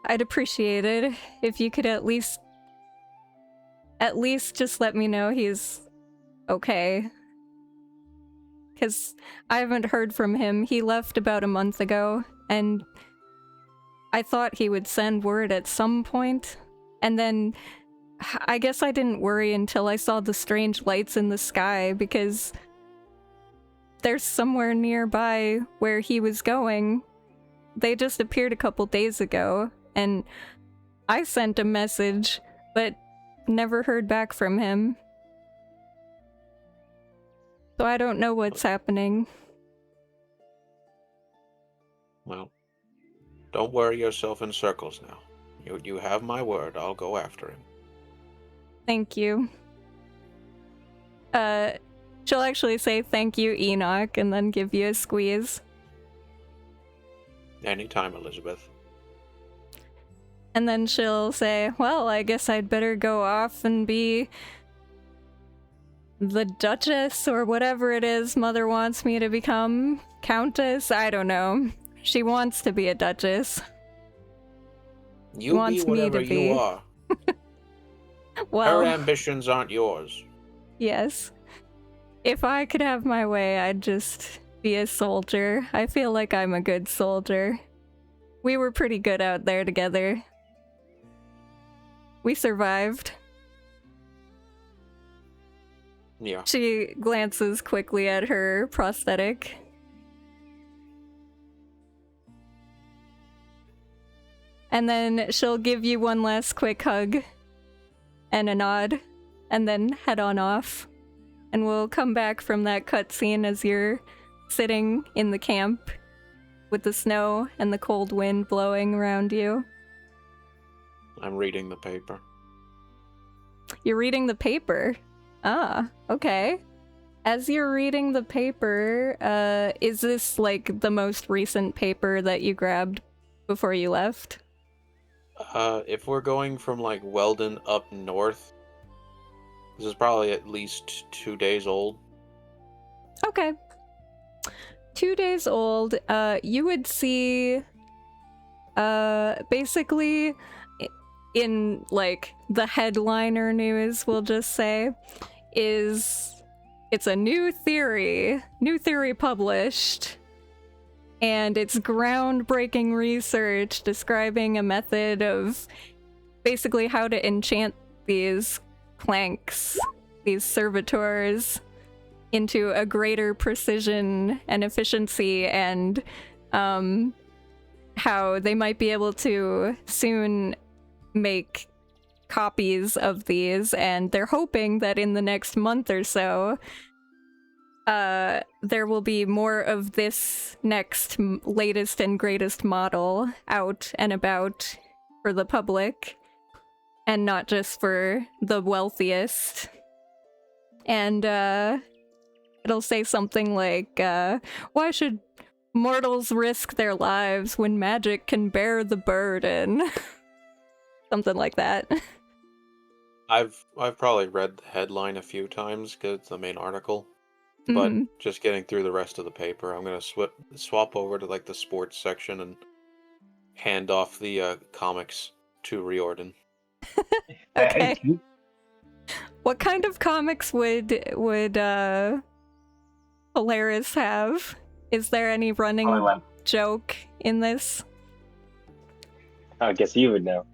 I'd appreciate it if you could at least just let me know he's okay. Because I haven't heard from him. He left about a month ago, and I thought he would send word at some point. And then I guess I didn't worry until I saw the strange lights in the sky, because there's somewhere nearby where he was going. They just appeared a couple days ago, and I sent a message, but never heard back from him. So I don't know what's happening. Well, don't worry yourself in circles now. You have my word. I'll go after him. Thank you. She'll actually say thank you, Enoch, and then give you a squeeze. Anytime, Elizabeth. And then she'll say, well, I guess I'd better go off and be the Duchess or whatever it is Mother wants me to become. Countess? I don't know. She wants to be a Duchess. You wants be whatever me to you be. are. Well, Her ambitions aren't yours. yes. If I could have my way, I'd just be a soldier. I feel like I'm a good soldier. We were pretty good out there together. We survived. Yeah. She glances quickly at her prosthetic. And then she'll give you one last quick hug and a nod, and then head on off. And we'll come back from that cutscene as you're sitting in the camp with the snow and the cold wind blowing around you. I'm reading the paper. You're reading the paper? Ah, okay. As you're reading the paper, is this like the most recent paper that you grabbed before you left? If we're going from like Weldon up north, this is probably at least 2 days old. Okay. 2 days old. You would see, basically, in like the headliner news, we'll just say, it's a new theory published, and it's groundbreaking research describing a method of basically how to enchant these clanks, these servitors, into a greater precision and efficiency, and how they might be able to soon make copies of these, and they're hoping that in the next month or so there will be more of this next latest and greatest model out and about for the public, and not just for the wealthiest. And it'll say something like, why should mortals risk their lives when magic can bear the burden? Something like that. I've probably read the headline a few times because it's the main article, but just getting through the rest of the paper, I'm gonna swap over to like the sports section and hand off the comics to Riordan. Okay. What kind of comics would Polaris have? Is there any running joke in this? I guess you would know.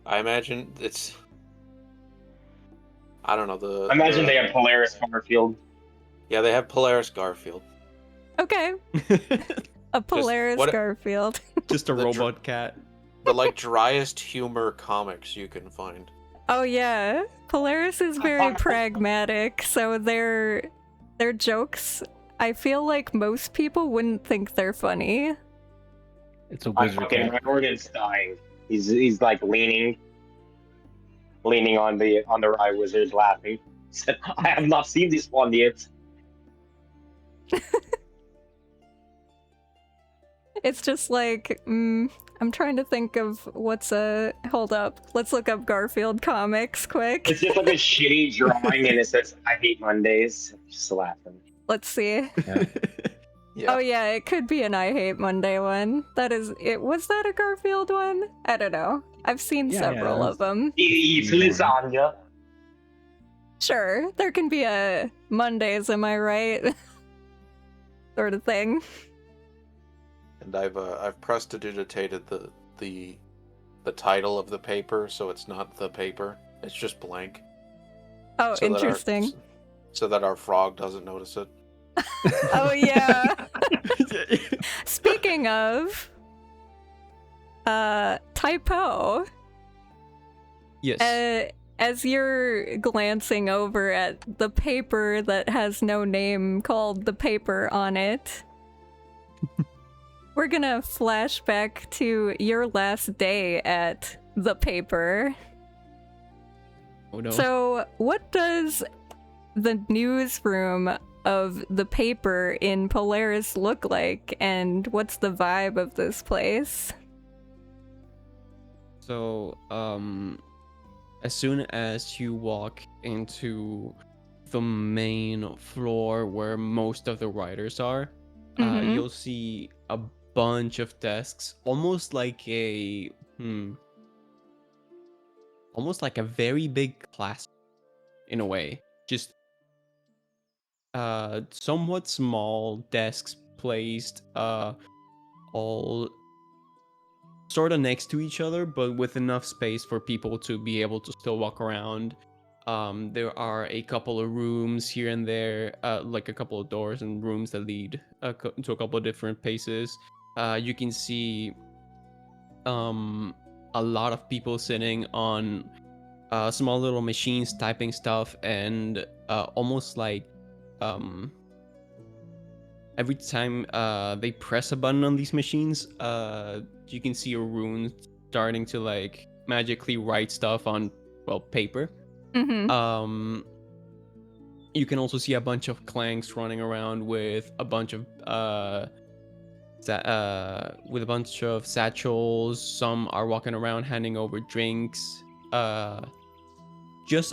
I imagine it's. I don't know I imagine they have Polaris Garfield. Yeah, they have Polaris Garfield. Okay. A Polaris Garfield. Just a robot cat. The like driest humor comics you can find. Oh yeah, Polaris is very pragmatic, so their jokes, I feel like most people wouldn't think they're funny. It's a wizard. Okay, Riordan's dying. He's like leaning on the Rye Wizard, laughing. Said, I have not seen this one yet. It's just like, I'm trying to think of what's hold up. Let's look up Garfield comics quick. It's just like a shitty drawing and it says, I hate Mondays. Just laughing. Let's see. Yeah. Oh yeah, it could be an I Hate Monday one. That is it. Was that a Garfield one? I don't know. I've seen several of them. He eats lasagna. Sure, there can be a Mondays, am I right? Sort of thing. And I've prestidigitated the title of the paper, so it's not the paper. It's just blank. Oh, so interesting. So that our frog doesn't notice it. Oh yeah. Speaking of typo. Yes. As you're glancing over at the paper that has no name called the paper on it, we're gonna flash back to your last day at the paper. Oh no. So, what does the newsroom of the paper in Polaris look like, and what's the vibe of this place? So, as soon as you walk into the main floor where most of the writers are, you'll see a bunch of desks, almost like a very big class in a way. Just somewhat small desks placed all sort of next to each other, but with enough space for people to be able to still walk around. There are a couple of rooms here and there, like a couple of doors and rooms that lead to a couple of different places. You can see a lot of people sitting on small little machines typing stuff, and almost like every time they press a button on these machines, you can see a rune starting to like magically write stuff on, well, paper. You can also see a bunch of clanks running around with a bunch of satchels. Some are walking around handing over drinks. Just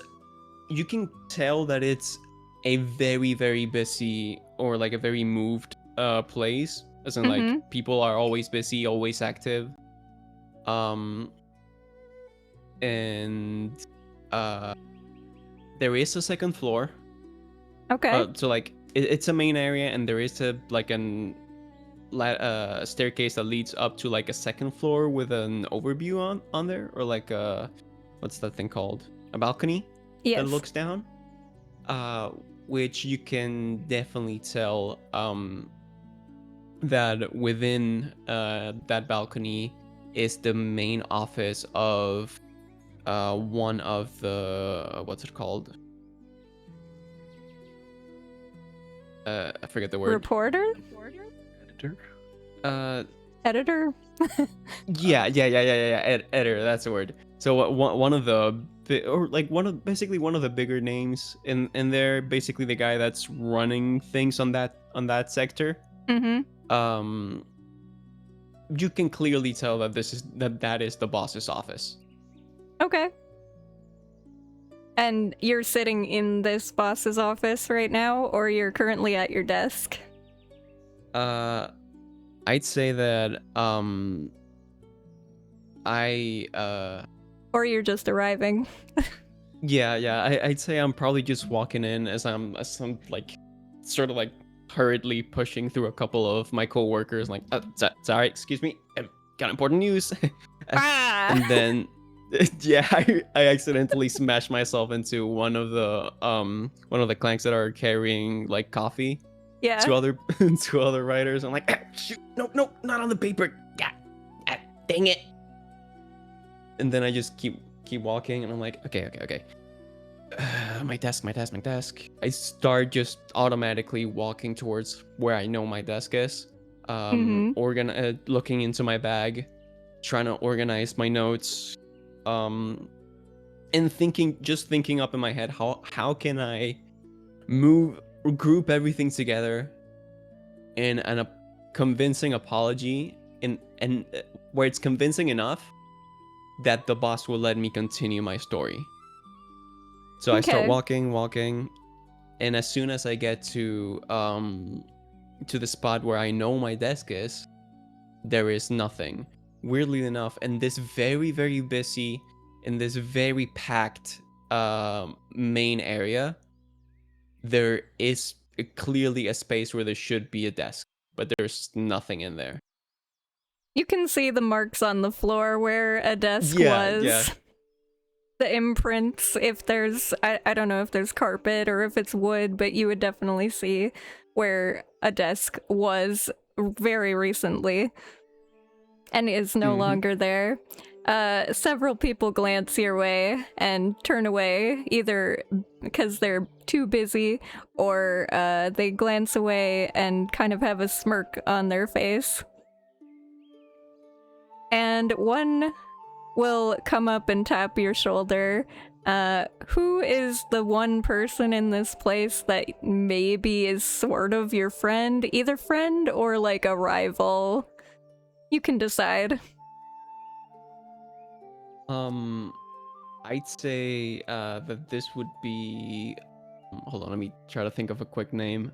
you can tell that it's a very, very busy, or like a very moved place, as in like people are always busy, always active. And there is a second floor. Okay. So like it's a main area, and there is a like a staircase that leads up to like a second floor with an overview on there, or like what's that thing called? A balcony. Yes. That looks down. Which you can definitely tell that within that balcony is the main office of one of the, what's it called? I forget the word. Reporter? Editor? Yeah. Editor. That's the word. So one of the basically one of the bigger names in there. Basically the guy that's running things on that sector. Mm-hmm. You can clearly tell that that is the boss's office. Okay. And you're sitting in this boss's office right now, or you're currently at your desk? I'd say that Or you're just arriving. Yeah. I'd say I'm probably just walking in as I'm like sort of like hurriedly pushing through a couple of my coworkers, like, sorry, excuse me, got important news. And then yeah, I accidentally smashed myself into one of the clanks that are carrying like coffee. Yeah. Two other writers. I'm like, shoot, no, not on the paper. God, dang it. And then I just keep walking, and I'm like, okay. My desk. I start just automatically walking towards where I know my desk is. Looking into my bag, trying to organize my notes, and thinking up in my head, how can I group everything together in a convincing apology, and where it's convincing enough that the boss will let me continue my story. So I start walking, and as soon as I get to the spot where I know my desk is, there is nothing. Weirdly enough, in this very, very busy, in this very packed main area, there is clearly a space where there should be a desk, but there's nothing in there. You can see the marks on the floor where a desk was. Yeah. The imprints, if there's, I don't know if there's carpet or if it's wood, but you would definitely see where a desk was very recently and is no longer there. Several people glance your way and turn away, either because they're too busy or they glance away and kind of have a smirk on their face. And one will come up and tap your shoulder. Who is the one person in this place that maybe is sort of your friend? Either friend or like a rival. You can decide. I'd say that this would be... Hold on, let me try to think of a quick name.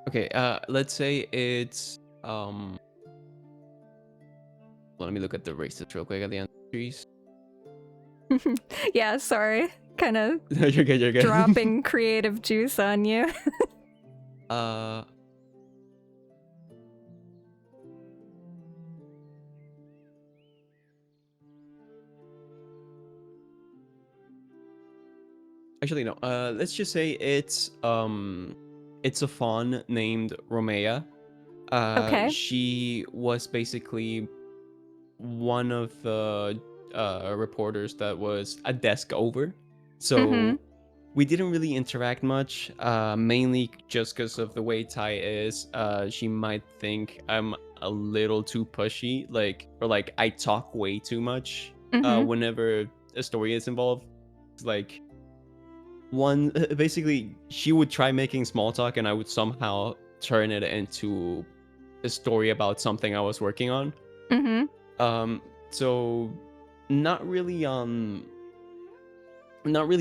Okay, let's say it's let me look at the races real quick at the entries. Yeah, sorry. Kind of You're good. dropping creative juice on you. Actually, no. Let's just say it's a fawn named Romea. Okay. She was basically one of the reporters that was a desk over. So we didn't really interact much, mainly just because of the way Taye is. She might think I'm a little too pushy, or I talk way too much whenever a story is involved. It's like, basically, she would try making small talk, and I would somehow turn it into a story about something I was working on. So not really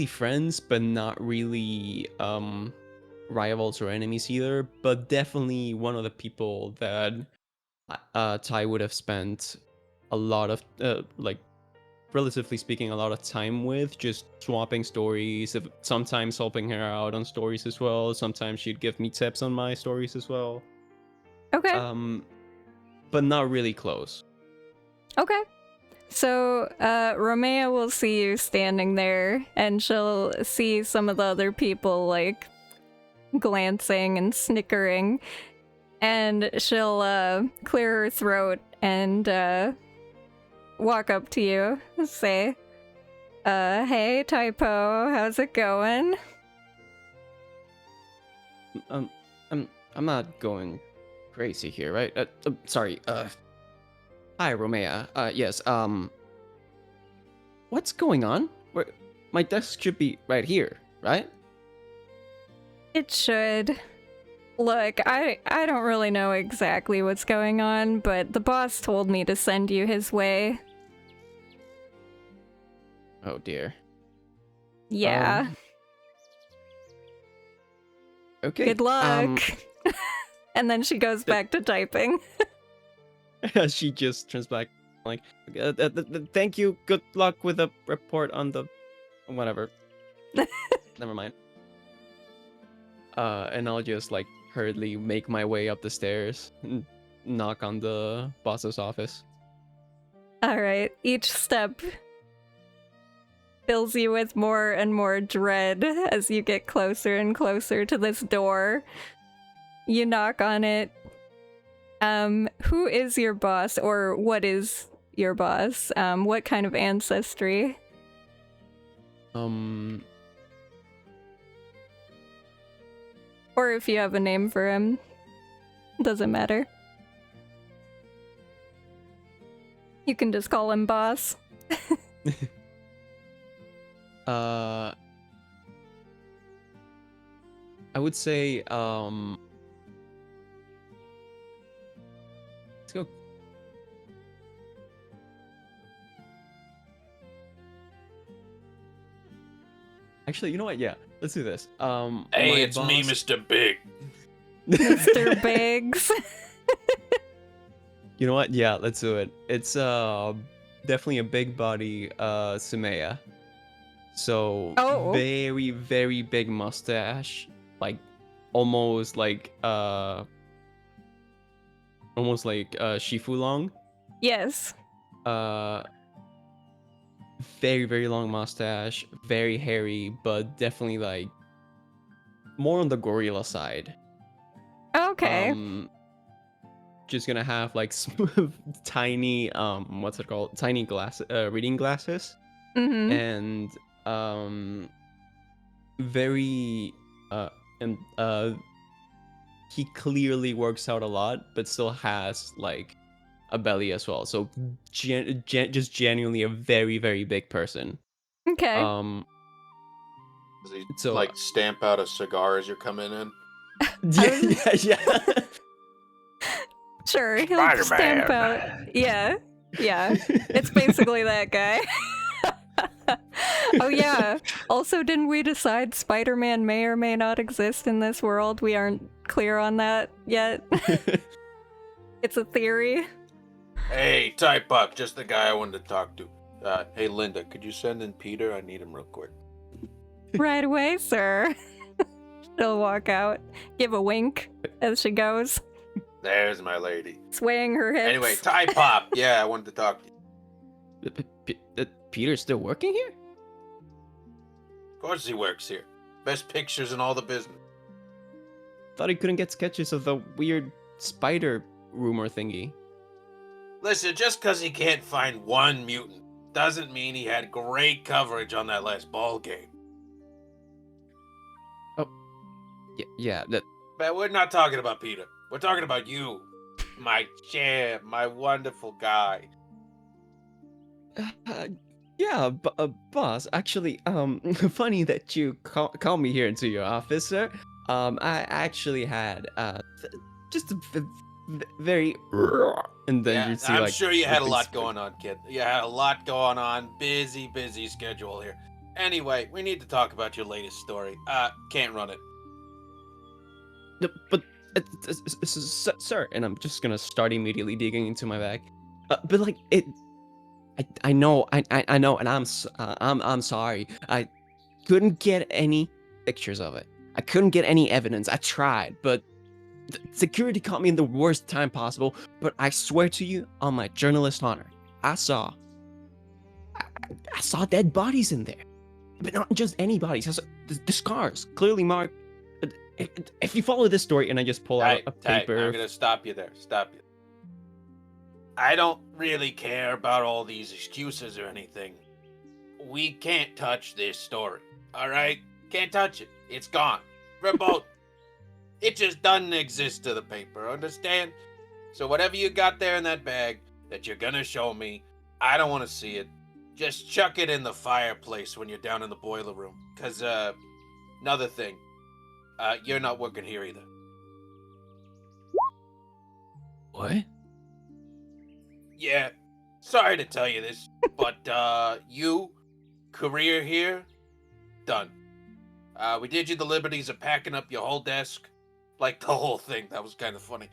friends, but not really rivals or enemies either, but definitely one of the people that Taye would have spent a lot of relatively speaking, a lot of time with, just swapping stories, sometimes helping her out on stories as well. Sometimes she'd give me tips on my stories as well. Okay. But not really close. Okay. So, Romea will see you standing there, and she'll see some of the other people, glancing and snickering, and she'll, clear her throat and, walk up to you and say, Hey, Typo, how's it going? I'm not going crazy here, right? Sorry. Hi, Romea. Yes. What's going on? Where my desk should be right here, right? It should. Look, I don't really know exactly what's going on, but the boss told me to send you his way. Oh dear. Yeah. Okay. Good luck. And then she goes back to typing. She just turns back, like, thank you. Good luck with the report on the whatever. Never mind. And I'll just like hurriedly make my way up the stairs and knock on the boss's office. All right. Each step fills you with more and more dread as you get closer and closer to this door. You knock on it. Who is your boss, or what is your boss? What kind of ancestry? Or if you have a name for him. Doesn't matter. You can just call him boss. I would say, let's go. Actually, you know what? Yeah, let's do this. Hey, my it's me, boss- Mr. Big. Mr. Biggs. You know what? Yeah, let's do it. It's definitely a big body Sumaya. So very, very big mustache. Like almost like Shifu long. Yes. Very, very long mustache, very hairy, but definitely like more on the gorilla side. Okay. Just gonna have like tiny what's it called? Tiny reading glasses. Mm-hmm. And very he clearly works out a lot, but still has like a belly as well. So just genuinely a very, very big person. Okay. Does he So like stamp out a cigar as you're coming in? yeah. Sure, he'll stamp out. Yeah. It's basically that guy. Oh yeah. Also, didn't we decide Spider-Man may or may not exist in this world? We aren't clear on that yet. It's a theory. Hey, type up. Just the guy I wanted to talk to. Hey, Linda, could you send in Peter? I need him real quick. Right away, sir. She'll walk out, give a wink as she goes, There's my lady. swaying her hips. Anyway, Ty Pop. Yeah, I wanted to talk to you. Peter's still working here? Of course he works here. Best pictures in all the business. Thought he couldn't get sketches of the weird spider rumor thingy. Listen, just because he can't find one mutant doesn't mean he had great coverage on that last ball game. Yeah, But we're not talking about Peter. We're talking about you, my champ, my wonderful guy. yeah, boss. Actually, funny that you call me here into your office, sir. I actually had just a very, and then you see I'm like. sure you had a big lot spin. going on, kid. You had a lot going on. Busy schedule here. Anyway, we need to talk about your latest story. Can't run it. No, but sir, and I'm just gonna start immediately digging into my bag. But like it, I know, and I'm sorry. I couldn't get any pictures of it. I couldn't get any evidence. I tried, but security caught me in the worst time possible. But I swear to you, on my journalist honor, I saw dead bodies in there. But not just any bodies. I saw the scars clearly marked. If you follow this story, and I just pull out a paper. I'm gonna stop you there. Stop you. I don't really care about all these excuses or anything. we can't touch this story. All right? Can't touch it. It's gone. Verboten. It just doesn't exist to the paper, understand? So whatever you got there in that bag that you're gonna show me, I don't want to see it. Just chuck it in the fireplace when you're down in the boiler room. Cause, another thing, you're not working here either. What? Yeah, sorry to tell you this, but, you, career here, done. We did you the liberties of packing up your whole desk. Like the whole thing, that was kind of funny.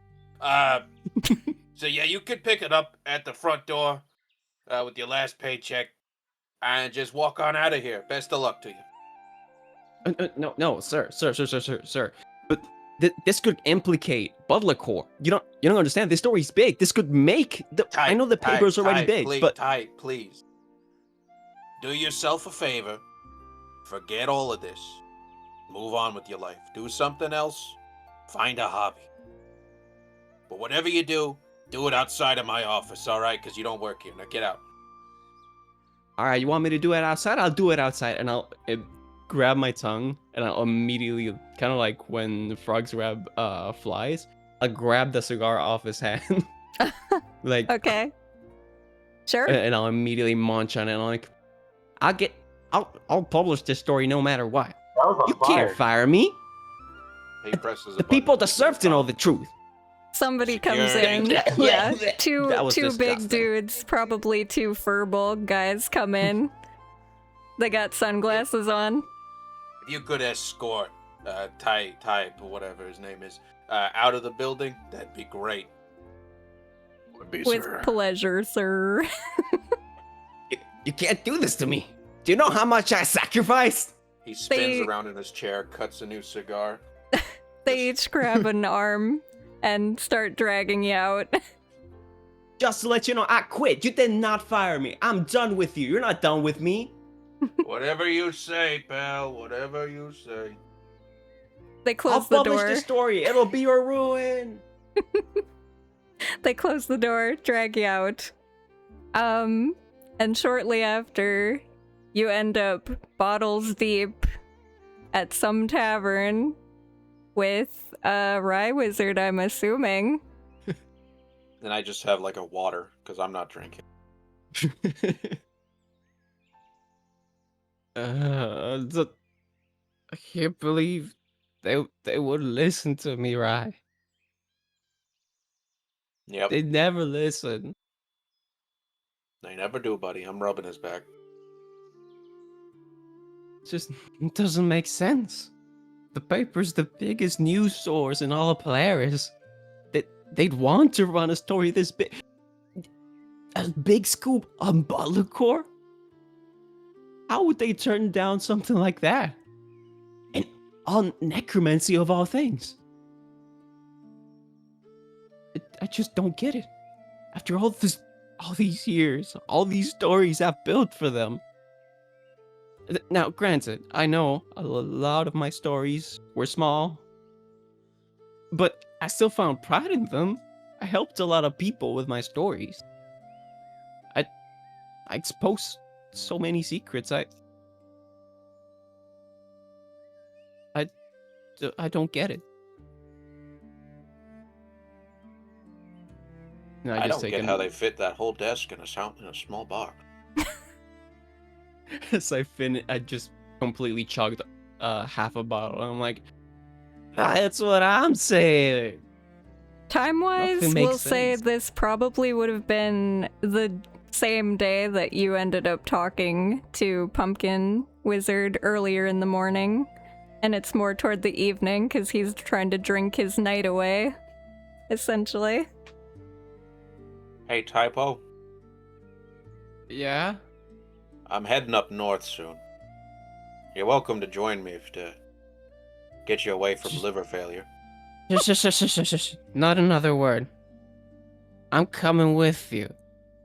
So yeah, you could pick it up at the front door, with your last paycheck, and just walk on out of here. Best of luck to you. No, sir. But this could implicate Butler Corps. You don't understand. This story's big. This could make I know the paper's already big, but please. Do yourself a favor. Forget all of this. Move on with your life. Do something else. Find a hobby. But whatever you do it outside of my office, all right? Because you don't work here. Now get out. all right, you want me to do it outside? I'll do it outside, and I'll grab my tongue, and I'll immediately, kind of like when frogs grab flies, I'll grab the cigar off his hand, like Okay. Sure. and I'll immediately munch on it. And I'm like, I'll publish this story no matter what. That was on You fire. can't fire me. He presses The people deserve to know the truth. Somebody comes Security. in. Yeah, two That was big disgusting. dudes, probably two Firbolg guys, come in. They got sunglasses on. If you could escort Type or whatever his name is out of the building, that'd be great. Would be, With sir. pleasure, sir. You can't do this to me. Do you know how much I sacrificed? He spins They- around in his chair, cuts a new cigar. They each grab an arm and start dragging you out. Just to let you know, I quit. You did not fire me. I'm done with you. You're not done with me. Whatever you say, pal. Whatever you say. They I'll close the publish door. the story. It'll be your ruin. They close the door, drag you out. And shortly after, you end up bottles deep at some tavern with a rye wizard, I'm assuming. And I just have like a water because I'm not drinking. I can't believe they would listen to me, right? Yep. They never listen. They never do, buddy. I'm rubbing his back. It doesn't make sense. The paper's the biggest news source in all of Polaris. They'd want to run a story this big. A big scoop on Butler Corps? How would they turn down something like that? And on necromancy of all things. I just don't get it. After all these years, all these stories I've built for them. Now, granted, I know a lot of my stories were small, but I still found pride in them. I helped a lot of people with my stories. I exposed so many secrets. I don't get it. And I just don't take get how they fit that whole desk in a small box. As I just completely chugged half a bottle. I'm like, that's what I'm saying. Time-wise, Nothing we'll makes say sense. this probably would have been the same day that you ended up talking to Pumpkin Wizard earlier in the morning. And it's more toward the evening because he's trying to drink his night away, essentially. Hey, Typo. Yeah? I'm heading up north soon. You're welcome to join me to get you away from liver failure. Shush. Not another word. I'm coming with you.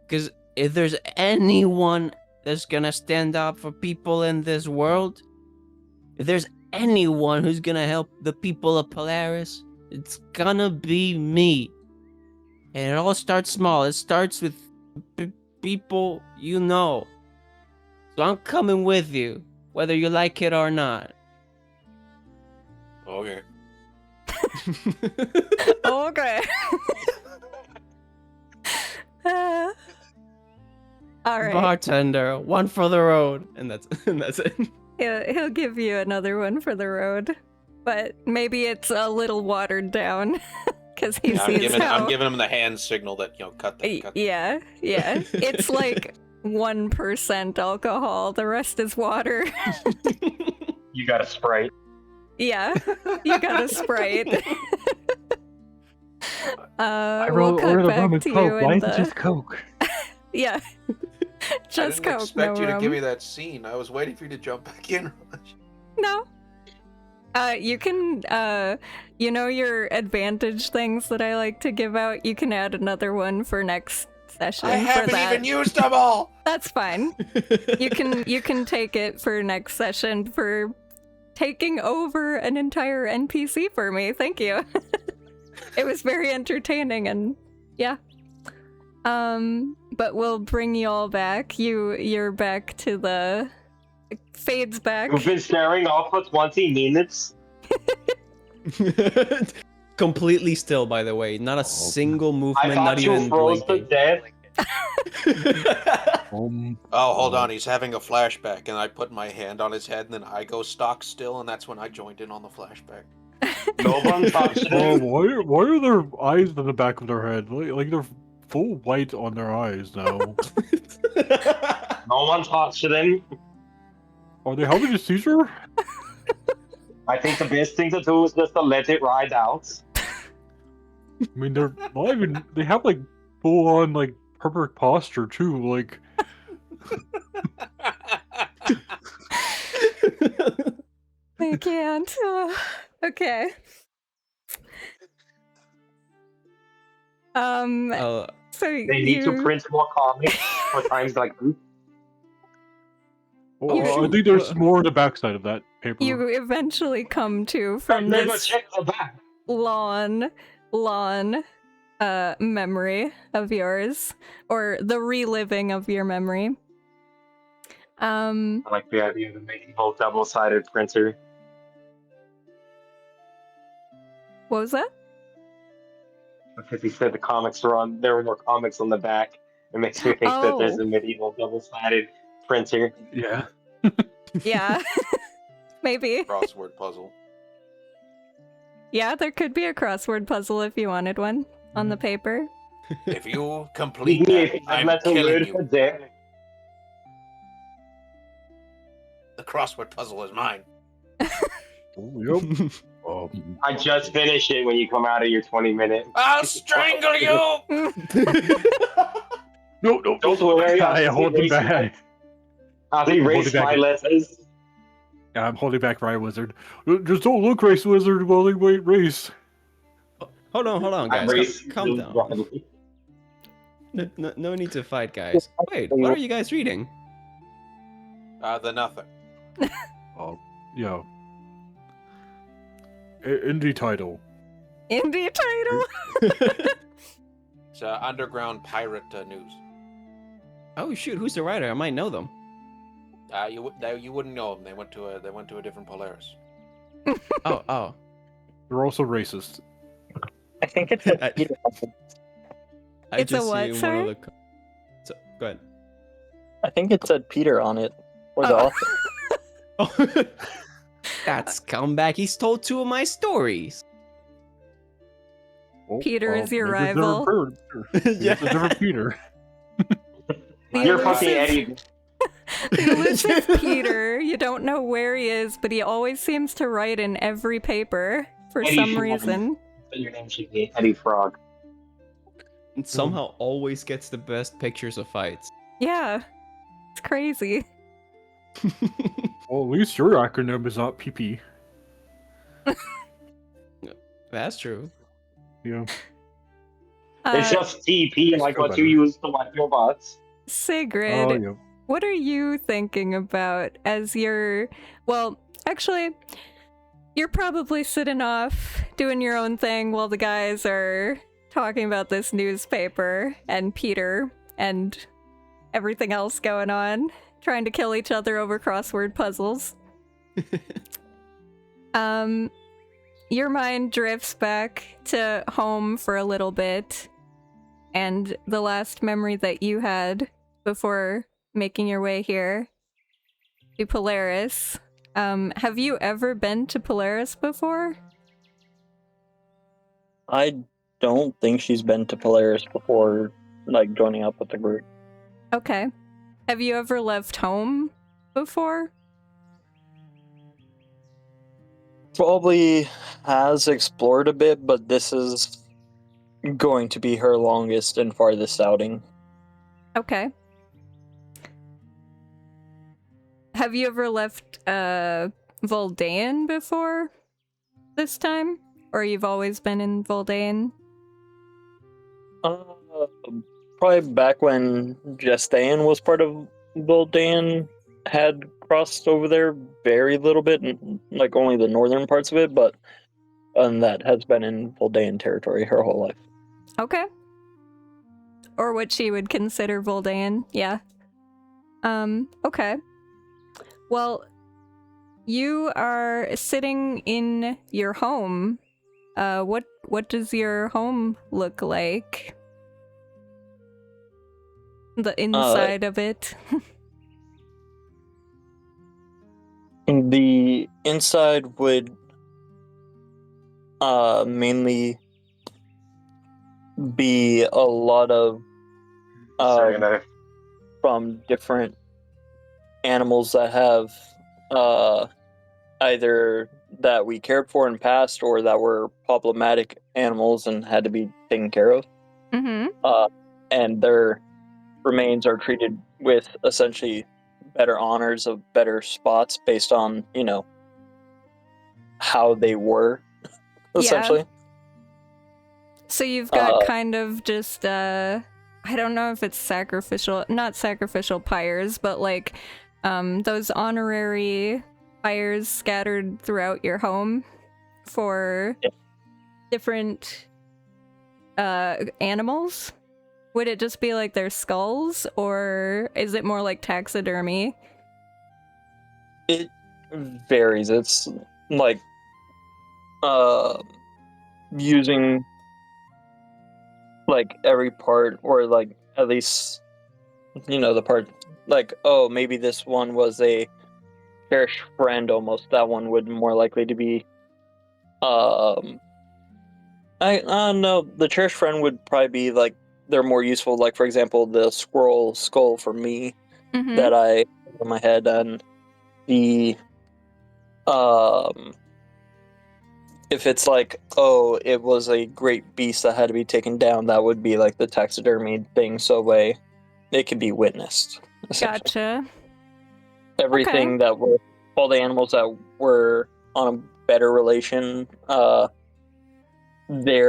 Because if there's anyone that's gonna stand up for people in this world, if there's anyone who's gonna help the people of Polaris, it's gonna be me. And it all starts small. It starts with people you know. So I'm coming with you, whether you like it or not. Okay. Okay. All right. Bartender, one for the road, and that's it. He'll give you another one for the road, but maybe it's a little watered down because he sees how. I'm giving him the hand signal that cut that. Yeah. It's like 1% alcohol. The rest is water. You got a Sprite. Yeah, you got a Sprite. I we'll wrote cut order the back rum and to Coke. you Why in is it the... just Coke? Yeah. Just I didn't Coke, expect no you to rum. give me that scene. I was waiting for you to jump back in. No. You can, your advantage things that I like to give out, you can add another one for next session. I haven't for that. even used them all. That's fine. You can take it for next session for taking over an entire NPC for me. Thank you. It was very entertaining and yeah. But we'll bring you all back. You're back to the fades back. You've been staring off for 20 minutes. Completely still, by the way. Not a single I movement, thought not you even froze to blinking. death. Oh, hold on. He's having a flashback, and I put my hand on his head, and then I go stock still, and that's when I joined in on the flashback. No one touched Oh, it. why are their eyes in the back of their head? Like they're full white on their eyes now. No one touched them. Are they having a seizure? I think the best thing to do is just to let it ride out. I mean, they're not even. They have like full on like perfect posture too. Like. I can't. Okay. So They need to print more comics for times like this. Oh, I think there's more on the backside of that paper. You eventually come to from Never this check the back. lawn memory of yours, or the reliving of your memory. I like the idea of making a whole double-sided printer. What was that? Because he said there were more comics on the back. It makes me think that there's a medieval double-sided printer. Yeah. Yeah. Maybe. Crossword puzzle. Yeah, there could be a crossword puzzle if you wanted one on the paper. If you complete that, I'm killing you. There. The crossword puzzle is mine. Yep. I just finished it when you come out of your 20-minute. I'll strangle you! No. Don't worry. I hold it back. I'll erase my letters. Yeah, I'm holding back Riot Wizard. Just don't look Race Wizard while they wait race. Hold on, guys. Calm down. No need to fight, guys. Wait, what are you guys reading? The nothing. Yeah. Indie title. Indie title? It's underground pirate news. Oh shoot, who's the writer? I might know them. You wouldn't know them. They went to a different Polaris. Oh. They're also racist. I think it's a I It's a just what, see one sorry? of the. So, go ahead. I think it said Peter on it. Or the author. Oh, that scumbag! He stole 2 of my stories. Oh, Peter is your maybe it's rival. Yeah. It's a different Peter. You're fucking Eddie. The elusive Peter. You don't know where he is, but he always seems to write in every paper for Eddie some Frog. reason. Your name should be Eddie Frog. And somehow always gets the best pictures of fights. Yeah. It's crazy. Well, at least your acronym is not PP. That's true. Yeah. It's just TP, like what you use to wipe your butts. Sigrid, Oh, yeah. what are you thinking about as you're... Well, actually, you're probably sitting off, doing your own thing while the guys are talking about this newspaper and Peter and everything else going on. trying to kill each other over crossword puzzles. Your mind drifts back to home for a little bit, and the last memory that you had before making your way here to Polaris. Have you ever been to Polaris before? I don't think she's been to Polaris before, like, joining up with the group. Okay. Have you ever left home before? Probably has explored a bit, but this is going to be her longest and farthest outing. Okay. Have you ever left Voldaean before this time? Or you've always been in Voldaean? Probably back when Jestan was part of Voldaean, had crossed over there very little bit, like only the northern parts of it, but that has been in Voldaean territory her whole life. Okay. Or what she would consider Voldaean, yeah. Okay. Well, you are sitting in your home. What does your home look like? The inside of it. The inside would mainly be a lot of from different animals that have either that we cared for in past or that were problematic animals and had to be taken care of. Mm-hmm. And their remains are treated with essentially better honors of better spots based on, you know, how they were, essentially. Yeah. So you've got kind of just, I don't know if it's not sacrificial pyres, but like those honorary pyres scattered throughout your home for different animals. Would it just be like their skulls, or is it more like taxidermy? It varies. It's like using like every part, or like at least, you know, the part like, oh, maybe this one was a cherished friend almost. That one would more likely to be I don't know, the cherished friend would probably be like they're more useful, like for example the squirrel skull for me that I have in my head, and the if it's like, oh, it was a great beast that had to be taken down, that would be like the taxidermy thing, so way it could be witnessed. Gotcha. Everything that were all the animals that were on a better relation, they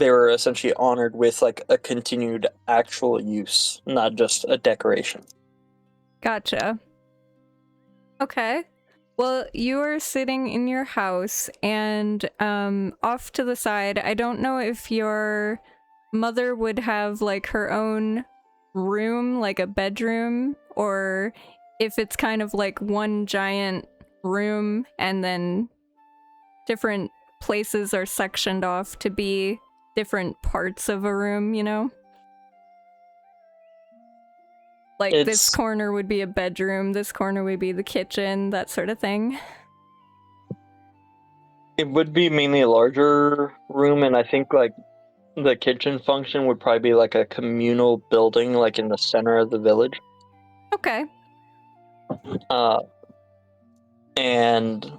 were essentially honored with like a continued actual use, not just a decoration. Gotcha. Okay. Well, you are sitting in your house, and off to the side, I don't know if your mother would have like her own room, like a bedroom, or if it's kind of like one giant room and then different places are sectioned off to be different parts of a room, you know? Like this corner would be a bedroom, this corner would be the kitchen, that sort of thing. It would be mainly a larger room, and I think like the kitchen function would probably be like a communal building, like in the center of the village. Okay. And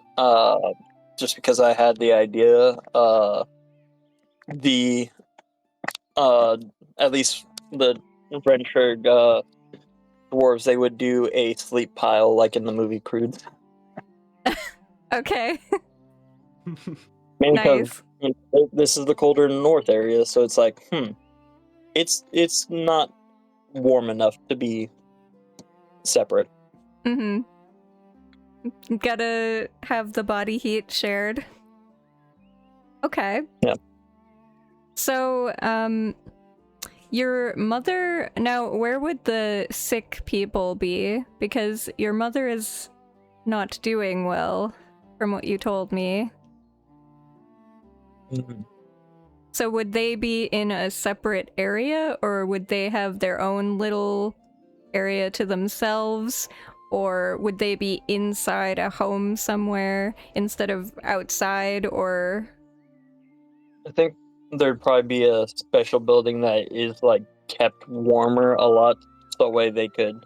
just because I had the idea, at least the Renshurg dwarves, they would do a sleep pile like in the movie Crude. Okay. Mainly nice. because this is the colder north area, so it's like, it's not warm enough to be separate. Mm-hmm. Gotta have the body heat shared. Okay. Yeah. So, your mother... Now, where would the sick people be? Because your mother is not doing well, from what you told me. So would they be in a separate area, or would they have their own little area to themselves? Or would they be inside a home somewhere instead of outside, or... I think there'd probably be a special building that is like kept warmer a lot, so that way they could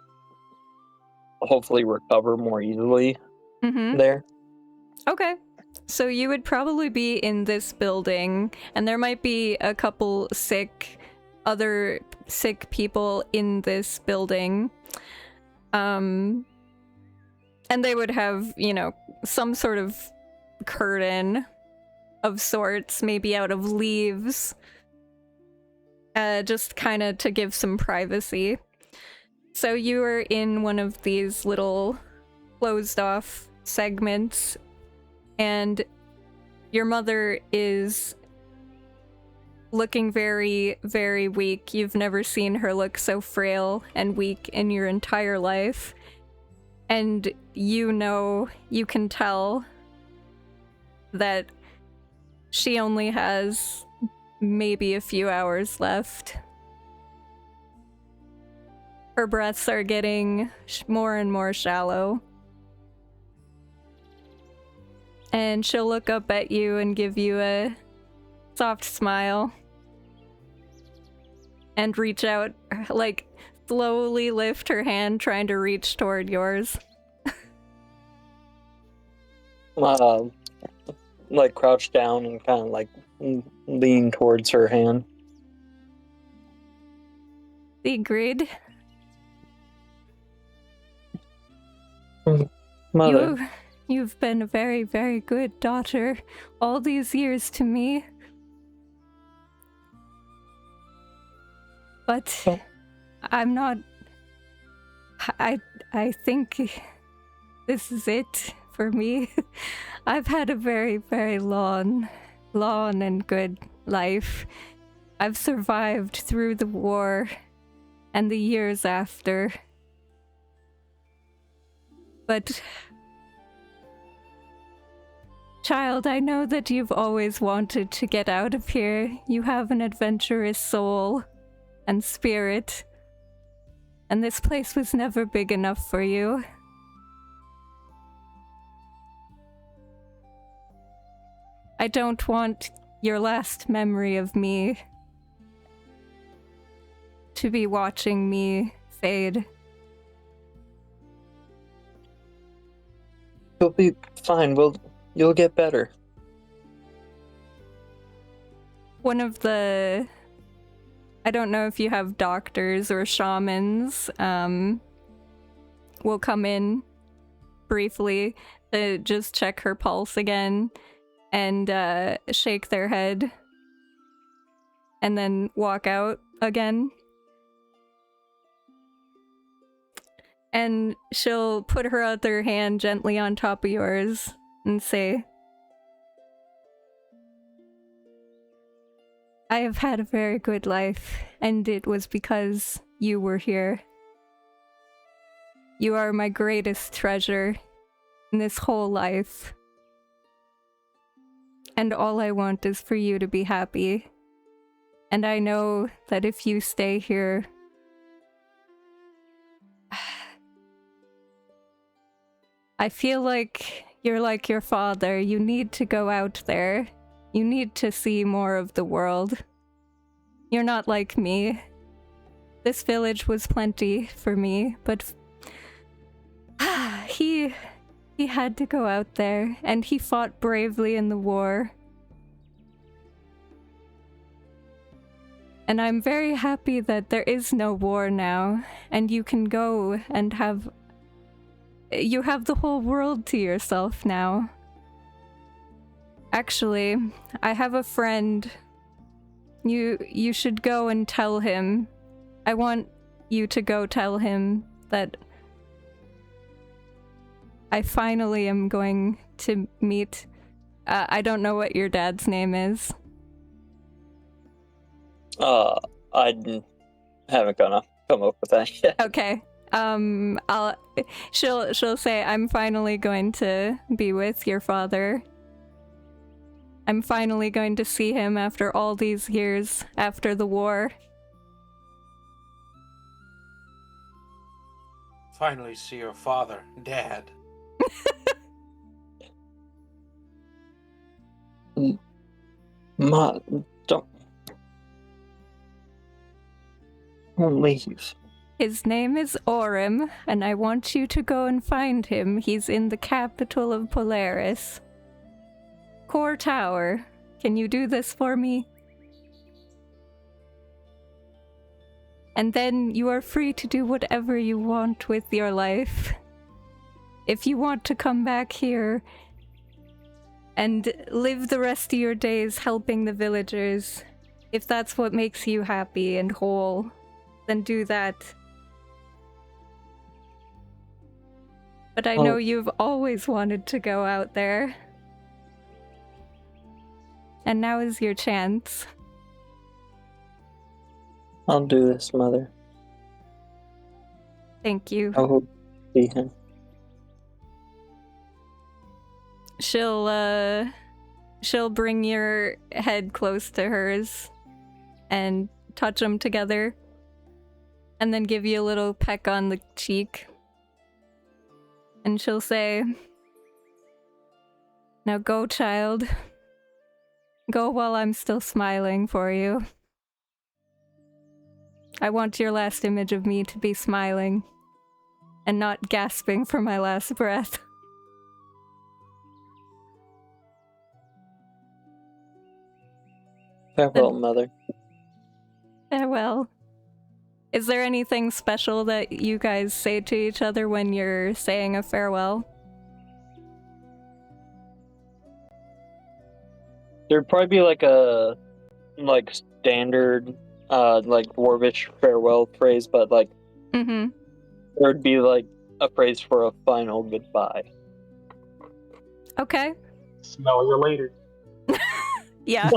hopefully recover more easily there. Okay. So you would probably be in this building, and there might be a couple other sick people in this building. And they would have, you know, some sort of curtain of sorts, maybe out of leaves, just kind of to give some privacy. So you are in one of these little closed off segments, and your mother is looking very, very weak. You've never seen her look so frail and weak in your entire life. And you know, you can tell that she only has maybe a few hours left. Her breaths are getting more and more shallow. And she'll look up at you and give you a soft smile. And reach out, like, slowly lift her hand, trying to reach toward yours. Like crouch down and kind of like lean towards her hand. Sigrid, Mother. you've been a very, very good daughter all these years to me. But I'm not... I think this is it for me. I've had a very, very long and good life. I've survived through the war and the years after. But, child, I know that you've always wanted to get out of here. You have an adventurous soul and spirit, and this place was never big enough for you. I don't want your last memory of me to be watching me fade. You'll be fine. You'll get better. One of the... I don't know if you have doctors or shamans, will come in briefly to just check her pulse again and shake their head and then walk out again. And she'll put her other hand gently on top of yours and say, I have had a very good life, and it was because you were here. You are my greatest treasure in this whole life. And all I want is for you to be happy. And I know that if you stay here, I feel like you're like your father. You need to go out there. You need to see more of the world. You're not like me. This village was plenty for me, but he had to go out there, and he fought bravely in the war. And I'm very happy that there is no war now, and you can go and you have the whole world to yourself now. Actually, I have a friend. You should go and tell him. I want you to go tell him that I finally am going to meet... I don't know what your dad's name is. I haven't gonna come up with that yet. Okay. She'll say, I'm finally going to be with your father. I'm finally going to see him after all these years after the war. Finally see your father, Dad. Ma, don't leave. His name is Orem, and I want you to go and find him. He's in the capital of Polaris. Core Tower. Can you do this for me? And then you are free to do whatever you want with your life. If you want to come back here and live the rest of your days helping the villagers, if that's what makes you happy and whole, then do that. But I know you've always wanted to go out there. And now is your chance. I'll do this, Mother. Thank you. I will see him. She'll bring your head close to hers and touch them together. And then give you a little peck on the cheek. And she'll say, now go, child. Go while I'm still smiling for you. I want your last image of me to be smiling and not gasping for my last breath. Farewell, Mother. Farewell. Is there anything special that you guys say to each other when you're saying a farewell? There'd probably be like a standard dwarvish farewell phrase, but there'd be like a phrase for a final goodbye. Okay. Smell you later. Yeah.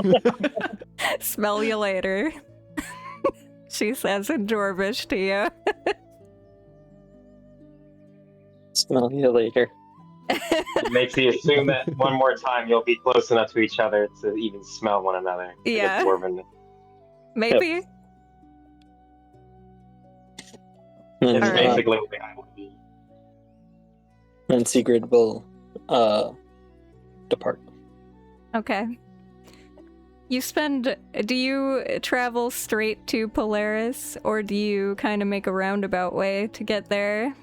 Smell you later. She says in Dwarvish to you. Smell you later. It makes you assume that one more time you'll be close enough to each other to even smell one another. Yeah. Maybe. Yep. It's Alright. basically what I would be. And Sigrid will depart. Okay. Do you travel straight to Polaris, or do you kind of make a roundabout way to get there?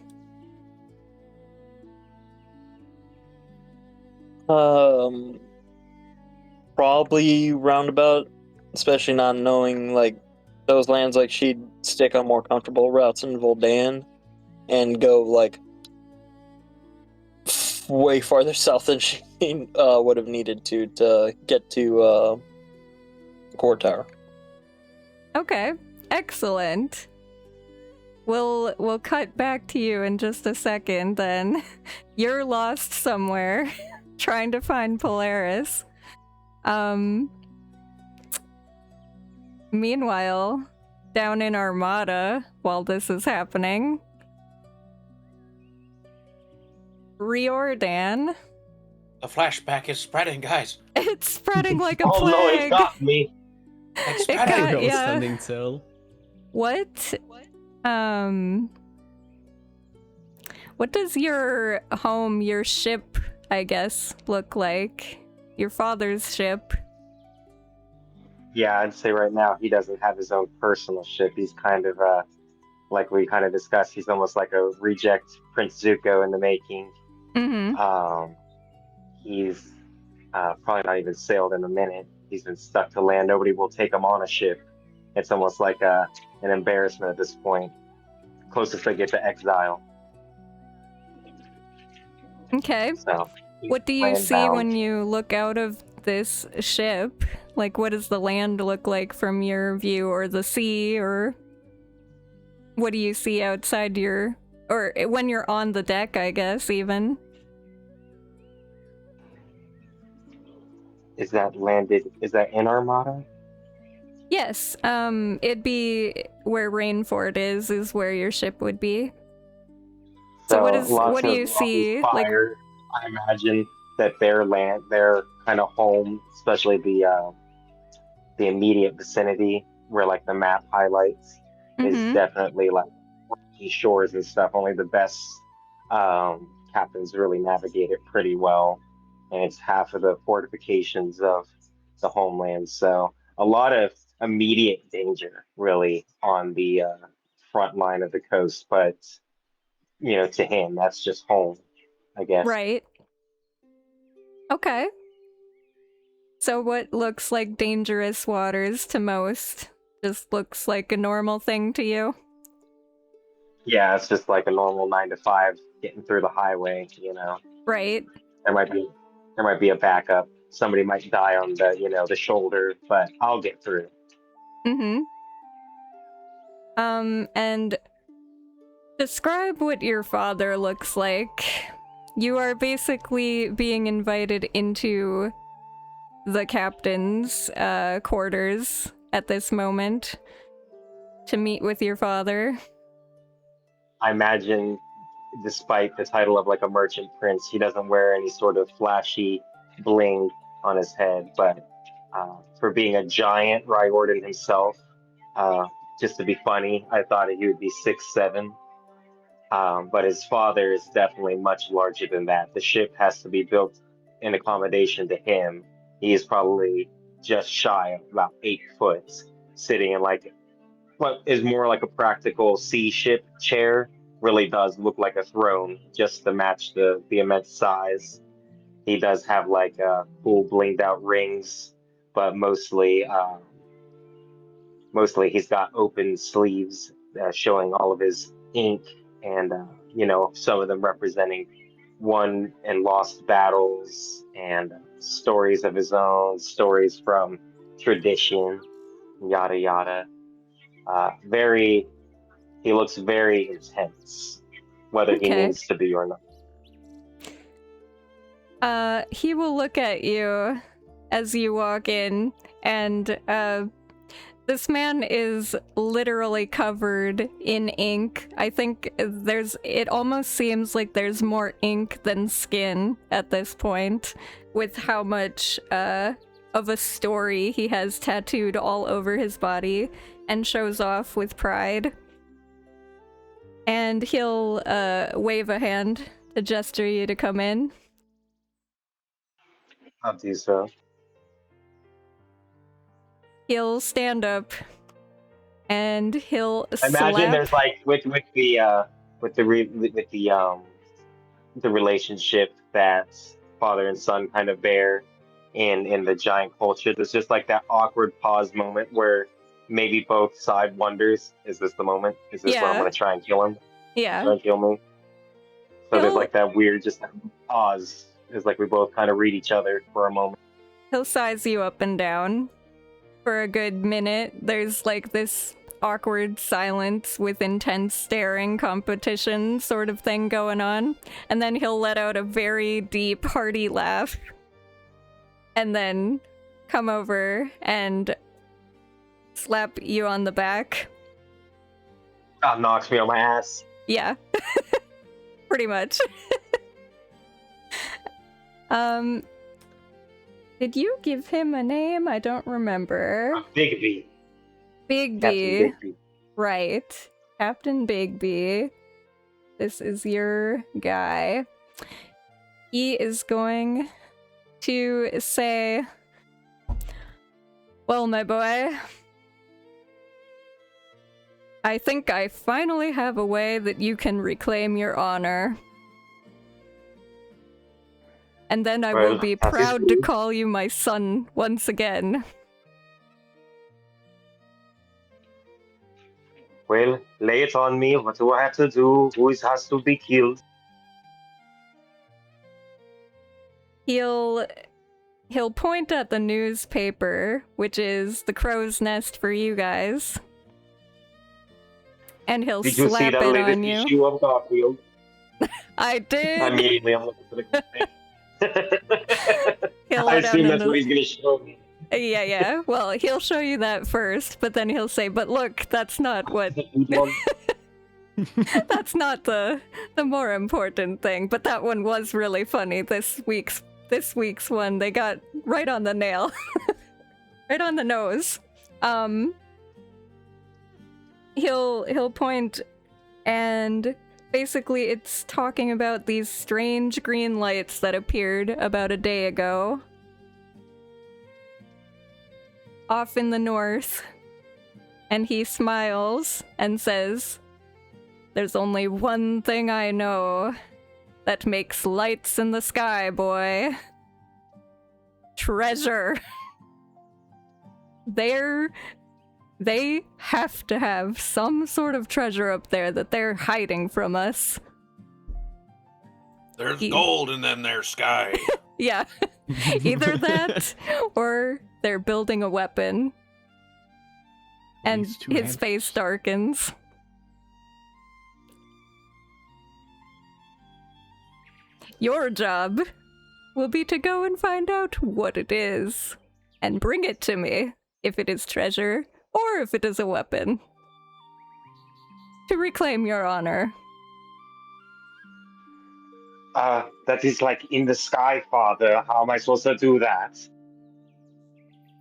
Probably roundabout, especially not knowing like those lands. Like she'd stick on more comfortable routes in Voldan and go like way farther south than she would have needed to get to Core Tower. Okay, excellent. We'll cut back to you in just a second then. You're lost somewhere trying to find Polaris. Meanwhile, down in Armada, while this is happening, Riordan. The flashback is spreading, guys. It's spreading like a Oh plague. no, it got me. It's It spreading. got- Girl yeah. standing still. What does your home, your ship, I guess, look like? Your father's ship. Yeah, I'd say right now he doesn't have his own personal ship. He's kind of like we kind of discussed, he's almost like a reject Prince Zuko in the making. Mm-hmm. He's probably not even sailed in a minute. He's been stuck to land. Nobody will take him on a ship. It's almost like an embarrassment at this point. Closest they get to exile. Okay. So, What do you land see bound. when you look out of this ship? Like, what does the land look like from your view, or the sea, or what do you see outside or when you're on the deck, I guess, even? Is that in Armada? Yes, it'd be where Rainford is where your ship would be. So what do you see? Like, fire. I imagine that their kind of home, especially the immediate vicinity where like the map highlights, is mm-hmm. definitely like rocky shores and stuff. Only the best captains really navigate it pretty well, and it's half of the fortifications of the homeland. So a lot of immediate danger really on the front line of the coast, but to him, that's just home, I guess. Right. Okay. So what looks like dangerous waters to most just looks like a normal thing to you? Yeah, it's just like a normal 9 to 5 getting through the highway, Right. There might be a backup. Somebody might die on the shoulder, but I'll get through. Mm-hmm. And describe what your father looks like. You are basically being invited into the captain's quarters at this moment to meet with your father. I imagine, despite the title of like a merchant prince, he doesn't wear any sort of flashy bling on his head. But for being a giant Riordan himself, just to be funny, I thought he would be 6'7". But his father is definitely much larger than that. The ship has to be built in accommodation to him. He is probably just shy of about 8 foot, sitting in like what is more like a practical sea ship chair. Really does look like a throne, just to match the immense size. He does have like cool blinged out rings, but mostly he's got open sleeves showing all of his ink, and some of them representing won and lost battles and stories of his own, stories from tradition, yada yada. He looks very intense, whether he Okay. needs to be or not. He will look at you as you walk in, and this man is literally covered in ink. I think it almost seems like there's more ink than skin at this point, with how much of a story he has tattooed all over his body and shows off with pride. And he'll wave a hand to gesture you to come in. I'll do so. He'll stand up and he'll I imagine slap. there's like with the relationship that father and son kind of bear in the giant culture. There's just like that awkward pause moment where maybe both side wonders, is this the moment? Is this where I'm gonna try and kill him? Yeah. Try and kill me? So there's like that weird just pause. It's like we both kind of read each other for a moment. He'll size you up and down for a good minute. There's like this awkward silence with intense staring competition sort of thing going on. And then he'll let out a very deep, hearty laugh. And then come over and slap you on the back. Knocks me on my ass. Yeah. Pretty much. Did you give him a name? I don't remember. Bigby. Bigby. Right. Captain Bigby. This is your guy. He is going to say, well, my boy, I think I finally have a way that you can reclaim your honor. And then I will be proud to call you my son once again. Well, lay it on me. What do I have to do? Who has to be killed? He'll point at the newspaper, which is the crow's nest for you guys. And he'll slap it on you. Issue of Garfield? I did. Immediately, I'm looking for the. He'll I assume that's what he's gonna show me. Yeah. Well, he'll show you that first, but then he'll say, "But look, that's not what. That's not the more important thing." But that one was really funny. This week's one, they got right on the nail, right on the nose. He'll point, and basically it's talking about these strange green lights that appeared about a day ago off in the north. And he smiles and says, "There's only one thing I know that makes lights in the sky, boy. Treasure." They have to have some sort of treasure up there that they're hiding from us. There's gold in them there sky. Yeah. Either that, or they're building a weapon. And These two his face darkens. Your job will be to go and find out what it is, and bring it to me, if it is treasure, or if it is a weapon, to reclaim your honor. That is like in the sky, Father. How am I supposed to do that?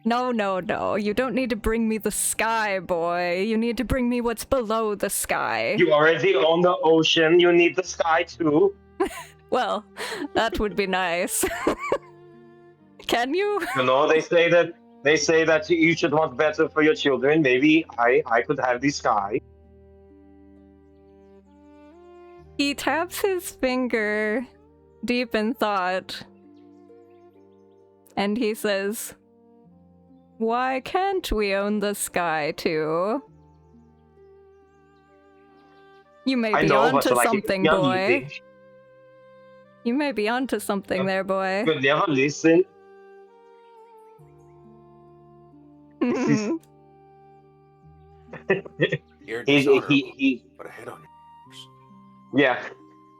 No. You don't need to bring me the sky, boy. You need to bring me what's below the sky. You already own the ocean. You need the sky too. Well, that would be nice. Can you? You know, they say that you should want better for your children. Maybe I could have the sky. He taps his finger deep in thought, and he says, "Why can't we own the sky too? You may be onto something, boy. You may be onto something there, boy." You never listen. You're he put a head on your Yeah.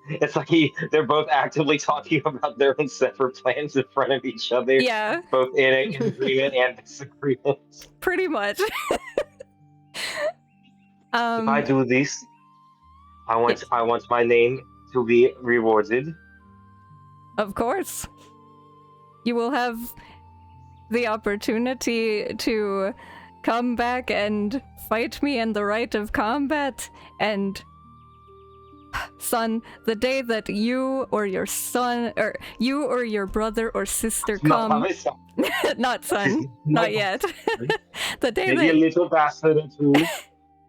It's like they're both actively talking about their own separate plans in front of each other. Yeah. Both in agreement and disagreement. Pretty much. If I do this, I want my name to be rewarded. Of course. You will have the opportunity to come back and fight me in the right of combat, and son, the day that you or your son, or you or your brother or sister come... Not son, not yet. The day Maybe that... a little bastard or two.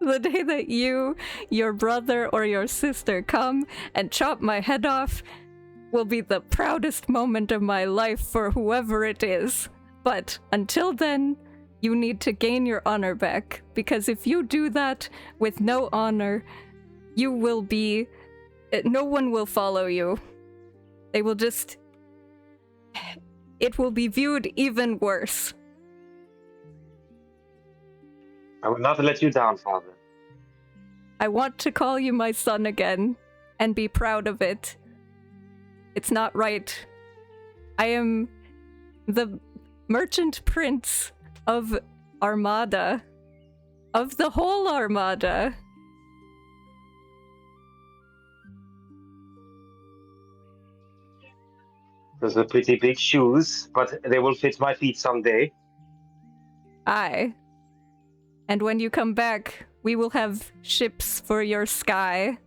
The day that you, your brother, or your sister come and chop my head off will be the proudest moment of my life for whoever it is. But until then, you need to gain your honor back, because if you do that with no honor, you will be... no one will follow you. They will just... It will be viewed even worse. I will not let you down, Father. I want to call you my son again, and be proud of it. It's not right. I am the merchant prince of Armada. Of the whole Armada. Those are pretty big shoes, but they will fit my feet someday. Aye. And when you come back, we will have ships for your sky.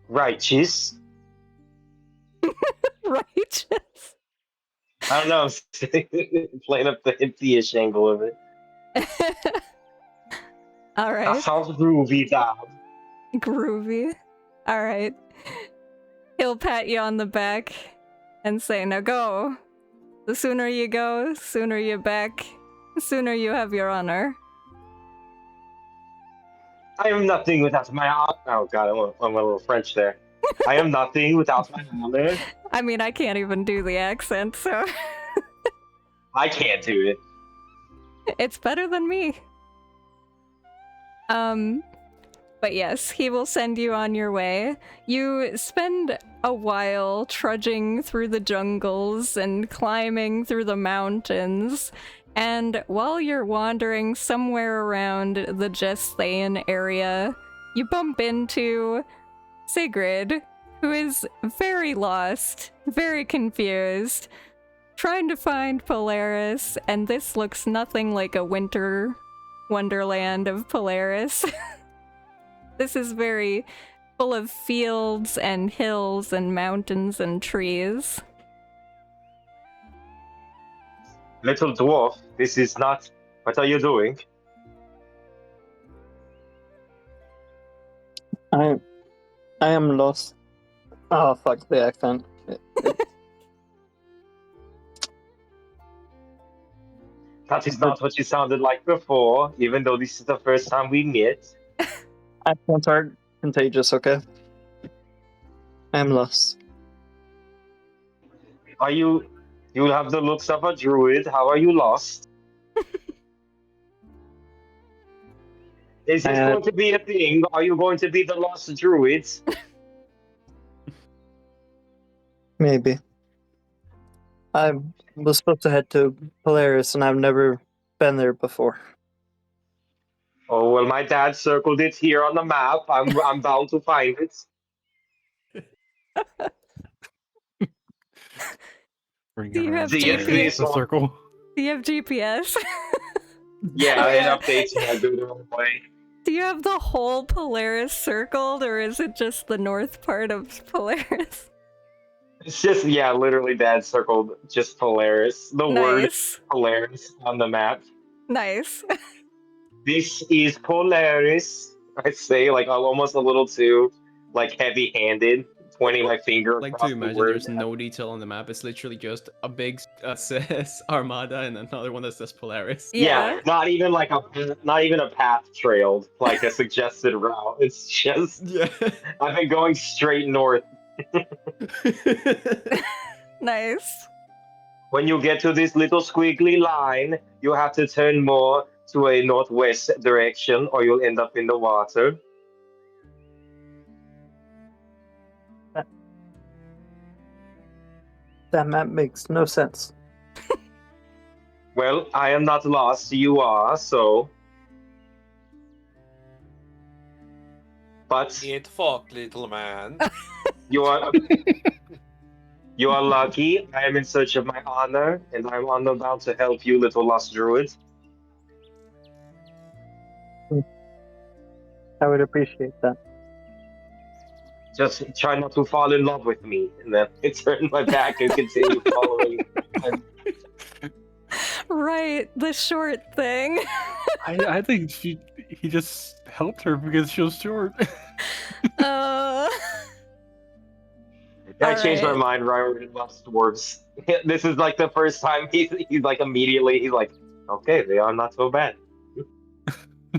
Righteous. Righteous? I don't know, playing up the hippie-ish angle of it. Alright. That sounds groovy, Dad. Groovy. Alright. He'll pat you on the back and say, "Now go. The sooner you go, the sooner you're back, the sooner you have your honor." I am nothing without my honor. Oh god, I'm a little French there. I am nothing without my honor. I mean, I can't even do the accent, so... I can't do it. It's better than me. But yes, he will send you on your way. You spend a while trudging through the jungles and climbing through the mountains. And while you're wandering somewhere around the Jestane area, you bump into Sigrid, who is very lost, very confused, trying to find Polaris, and this looks nothing like a winter wonderland of Polaris. This is very full of fields and hills and mountains and trees. Little dwarf, this is not. What are you doing? I am lost. Oh fuck the accent. That is not what you sounded like before, even though this is the first time we met. Accents are contagious, okay? I am lost. Are you? You have the looks of a druid. How are you lost? Is this going to be a thing? Are you going to be the lost druids? Maybe. I was supposed to head to Polaris, and I've never been there before. Oh well, my dad circled it here on the map. I'm bound to find it. Bring Do you everyone have to GPS? the circle. Do you have GPS? Yeah, it updates when I do it the wrong way. Do you have the whole Polaris circled, or is it just the north part of Polaris? It's just, yeah, literally dad circled just Polaris. The word Nice. Polaris on the map. Nice. This is Polaris. I say like almost a little too like heavy-handed, pointing my finger Like across to the imagine word. there's no detail on the map. It's literally just a big says Armada and another one that says Polaris. Yeah, not even a path trailed, like a suggested route. It's just Yeah. I've been going straight north. Nice. When you get to this little squiggly line, you have to turn more to a northwest direction, or you'll end up in the water. That map makes no sense. Well, I am not lost. You are, so. But Eat fuck, little man. you are. You are lucky. I am in search of my honor, and I'm on the bound to help you, little lost druid. I would appreciate that. Just try not to fall in love with me, and then I turn my back and continue following. Right, the short thing. I think he just helped her because she was short. uh, I changed my Alright. mind. Riordan loves dwarves. This is like the first time he's like immediately he's like, okay, they are not so bad.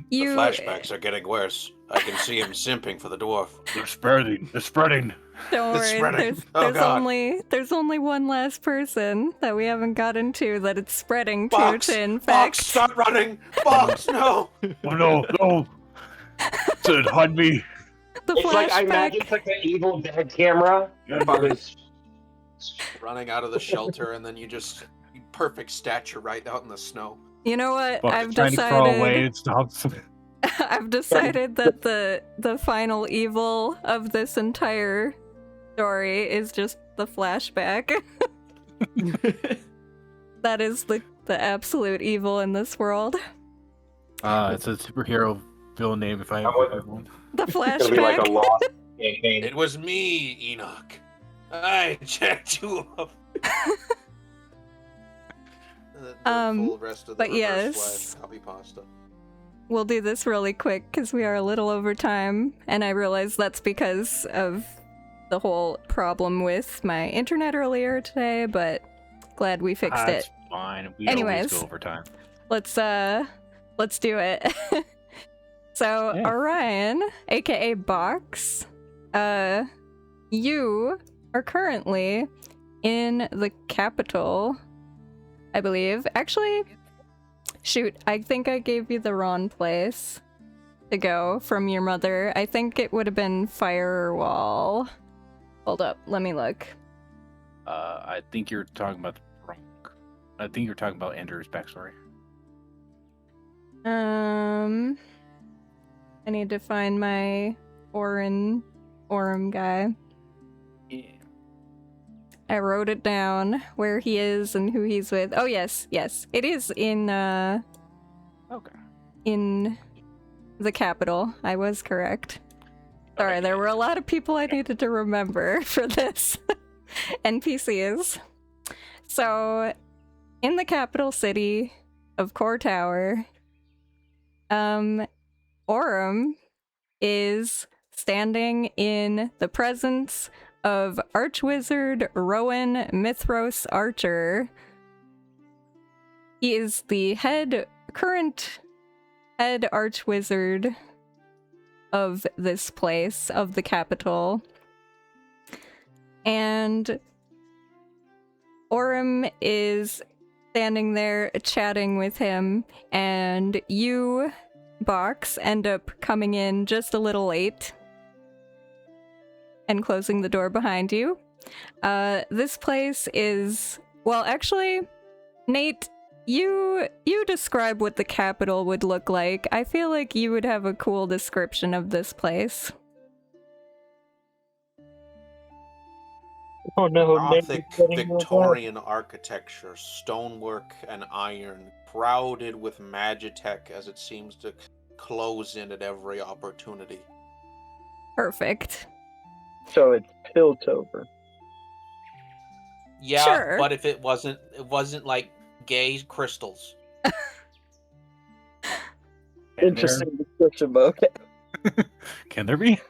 you. The flashbacks are getting worse. I can see him simping for the dwarf. They're spreading. They're spreading. Don't It's worry. spreading. Oh, There's God. only one last person that we haven't gotten to that it's spreading Fox! to in Fox, fact. stop running! Fox, no! Oh no, no! Sid, hide me! The It's like I flashback. imagine it's like an Evil Dead camera. But it's Running out of the shelter, and then you just perfect stature right out in the snow. You know what? Fuck, I've trying to crawl away decided. and stops. I've decided that the final evil of this entire story is just the flashback. That is the absolute evil in this world. It's a superhero villain name if I I ever would- heard one. The gonna be like a flashback. lost campaign. It was me, Enoch. I checked you up. The full rest of the but reverse yes. flag copy pasta. We'll do this really quick because we are a little over time, and I realize that's because of the whole problem with my internet earlier today, but glad we fixed That's it. fine. We Anyways. always go over time. Let's do it. So, Yeah. Orion, aka Box, you are currently in the capital, I believe. Actually, shoot, I think I gave you the wrong place to go from your mother. I think it would have been Firewall. Hold up, let me look. I think you're talking about I think you're talking about Andrew's backstory. I need to find my Orem guy. Yeah. I wrote it down where he is and who he's with. Oh yes. It is in Okay. in the capital. I was correct. Sorry, there were a lot of people I needed to remember for this. NPCs. So, in the capital city of Core Tower, Orem is standing in the presence of Archwizard Rowan Mithros Archer. He is the current head Archwizard of this place, of the capital. And Orem is standing there chatting with him, and you, Box, end up coming in just a little late and closing the door behind you. This place is, well, actually, Nate, you describe what the capital would look like. I feel like you would have a cool description of this place. Oh no, Gothic Victorian architecture, stonework and iron, crowded with magitech as it seems to close in at every opportunity. Perfect. So it's Piltover. Yeah, Sure. but if it wasn't like gay crystals. Interesting description, but okay. Can there be?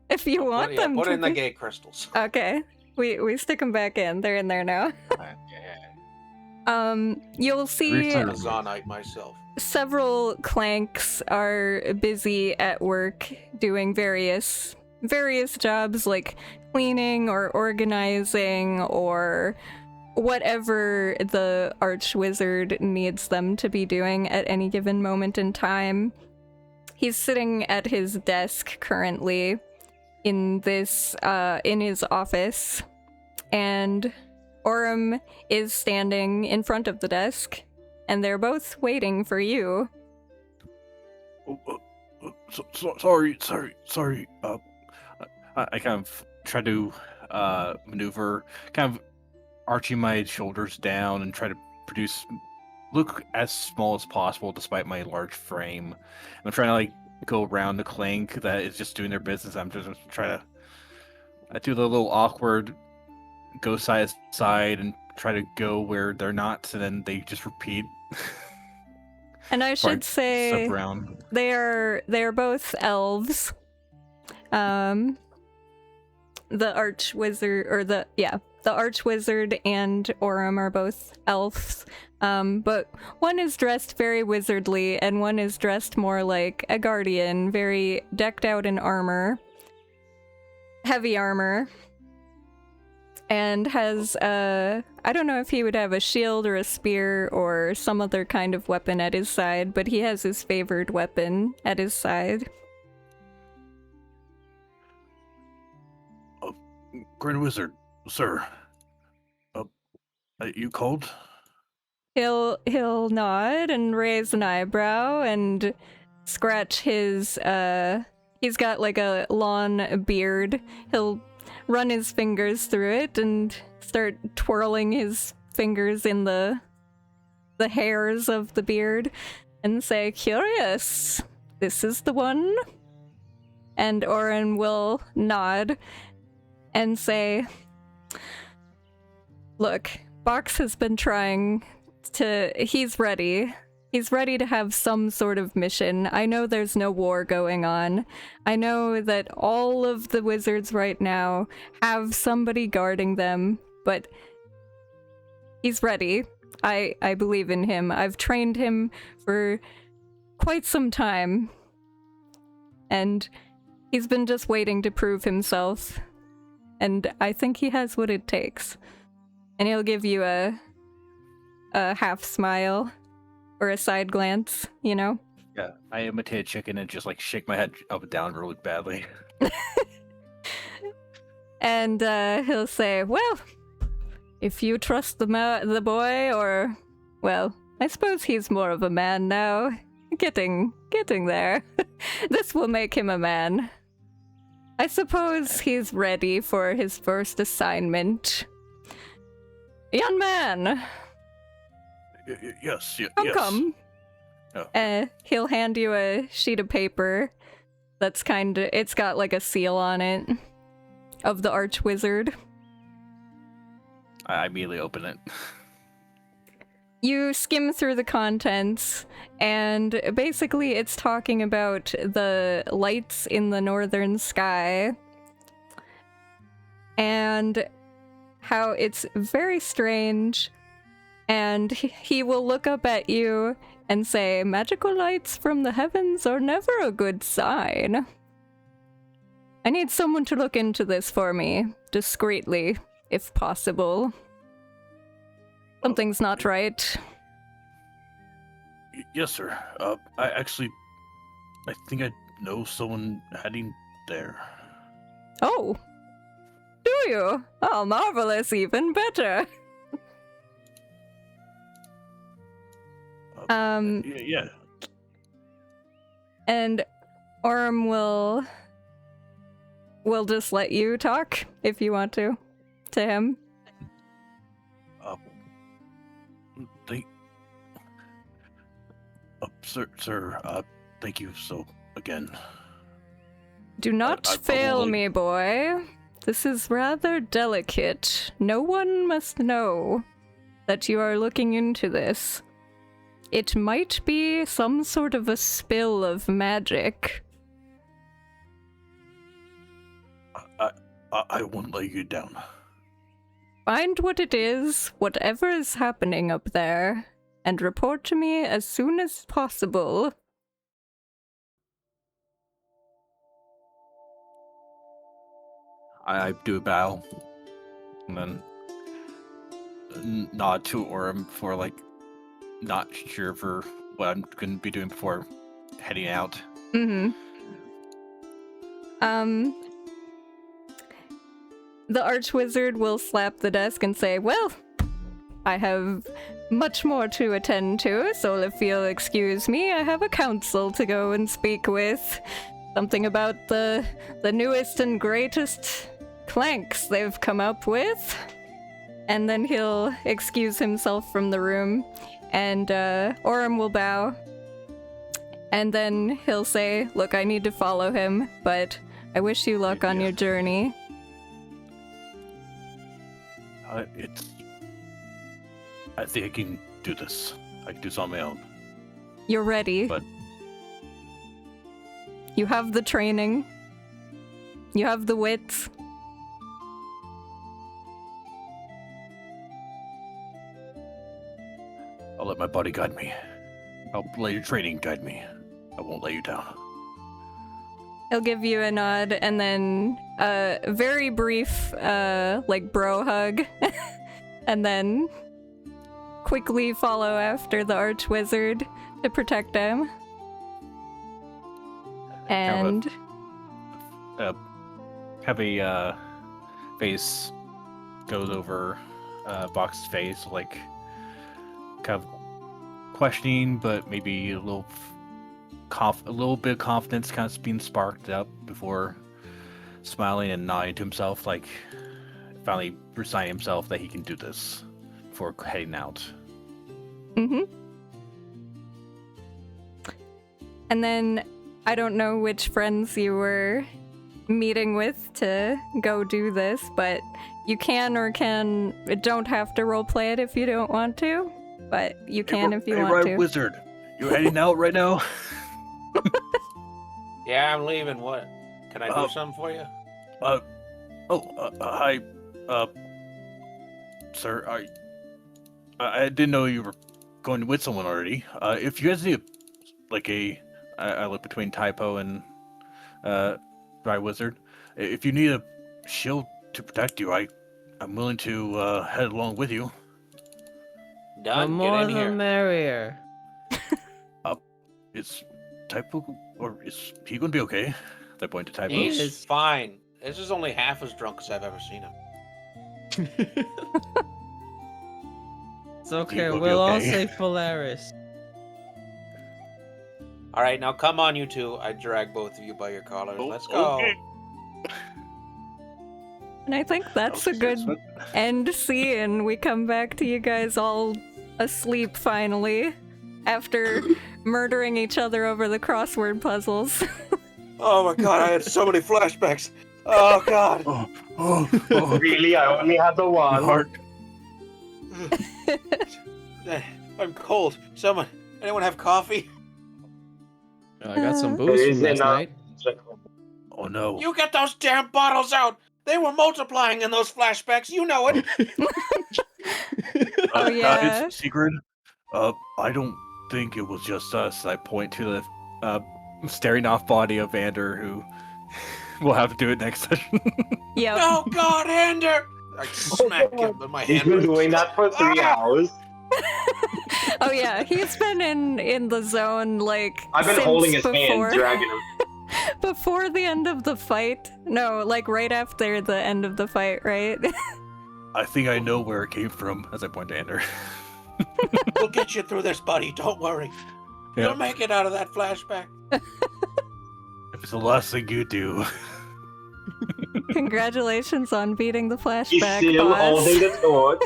If you want them put to in the be. gay crystals. Okay. We stick them back in. They're in there now. You'll see I'm a Zonite myself. several clanks are busy at work doing various jobs like cleaning or organizing or whatever the Archwizard needs them to be doing at any given moment in time. He's sitting at his desk currently in his office, and Orem is standing in front of the desk, and they're both waiting for you. Sorry. I kind of try to maneuver, kind of arching my shoulders down and try to look as small as possible despite my large frame. I'm trying to like go around the clank that is just doing their business. I'm just trying to I do the little awkward go side to side and try to go where they're not, and then they just repeat. And I should say step around. they're both elves. The Archwizard and Orem are both elves. But one is dressed very wizardly and one is dressed more like a guardian, very decked out in armor. Heavy armor. And has, I don't know if he would have a shield or a spear or some other kind of weapon at his side, but he has his favored weapon at his side. Grand Wizard, sir. You called? He'll nod and raise an eyebrow and scratch his, he's got like a long beard. He'll run his fingers through it and start twirling his fingers in the hairs of the beard and say, "Curious, this is the one?" And Orem will nod and say, "Look, Box has been trying to... He's ready. He's ready to have some sort of mission. I know there's no war going on. I know that all of the wizards right now have somebody guarding them, but he's ready. I believe in him. I've trained him for quite some time, and he's been just waiting to prove himself, and I think he has what it takes." And he'll give you a half smile. Or a side glance, you know? Yeah, I imitate a chicken and just like shake my head up and down really badly. And he'll say, well, if you trust the boy, or, well, I suppose he's more of a man now. Getting there. This will make him a man. I suppose he's ready for his first assignment. Young man! Yes. Come. Oh. He'll hand you a sheet of paper that's it's got like a seal on it of the Archwizard. I immediately open it. You skim through the contents, and basically it's talking about the lights in the northern sky and how it's very strange, and he will look up at you and say, magical lights from the heavens are never a good sign. I need someone to look into this for me, discreetly, if possible. Something's not right. Yes, sir. I think I know someone heading there. Oh, do you? Oh, marvelous, even better. Yeah. And Orm will just let you talk if you want to him. Sir, thank you so again. Do not fail me, boy. This is rather delicate. No one must know that you are looking into this. It might be some sort of a spill of magic. I won't let you down. Find what it is, whatever is happening up there, and report to me as soon as possible. I do a bow, and then nod to Orm for, like, not sure for what I'm going to be doing before heading out. Mm-hmm. The Archwizard will slap the desk and say, well, I have much more to attend to, so if you'll excuse me, I have a council to go and speak with. Something about the newest and greatest clanks they've come up with. And then he'll excuse himself from the room, and Orm will bow. And then he'll say, look, I need to follow him, but I wish you luck on your journey. I think I can do this. I can do this on my own. You're ready. But you have the training. You have the wits. I'll let my body guide me. I'll let your training guide me. I won't let you down. He'll give you a nod and then a very brief, like, bro hug. And then quickly follow after the Archwizard to protect him. And have a face goes over Vox's face, like, kind of questioning, but maybe a little bit of confidence kind of being sparked up before smiling and nodding to himself, like finally resigning himself that he can do this before heading out. Mm-hmm. And then I don't know which friends you were meeting with to go do this, but you can or don't have to roleplay it if you don't want to, but you can if you want to. Wizard, you heading out right now? Yeah, I'm leaving. What? Can I do something for you? Hi, sir. I didn't know you were going with someone already. If you guys need I look between Typo and Dry Wizard. If you need a shield to protect you, I'm willing to head along with you. The more the merrier. Is Typo, or is he going to be okay? I point to Typo. He's fine. This is only half as drunk as I've ever seen him. It's okay, will be we'll all okay. say Polaris. All right, now come on, you two. I drag both of you by your collars. Let's go. Okay. And I think that's a good end scene. We come back to you guys all asleep finally, after murdering each other over the crossword puzzles. Oh my god, I had so many flashbacks. Oh god. Really, I only had the one. Heart. I'm cold. Anyone have coffee? I got some There booze from is last enough. night. Oh no. You get those damn bottles out. They were multiplying in those flashbacks. You know it. Oh, yeah. It's Sigrid. I don't think it was just us. I point to the staring off body of Andr, who we'll have to do it next session. Yep. Oh god, Andr! I smack him with my He's hand. been doing that for 3 hours. Oh yeah, he's been in the zone like I've been since holding his before, hand, dragging him. before the end of the fight. No, like right after the end of the fight, right? I think I know where it came from, as I point to Andr. We'll get you through this, buddy. Don't worry. Yeah. You'll make it out of that flashback. If it's the last thing you do. Congratulations on beating the He's flashback, still boss. holding the torch.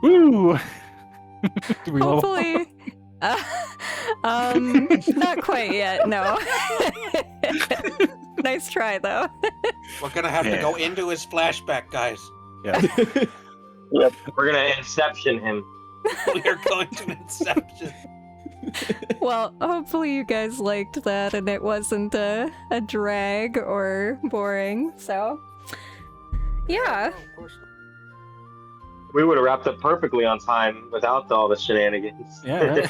Woo! Do we all- Hopefully. Not quite yet, no. Nice try, though. We're gonna have to Yeah. go into his flashback, guys. Yeah. We're gonna inception him. We are going to Inception. Well, hopefully you guys liked that and it wasn't a drag or boring, so... Yeah. Of course not. We would have wrapped up perfectly on time without all the shenanigans. Yeah.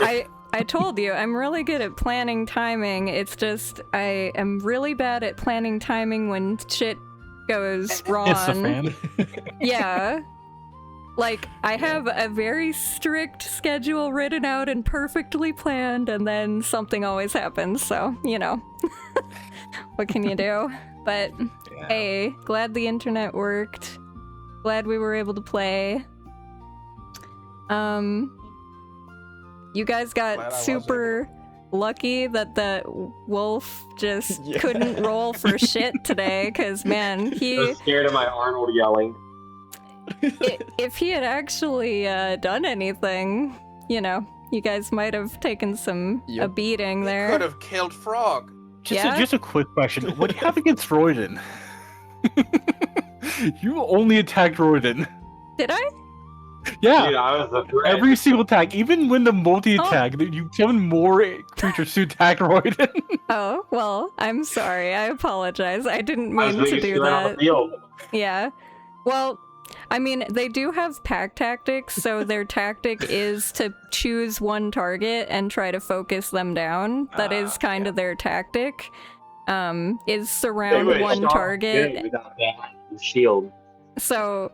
I told you, I'm really good at planning timing. It's just, I am really bad at planning timing when shit goes wrong. It's a fan. Yeah. Like, I have a very strict schedule written out and perfectly planned, and then something always happens, so, you know. What can you do? But, hey, glad the internet worked. Glad we were able to play. You guys Glad I got was super lucky that the wolf just couldn't roll for shit today, because, man, I he... was scared of my Arnold yelling. If he had actually done anything, you know, you guys might have taken a beating Could there. have killed Frog. Just a quick question. What do you have against Riordan? You only attacked Riordan. Did I? Yeah. Dude, I was a threat. Every single attack, even when the multi-attack, you summon more creatures to attack Riordan. Oh, well, I'm sorry. I apologize. I didn't I was mean to biggest do threat on the that. field. Yeah. Well, I mean, they do have pack tactics, so their tactic is to choose one target and try to focus them down. That is kind of their tactic. Is They surround would've one shot target. good without that shield. So,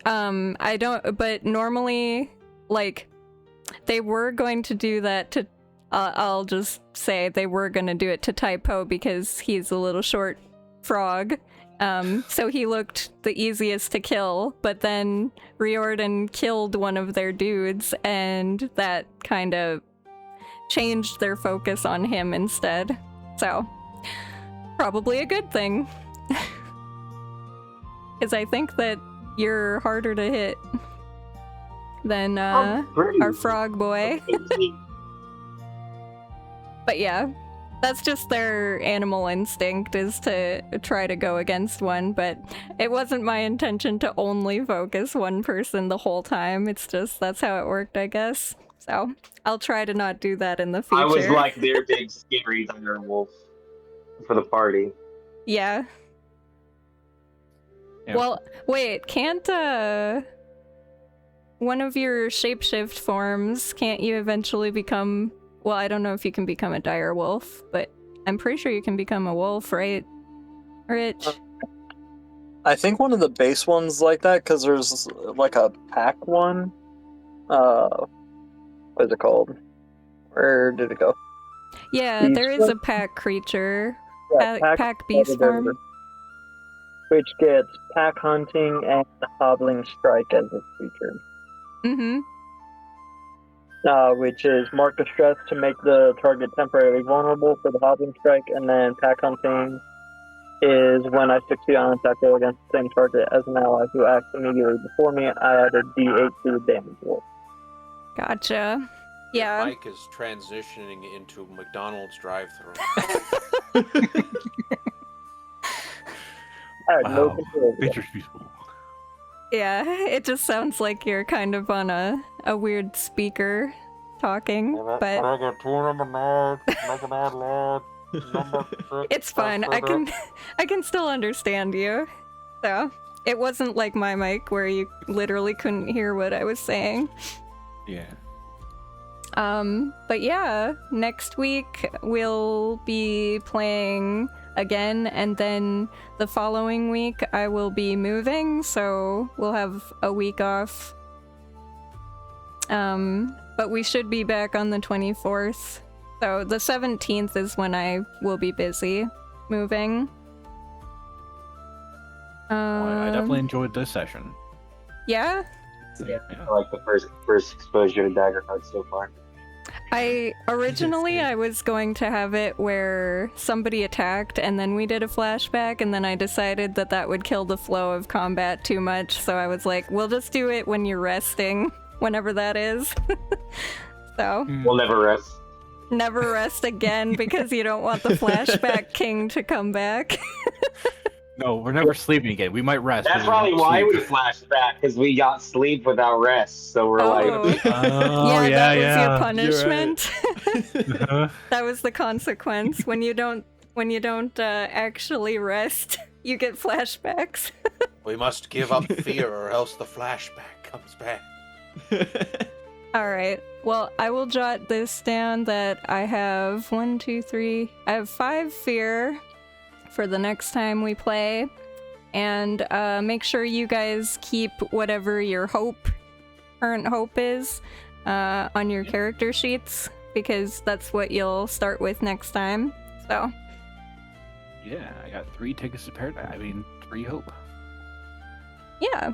I don't, but normally, like, they were going to do that to, I'll just say they were going to do it to Typo because he's a little short frog. So he looked the easiest to kill, but then Riordan killed one of their dudes, and that kind of changed their focus on him instead. So, probably a good thing. Because I think that you're harder to hit than our frog boy. But yeah, that's just their animal instinct, is to try to go against one, but it wasn't my intention to only focus one person the whole time. It's just, that's how it worked, I guess. So, I'll try to not do that in the future. I was like their big scary direwolf for the party. Yeah. Yeah. Well, wait, can't, one of your shapeshift forms, can't you eventually become... Well, I don't know if you can become a dire wolf, but I'm pretty sure you can become a wolf, right, Rich? I think one of the base ones like that, because there's like a pack one. What is it called? Where did it go? Yeah, there is a pack creature. Yeah, Pack beast form. which gets pack hunting and hobbling strike as its feature. Mm-hmm. Which is mark the stress to make the target temporarily vulnerable for the hobbling strike, and then pack hunting is when I succeed on an attack roll against the same target as an ally who acts immediately before me, I add a d8 to the damage roll. Gotcha. Yeah. Mike is transitioning into McDonald's drive-thru. I had no Wow. control over that. Nature's beautiful. Yeah, it just sounds like you're kind of on a weird speaker talking, but get 2 number 9, make an odd lad, number 6. it's fine. I can still understand you. So, it wasn't like my mic where you literally couldn't hear what I was saying. Yeah. But yeah, next week we'll be playing again, and then the following week I will be moving, so we'll have a week off. But we should be back on the 24th. So the 17th is when I will be busy moving. Well, I definitely enjoyed this session. Yeah? Yeah, I like the first exposure to Daggerheart so far. Originally I was going to have it where somebody attacked and then we did a flashback, and then I decided that would kill the flow of combat too much, so I was like, we'll just do it when you're resting, whenever that is. So We'll never rest. never rest again because you don't want the flashback king to come back. No, we're never sleeping again. We might rest. That's but we probably won't why sleep. we flashed back, because we got sleep without rest. So we're Oh. like, Yeah, that was your punishment. Uh-huh. That was the consequence. When you don't actually rest, you get flashbacks. We must give up fear or else the flashback comes back. All right. Well, I will jot this down that I have I have 5 fear for the next time we play, and make sure you guys keep whatever your current hope is, on your character sheets, because that's what you'll start with next time. So Yeah, I got 3 tickets to paradise. 3 hope. yeah.